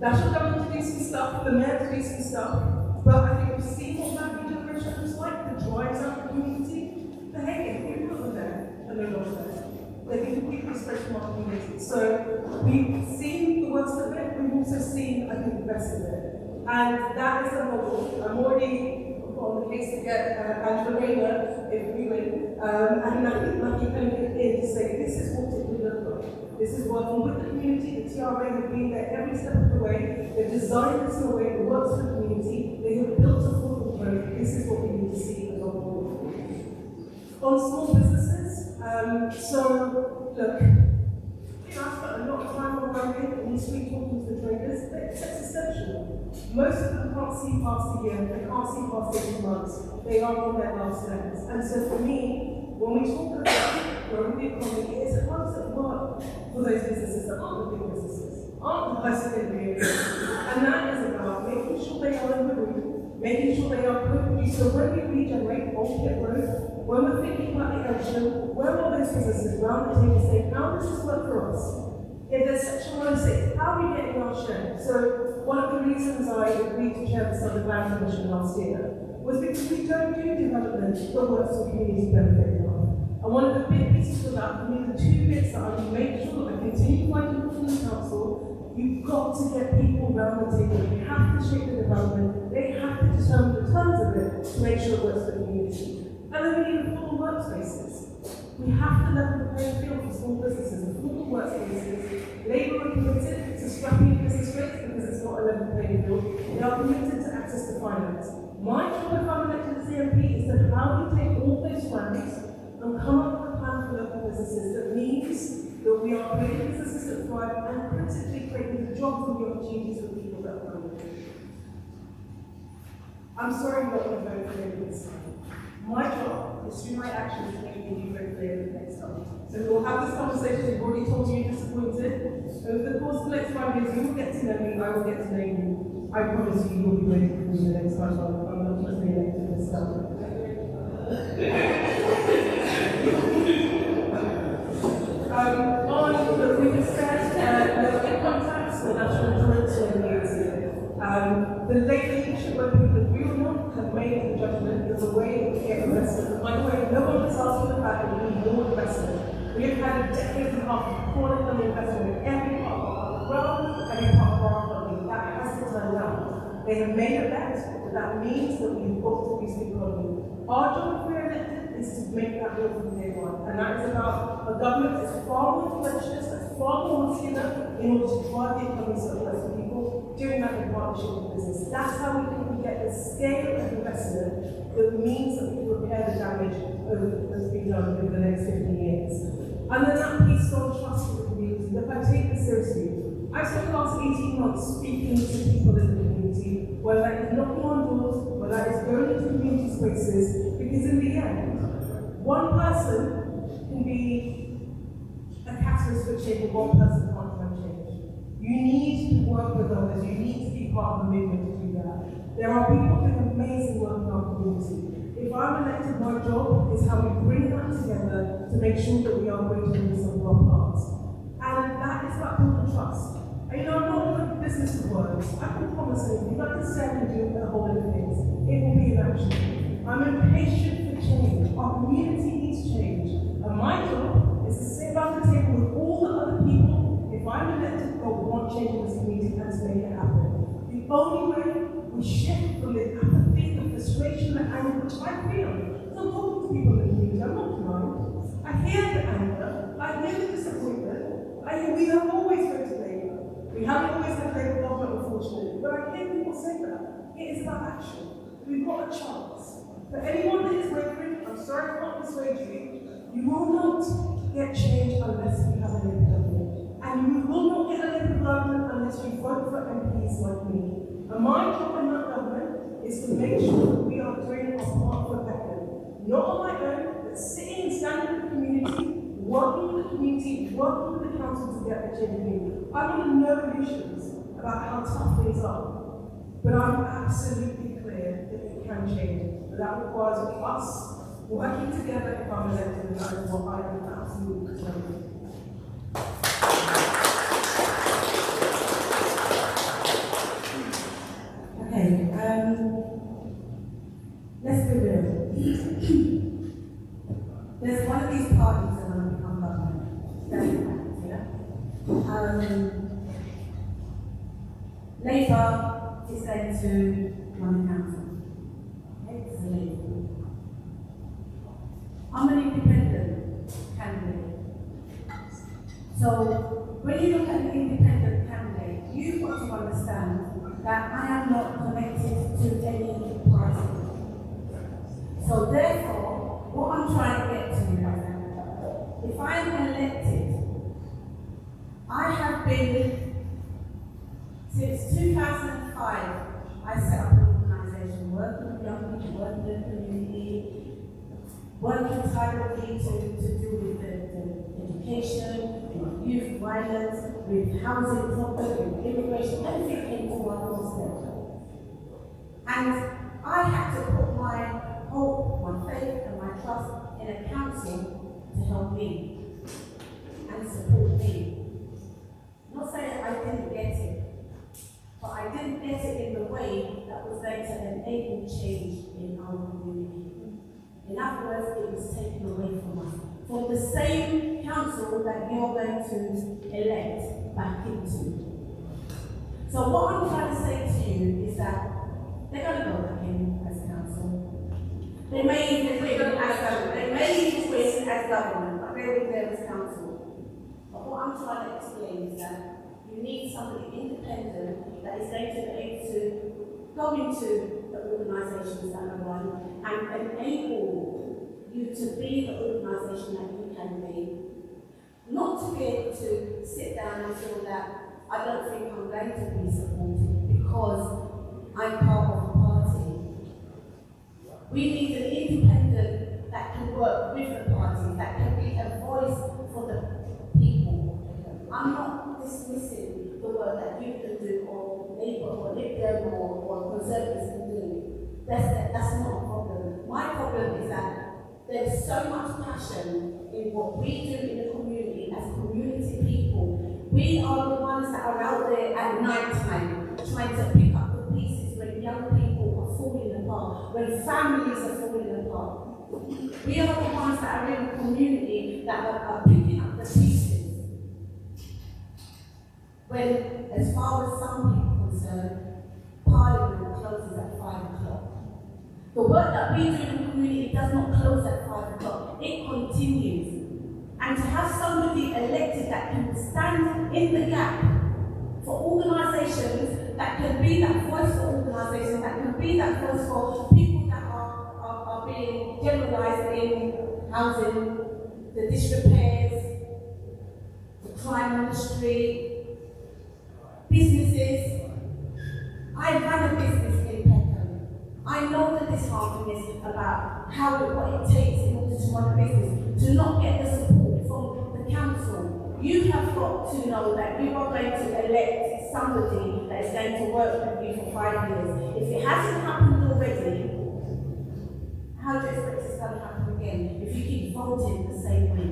national government to do some stuff, the mayor to do some stuff, but I think we've seen what that regeneration looks like, that drives out the community. The hey, people are there, and they're not there. They've been completely spread from our community. So we've seen the worst of it, we've also seen, I think, the best of it. And that is a model. I'm already on the case to get Angela Rayner, if we win, and I think Matthew Penn in to say, this is what it would look like. This is working with the community. The TRA have been there every step of the way. They've designed this in a way that works for the community. They have built affordable growth. This is what we need to see as well. On small businesses, so look, I've spent a lot of time on my trade and these street talking to the traders, it's essential. Most of them can't see past a year, they can't see past 18 months. They are on their last legs. And so for me, when we talk about growing the economy, it is how does it work for those businesses that aren't the big businesses, aren't the high-secondary areas. And that is about making sure they are in the room, making sure they are co-produced. So when we regenerate Old Pit Road, when we're thinking about the ocean, where are those businesses around the table saying, how does this work for us? If there's Section 106, how are we getting our share? So one of the reasons I agreed to chair the Southern Land Commission last year was because we don't do development that works for community benefit. And one of the big pieces of that, for me, the two bits that I will make sure that I continue fighting from the council, you've got to get people around the table. They have to shape the development. They have to determine the terms of it to make sure it works for the community. And then we need affordable workspaces. We have to level the playing field for small businesses, affordable workspaces. Labour are committed to scrapping business rates because it's not a level playing field. They are committed to access to finance. My job if I'm elected as MP is to how we take all those strands and come up with a plan for local businesses that means that we are creating businesses that thrive and critically creating the jobs and the opportunities for people that are coming. I'm sorry you're not going to vote for me this time. My job is through my actions to make you vote for the next time. So we'll have this conversation. We've already told you you're disappointed. Over the course of the next 5 years, you will get to know me, I will get to know you. I promise you, you'll be voting for me the next time. I'm not just being elected this time. We discussed the income tax, the national insurance, and the late leadership, whether people agree or not, have made the judgment that the way we get investment. By the way, no one has asked for the fact that we need more investment. We have had a decade and a half of chronic investment in every part of our world, every part of our economy. That has to turn down. They have made a bet, but that means that we've got to boost the economy. Our job if we're elected is to make that real from day one. And that is about a government that's far more influential, that's far more muscular in order to drive the economy so it works for people, doing that in partnership with business. That's how we can get the scale of investment that means that we can repair the damage that's been done over the next 15 years. And then that piece on trust with the community. Look, I take this seriously. I've spent the last 18 months speaking to people in the community, whether that is knocking on doors, whether that is going into community spaces, because in the end, one person can be a catalyst for change, and one person can't drive change. You need to work with others, you need to be part of the movement to do that. There are people doing amazing work in our community. If I'm elected, my job is how we bring that together to make sure that we are breaking the sum of our parts. And that is about building trust. And you know, I'm not in the business of words. I can promise anything. If I can say and do a whole lot of things, it will be in action. I'm impatient for change. Our community needs change. And my job is to sit around the table with all the other people, if I'm elected, who want change in this community and to make it happen. The only way we shift from the apathy, the frustration, the anger, which I feel, because I'm talking to people in the community, I'm not blind. I hear the anger, I hear the disappointment, we have always voted Labour. We haven't always had Labour government, unfortunately, but I hear people say that. It is about action. We've got a chance. For anyone that is wavering, I'm sorry I can't persuade you, you will not get change unless you have a Labour government. And you will not get a Labour government unless you vote for MPs like me. And my job in that government is to make sure that we are doing our part for Peckham. Not on my own, but sitting and standing with the community, working with the community, working with the council to get the change we need. I'm under no illusions about how tough things are, but I'm absolutely clear that it can change. But that requires us working together if I'm elected, and that is what I am absolutely determined. Okay, let's be real. There's one of these parties that want to become government. Democrats, yeah? Labour is going to run the council. Okay, this is a Labour group. I'm an independent candidate. So when you look at an independent candidate, you've got to understand that I am not connected to any party. So therefore, what I'm trying to get to is, if I am elected, I have been Since 2005, I set up an organisation working with young people, working in the community, working tirelessly to do with the education, youth violence, with housing problems, with immigration, everything came to our doorstep. And I had to put my hope, my faith, and my trust in a council to help me and support me. I'm not saying I didn't get it, but I didn't get it in the way that was going to enable change in our community. In other words, it was taken away from us. For the same council that you're going to elect back into. So what I'm trying to say to you is that they're going to go back in as council. They may even win as government. They may even win as government, but they will be there as council. But what I'm trying to explain is that you need somebody independent that is going to be able to go into the organisations that are run and enable you to be the organisation that you can be. Not to be able to sit down and feel that I don't think I'm going to be supported because I'm part of a party. We need an independent that can work with the party, that can be a voice for the people. I'm not dismissing the work that you can do, or Labour, or Lib Dem, or Conservatives can do. That's not a problem. My problem is that there's so much passion in what we do in the community as community people. We are the ones that are out there at night time trying to pick up the pieces when young people are falling apart, when families are falling apart. We are the ones that are in the community that are picking up the pieces. When, as far as some people are concerned, Parliament closes at 5 o'clock. The work that we do in the community does not close at 5 o'clock, it continues. And to have somebody elected that can stand in the gap for organisations, that can be that voice for organisations, that can be that voice for people that are being generalised in housing, the disrepairs, the crime on the street, businesses. I run a business in Peckham. I know the disheartening about what it takes in order to run a business, to not get the support from the council. You have got to know that you are going to elect somebody that is going to work with you for 5 years. If it hasn't happened already, how do you expect it's going to happen again if you keep voting the same way?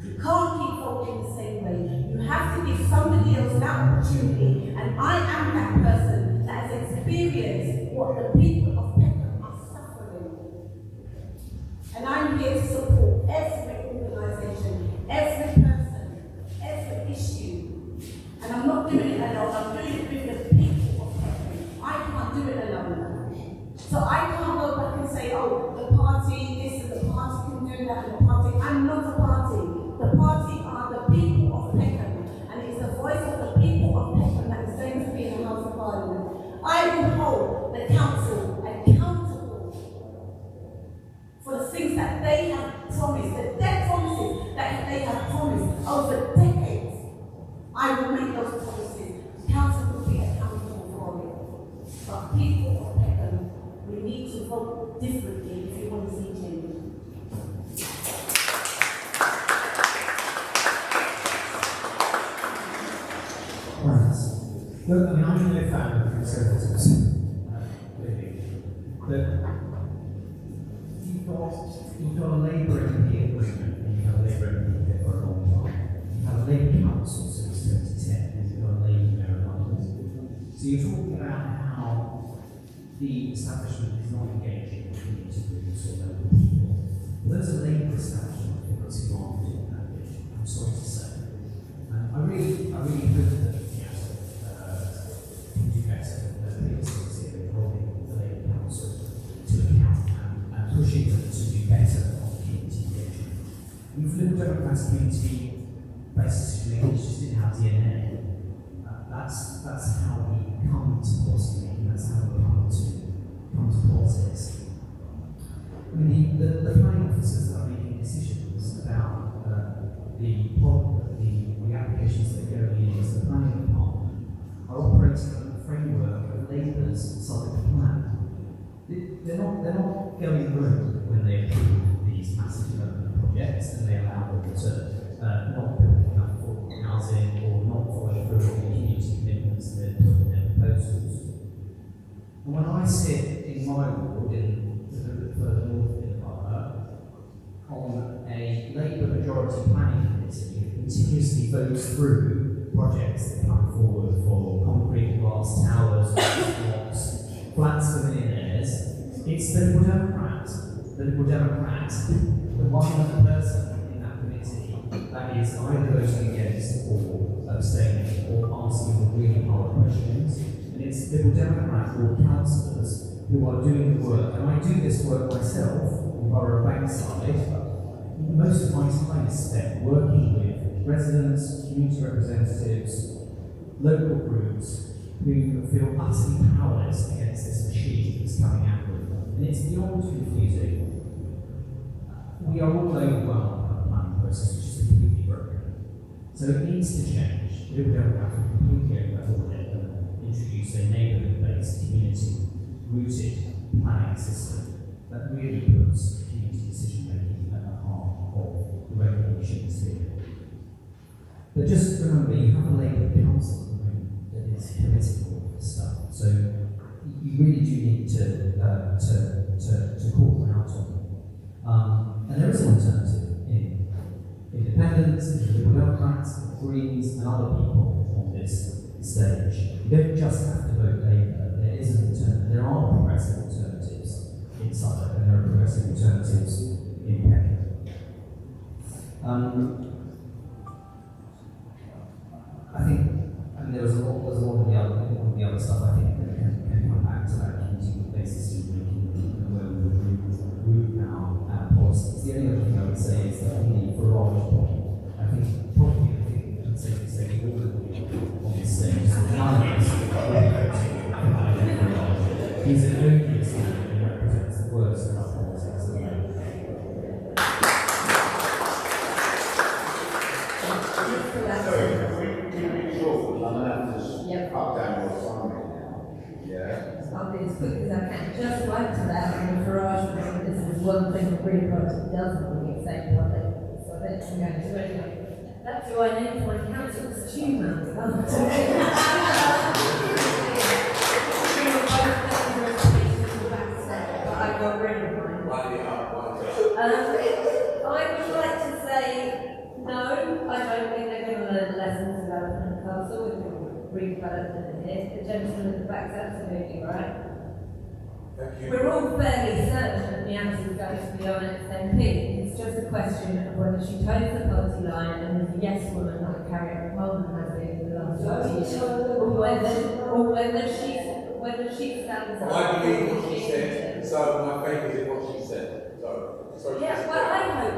You can't keep voting the same way. You have to give somebody else that opportunity, and I am that person that has experienced what the people of Peckham are suffering. And I'm here to support every organisation, every person, every issue. And I'm not doing it alone, I'm doing it with the people of Peckham. I can't do it alone. So I can't go back and say, oh, the party, this and the party can do that, and the party. I'm not a party. The party are the people of Peckham, and it's the voice of the people of Peckham that is going to be in the House of Parliament. I will hold the council accountable for the things that they have promised, the dead promises that they have promised over decades. I will make those promises. The council will be accountable for it. But people of Peckham, we need to vote differently if you want to see change. Look, I mean, I'm no fan of Conservatives, really. But you've got a Labour MP agreement, and you've had a Labour MP there for a long time. You've had a Labour council since 2010, and you've got a Labour mayor in London. So you're talking about how the establishment is not engaging in community groups or local people. Well, there's a Labour establishment that puts you on doing that, I'm sorry to say. I really hope that pushing them to do better on community engagement. We've looked at Democrats community based decision just didn't have DNA. That's how we come to policy making, that's how we come to politics. I mean, the planning officers that are making decisions about the applications that go in as the planning department are votes through projects that come forward for concrete and glass towers, blocks, flats for millionaires, it's the Liberal Democrat, the one other person in that committee that is either voting against or abstaining or asking the really hard questions. And it's Liberal Democrat or councillors who are doing the work. And I do this work myself in Borough of Bankside. Most of my time is spent working with residents, community representatives, local groups who feel utterly powerless against this machine that's coming at them. And it's beyond confusing. We are all overwhelmed by the planning process, which is completely broken. So it needs to change. We don't have to completely overhaul it and introduce a neighbourhood-based, community-rooted planning system that really puts community decision-making at the heart of the regulations here. But just remember, you have a Labour council at the moment that is committing all of this stuff. So you really do need to call them out on it. And there is an alternative in independents, in the Liberal Democrats, in the Greens, and other people on this stage. You don't just have to vote Labour. There is an alternative. There are progressive alternatives in Suffolk, and there are progressive alternatives in Peckham. I think, and there's a lot of the other stuff I think that can come back to that community-based decision-making and where we root our policies. The only other thing I would say is that on the barrage point, I think probably the thing that I'd say to say all of you on this stage is that none of us he's an odious man who represents the worst of our politics at the moment. I'll be as quick as I can. Just like to that, and the garage, this is one thing the Green Party doesn't really say public. So that's what I'm going to do anyway. That's who I named my council's tumor. But I got rid of mine. I would like to say no, I don't think they're going to learn lessons about the castle with the redevelopment here. The gentleman at the back's absolutely right. We're all fairly certain that the answer is going to be on XMP. It's just a question of whether she toes the party line and is a yes woman like Harriet Coleman has been for the last 40 years, or whether she stands up. I believe what she said, so my faith is in what she said. Yeah, well,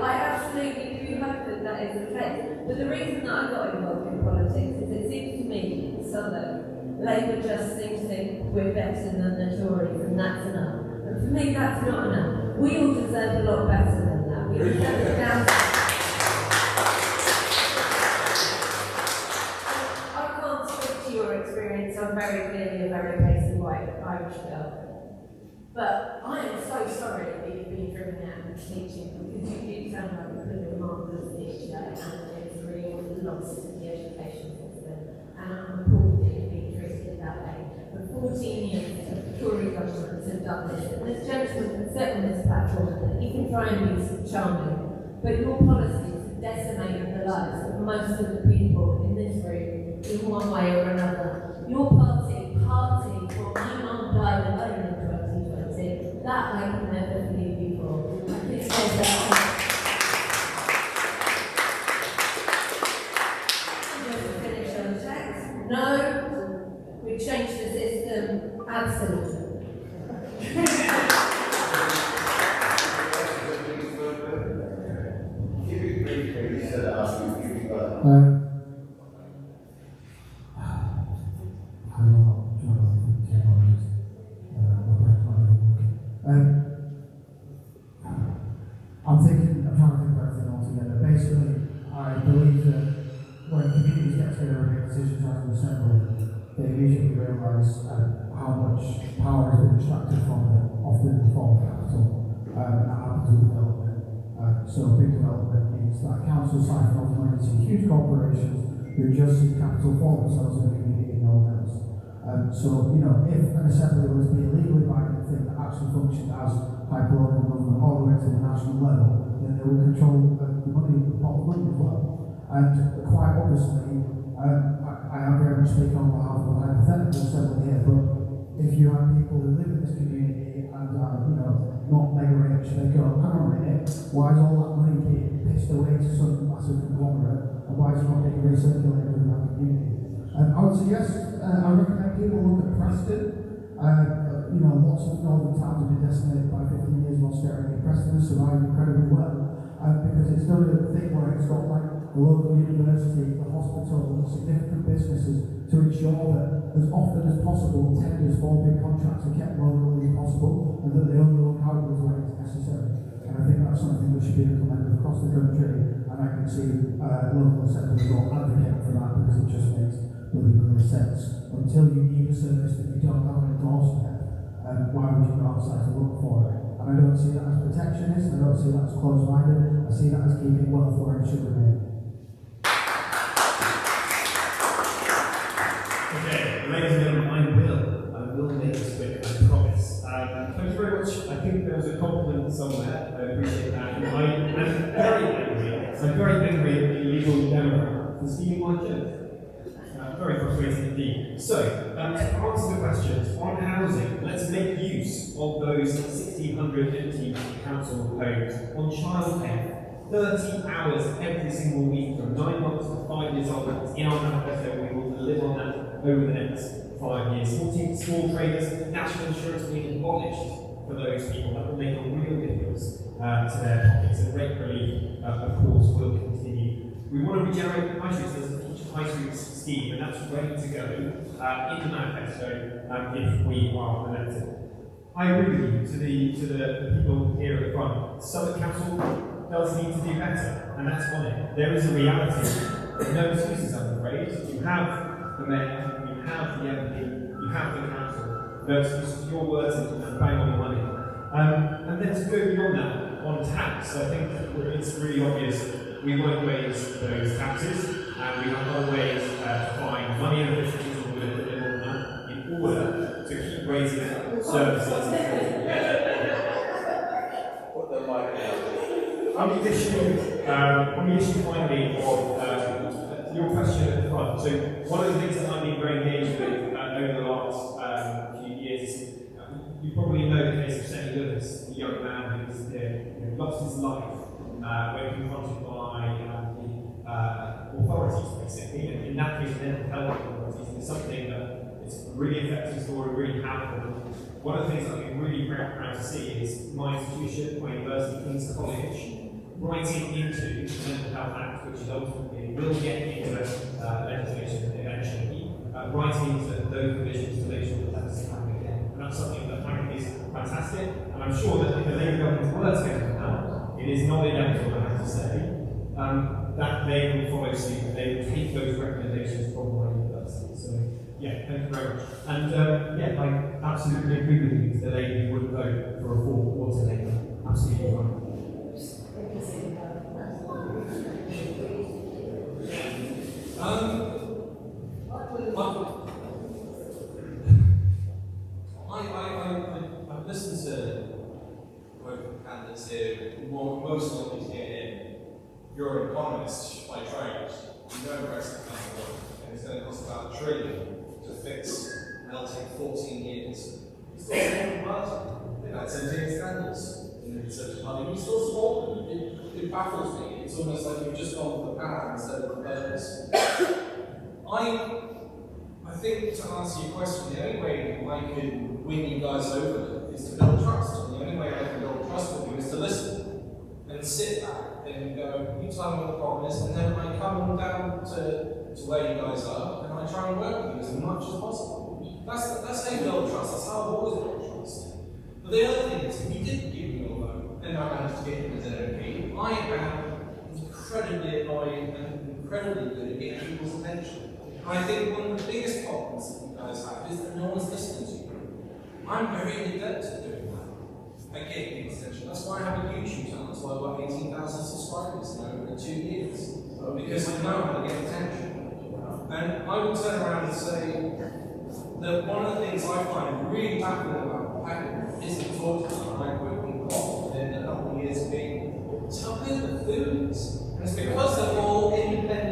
I absolutely do hope that that is the case. But the reason that I got involved in politics is it seems to me in Southwark, Labour just seems to think we're better than the Tories and that's enough. And for me, that's not enough. We all deserve a lot better than that. We deserve to down. I can't speak to your experience. I'm very clearly a very pasty white Irish girl. But I am so sorry that you've been driven out of teaching because you do sound like you could have a marvellous teacher and it's really lost in the education system. And I'm appalled that you've been treated that way. For 14 years, the Tory governments have done this. And this gentleman can sit on this platform and he can try and be charming. But your policies have decimated the lives of most of the people in this room in one way or another. Your party, for my mum died alone in 2020. That I can never forgive you for. I think there's just to finish on text. No, we changed the system. Absolutely. I'm trying to think about everything altogether. Basically, I believe that when communities get together and make decisions as an assembly, they immediately realise how much power has been extracted from them, often in the form of capital, and that happens with development. So big development means that councils siphon off money to huge corporations who just see capital for themselves in the community and no one else. So, you know, if an assembly was to be a legally binding thing that actually functioned as hyper-local government all the way to the national level, then they will control the money, the pot of money as well. And quite obviously, I am very much speaking on behalf of a hypothetical several here, but if you have people who live in this community and are, not mega rich, they go, hang on a minute, why is all that money being pissed away to some massive conglomerate, and why is it not being recirculated in that community? I would suggest, I recommend people look at Preston. Lots of northern towns have been decimated by 15 years of austerity. Preston has survived incredibly well because it's done a thing where it's got like the local university, the hospital, and significant businesses to ensure that as often as possible tenders for big contracts are kept locally as possible and that they only look outwards where it's necessary. And I think that's something that should be implemented across the country, and I can see local assemblies all advocating for that because it just makes really sense. Until you need a service that you don't have on a doorstep, why would you go outside to look for it? And I don't see that as protectionist, I don't see that as closed-minded, I see that as keeping wealth where it should remain. Okay, ladies and gentlemen, I will make this quick, I promise. Thank you very much. I think there was a compliment somewhere, I appreciate that. And I'm very angry at the illegal Democrat for stealing my joke. Very frustrating indeed. So, to answer the questions on housing, let's make use of those 1,600 empty council homes. On childcare, 30 hours every single week from 9 months to 5 years old. That's in our manifesto. We will deliver on that over the next 5 years. 14 small traders, national insurance being abolished for those people. That will make a real difference to their pockets. And rate relief, of course, will continue. We want to regenerate high streets. There's a future high streets scheme, and that's ready to go in the manifesto if we are elected. I agree with you to the people here at the front. Southwark Council does need to do better, and that's on it. There is a reality. No excuses, I'm afraid. You have the mayor, you have the MP, you have the council. No excuses. Your words and bang on the money. And then to go beyond that, on tax, I think it's really obvious. We won't raise those taxes, and we have other ways to find money and efficiencies and we're going to deliver on that in order to keep raising services. Put the mic down. On the issue finally of your question at the front. So one of the things that I've been very engaged with over the last few years is you probably know the case of St. Lewis, the young man who lost his life when confronted by the authorities, basically. And in that case, mental health authorities, and it's something that is a really effective story, really powerful. One of the things I've been really proud to see is my institution, my university, King's College, writing into the Mental Health Act, which is ultimately will get into legislation eventually, writing into those provisions to make sure that doesn't happen again. And that's something that I think is fantastic, and I'm sure that if the Labour government were to get that, it is not inevitable, I have to say, that they will follow suit, and they will take those recommendations from my university. So, yeah, thank you very much. And I absolutely agree with you that the Labour would vote for a full water Labour. Absolutely right. I've listened to both candidates here, most of them here. You're an economist by trade. You know Brexit can't work, and it's going to cost about $1 trillion to fix, and it'll take 14 years. It's still supporting party. They've had 17 scandals in the Conservative Party. We still support them. It baffles me. It's almost like you've just gone for the power instead of the purpose. I think to answer your question, the only way I can win you guys over is to build trust. And the only way I can build trust with you is to listen and sit back and go, you tell me what the problem is, and then I come down to where you guys are and I try and work with you as much as possible. That's how you build trust. That's how I've always built trust. But the other thing is, if you didn't give me your vote and I managed to get him as an MP, I am incredibly annoying and incredibly good at getting people's attention. And I think one of the biggest problems that you guys have is that no one's listening to you. I'm very adept at doing that. I get people's attention. That's why I have a YouTube channel. That's why I've got 18,000 subscribers now in 2 years. Because I know how to get attention. And I will turn around and say that one of the things I find really baffling about Peckham isn't talked about like we've been in a couple of years being, it's how good the food is. And it's because they're all independent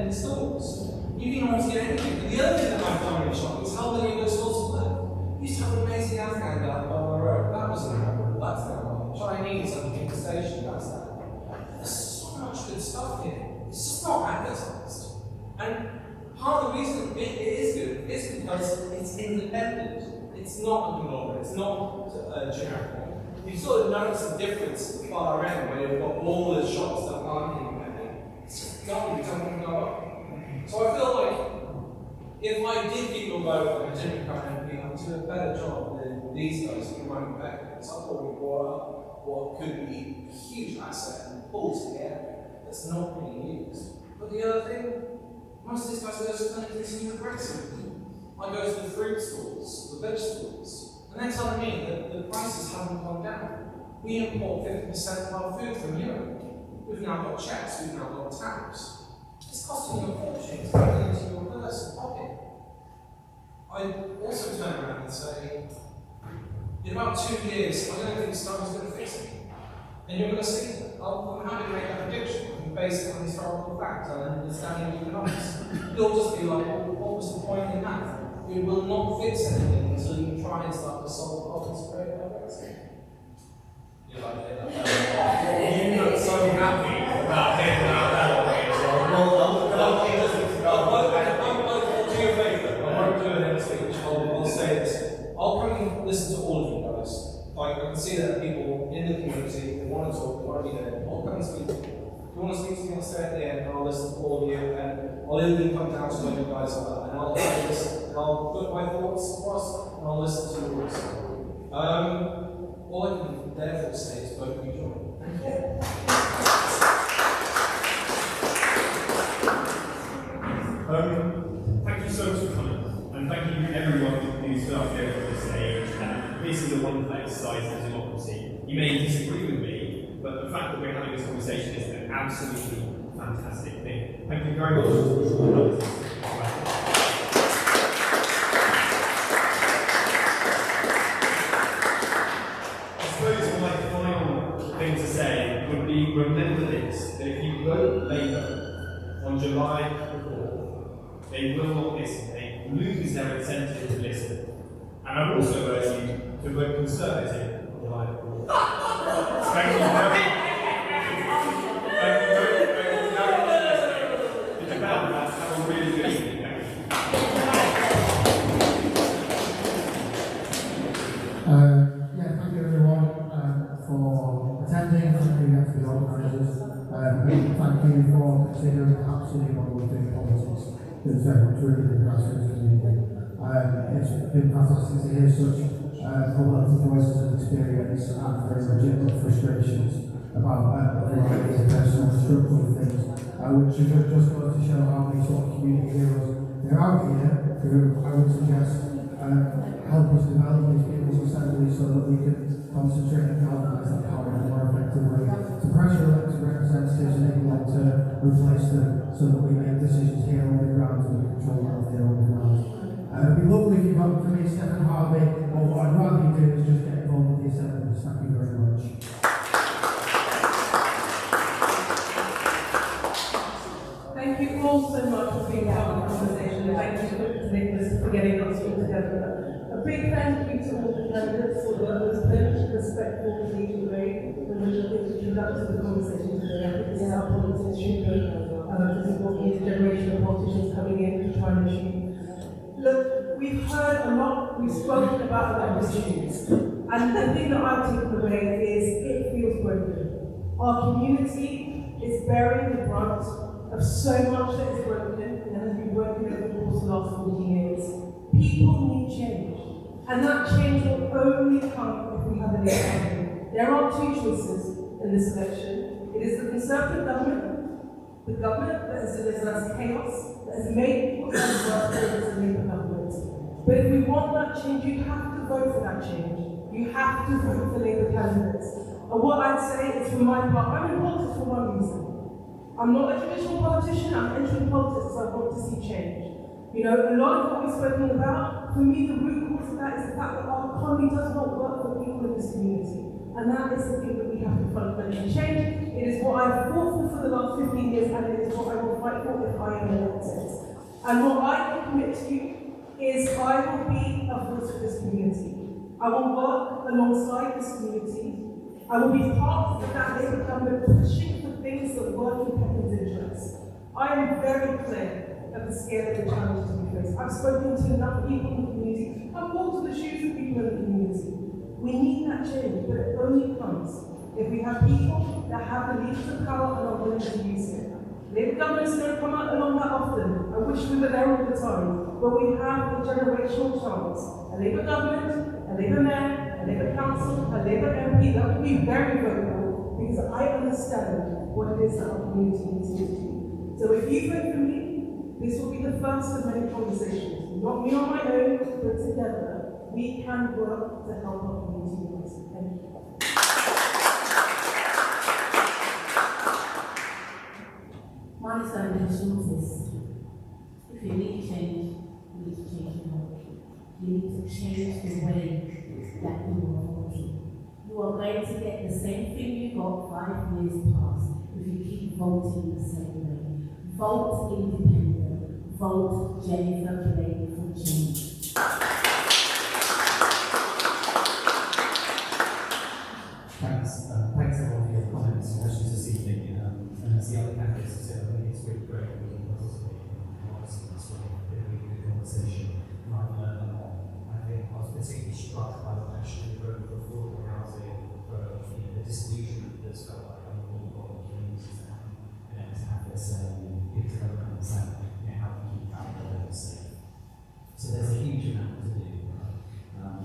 because it's independent. It's not a conglomerate, it's not a generic one. You sort of notice the difference at the far end where you've got all the shops that aren't independent. It's just gone, it doesn't go up. So I feel like if I did give you a vote and I didn't become MP, I would do a better job than these guys who run Peckham. So I thought we brought up what could be a huge asset and pull to the area that's not being used. But the other thing, most of these guys go to continue Brexit. I go to the fruit stalls, the vegetables, and they're telling me that the prices haven't gone down. We import 50% of our food from Europe. We've now got checks, we've now got tariffs. It's costing you a fortune to put it into your purse and pocket. I also turn around and say, in about 2 years, I don't think Stone's going to fix it. And you're going to see that. I'm happy to make that prediction based on historical fact and understanding of economics. You'll just be like, well, what was the point in that? It will not fix anything until you try and start to solve problems created by Brexit. You like it? You look so happy about heading out that way. I'll do you a favour. I won't do an speech. I'll say this. I'll come and listen to all of you guys. Like, I can see that people in the community who want to talk, want to be there. I'll come and speak to you. If you want to speak to me, I'll stay at the end and I'll listen to all of you. And I'll even come down to where you guys are. And I'll listen. And I'll put my thoughts across and I'll listen to yours. All I can therefore say is vote you join. Thank you. Thank you so much for coming, and thank you everyone who's stood up here on the stage. This is a wonderful exercise in democracy. You may disagree with me, but the fact that we're having this conversation is an absolutely fantastic thing. Thank you very much. Thing to say would be, remember this, that if you vote Labour on July the 4th, they will not listen. They lose their incentive to listen. And I'd also urge you to vote Conservative on July the 4th. Thank you very much. It's about that. Have a really good evening. Thank you everyone for attending, thank you to the organisers, and thank you for considering absolutely what we're doing in politics. It's very much rooted in the grassroots community. It's been fantastic to hear such a wealth of voices of experience and very legitimate frustrations about a variety of personal and structural things, which just goes to show how many sort of community heroes there are out here who I would suggest help us develop these people's assemblies so that we can concentrate and galvanise that power in a more effective way to pressure elected representatives and anyone to replace them so that we make decisions here on the ground and we control them here on the ground. It'd be lovely if you voted for me, Stephen Harvey, or what I'd rather you do is just get involved with the assemblies. Thank you very much. Thank you all so much for being part of the conversation. Thank you to Nicholas for getting us all together. A big thank you to all the candidates for the most respectful, collegial way in which I think we conducted the conversation today. I think this is how politics should be. This is what we need, a generation of politicians coming in to try and achieve. Look, we've heard a lot, we've spoken about a lot of issues, and the thing that I've taken away is it feels broken. Our community is bearing the brunt of so much that is broken and has been broken over the course of the last 40 years. People need change, and that change will only come if we have an economy. There are two choices in this election. It is the Conservative government, the government that has delivered us chaos, that has made people worse as a Labour government. But if we want that change, you have to vote for that change. You have to vote for Labour candidates. And what I'd say is, for my part, I'm in politics for one reason. I'm not a traditional politician, I'm entering politics because I want to see change. You know, a lot of what we've spoken about, for me, the root cause of that is the fact that our economy does not work for people in this community. And that is the thing that we have to fundamentally change. It is what I've fought for the last 15 years, and it is what I will fight for if I am elected. And what I can commit to you is I will be a voice for this community. I will work alongside this community. I will be part of that Labour government pushing for things that work in Peckham's interests. I am very clear of the scale of the challenges we face. I've spoken to enough people in the community. I've walked in the shoes of people in the community. We need that change, but it only comes if we have people that have the levers of power and are willing to use it. Labour governments don't come out along that often. I wish we were there all the time. But we have a generational chance. A Labour government, a Labour mayor, a Labour council, a Labour MP that will be very vocal because I understand what it is that our community needs to do. So if you vote for me, this will be the first of many conversations. Not me on my own, but together we can work to help our community rise. Thank you. My foundation is this. If you need change, you need to change your heart. You need to change the way that you are voting. You are going to get the same thing you got 5 years past if you keep voting the same way. Vote independent. Vote Jennifer Blake for change. Thanks everyone for your comments and questions this evening. And as the other candidates have said, I think it's really great that we can participate in this way. It's a really good conversation. And I've learned a lot. I think I was particularly struck by the passion and growth of affordable housing, for the disillusionment that's felt like I'm really got the communities now. To have this big development and how we keep that development safe. So there's a huge amount to do. And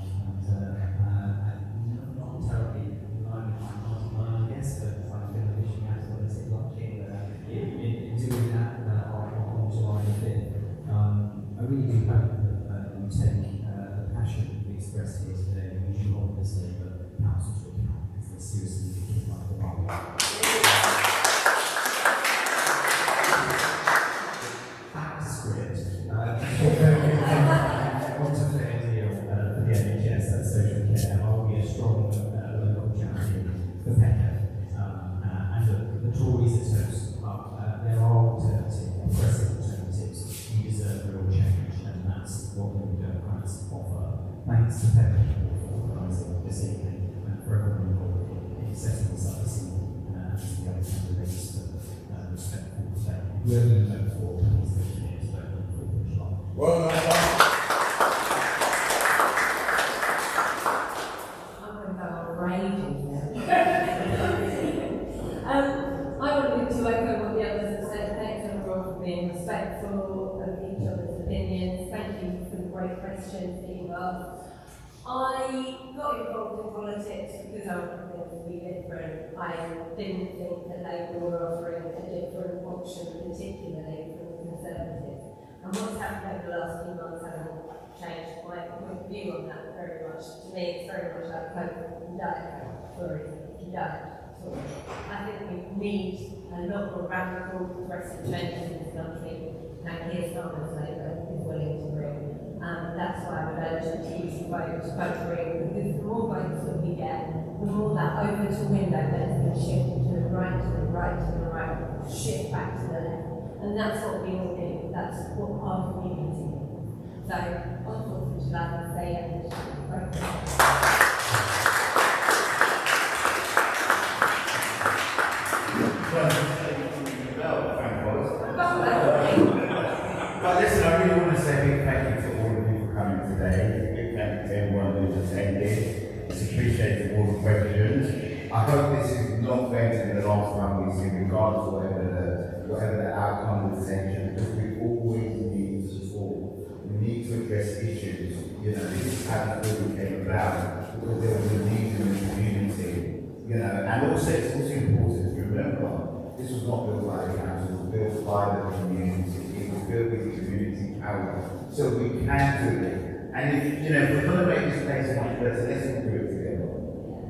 not terribly relying on my guess, but I'm going to wishing out what is it lucky in doing that on July 5th. I really do hope that you take the passion that we expressed here today and you hold this Labour Council to account, because they seriously need to keep up the ball. Back to script. What's a fair deal for the NHS, that's social care? Are we a strong local champion for Peckham? And the Tories are toast up. There are alternatives, progressive alternatives. You deserve real change, and that's what the Democrats offer. Thanks to Peckham for organising this evening and for everyone involved in setting this up this evening, and to the other candidates for respectful today. Whoever you vote for, please vote for me to vote for July. Well, I wanted to echo what the others have said. Thanks everyone for being respectful of each other's opinions. Thank you for the great questions that you asked. I got involved in politics because I wanted to be different. I didn't think that Labour were offering a different option, particularly from the Conservatives. And what's happened over the last few months hasn't changed my point of view on that very much. To me, it's very much like Coke and Diet Coke. I think we need a lot more radical, progressive changes in this country, and Keir Starmer's Labour is willing to bring. That's why I would urge you to use the vote to bring, because the more votes that we get, the more that Overton window that's been shifted to the right, to the right, to the right, shift back to the left. And that's what we all need. That's what our community needs. So, on 4th of July, I'd say, But listen, I really want to say a big thank you to all of you for coming today. A big thank you to everyone who's attended. It's appreciated all the questions. I hope this is not going to be the last time we see, regardless of whatever the outcome of the session, because we always need support. We need to address issues. This is how the building came about, because there was a need in the community. And also it's also important to remember, this was not built by the council, it was built by the community. It was built with community power. So we can do it. And if we're going to make this place much better, let's all do it together.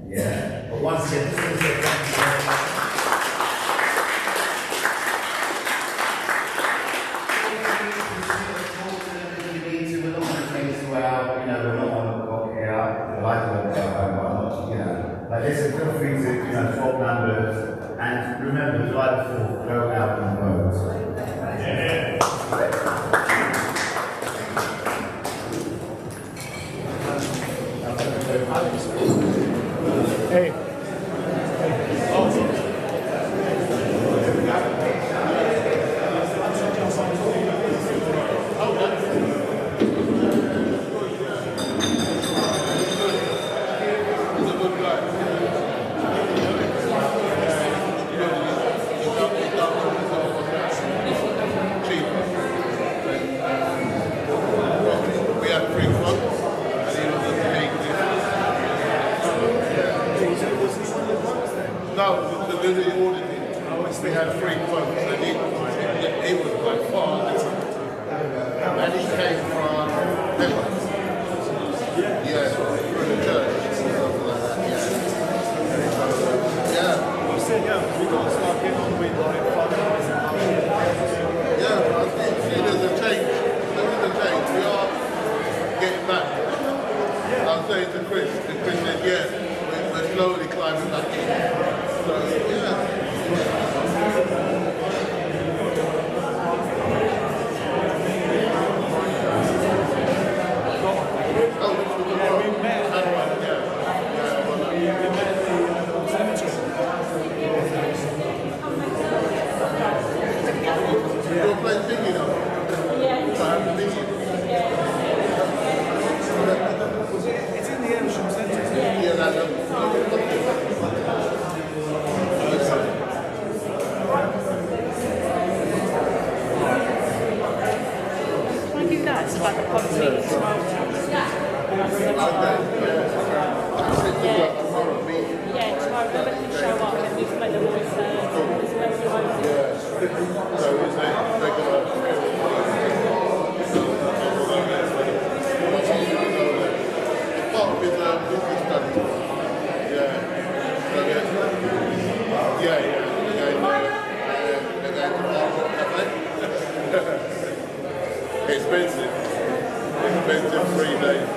Yeah? But once again, just want to say thank you very much. Listen, feel free to swap numbers, and remember, July 4th, go out and vote. Hey. we had 3 quotes, and he was by far different. And he came from Peckham. Yeah, through the church, something like that, yeah. Yeah. You said, yeah, we got to start getting on with like fundraising. Yeah, I think there's a change. There is a change. We are getting back. I was saying to Chris, and Chris said, yeah, we're slowly climbing back in. So, yeah. You're playing thingy now? Yeah. It's in the Ayrsham Centre. Yeah, that's Can I do that? It's about the poverty as well. Yeah, tomorrow everybody can show up and we can make the voice heard. Part of his business study. Yeah. They're going to Marlborough Cafe. Expensive 3 days.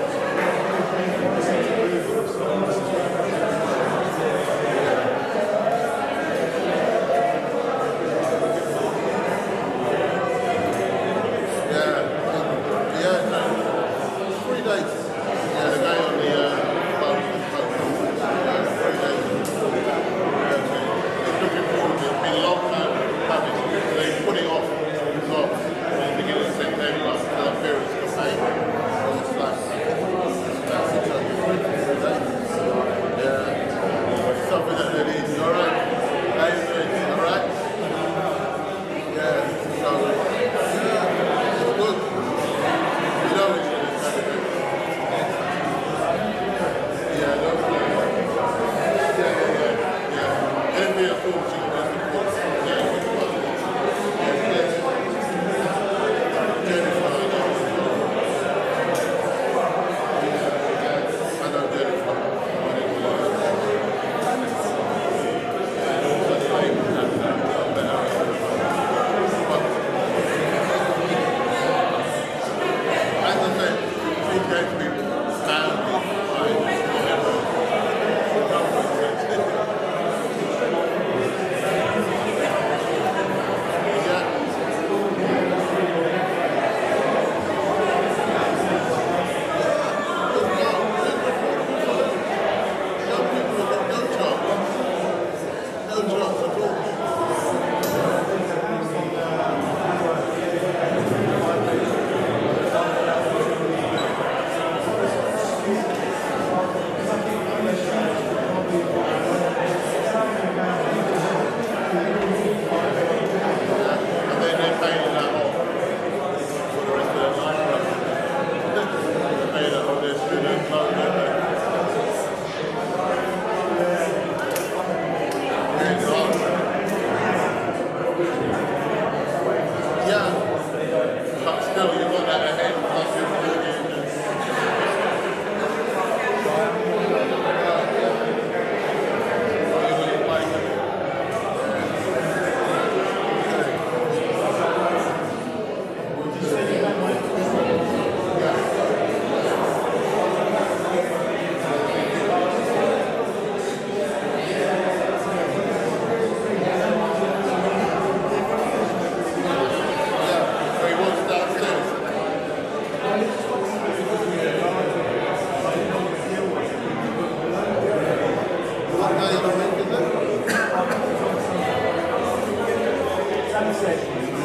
Sunset.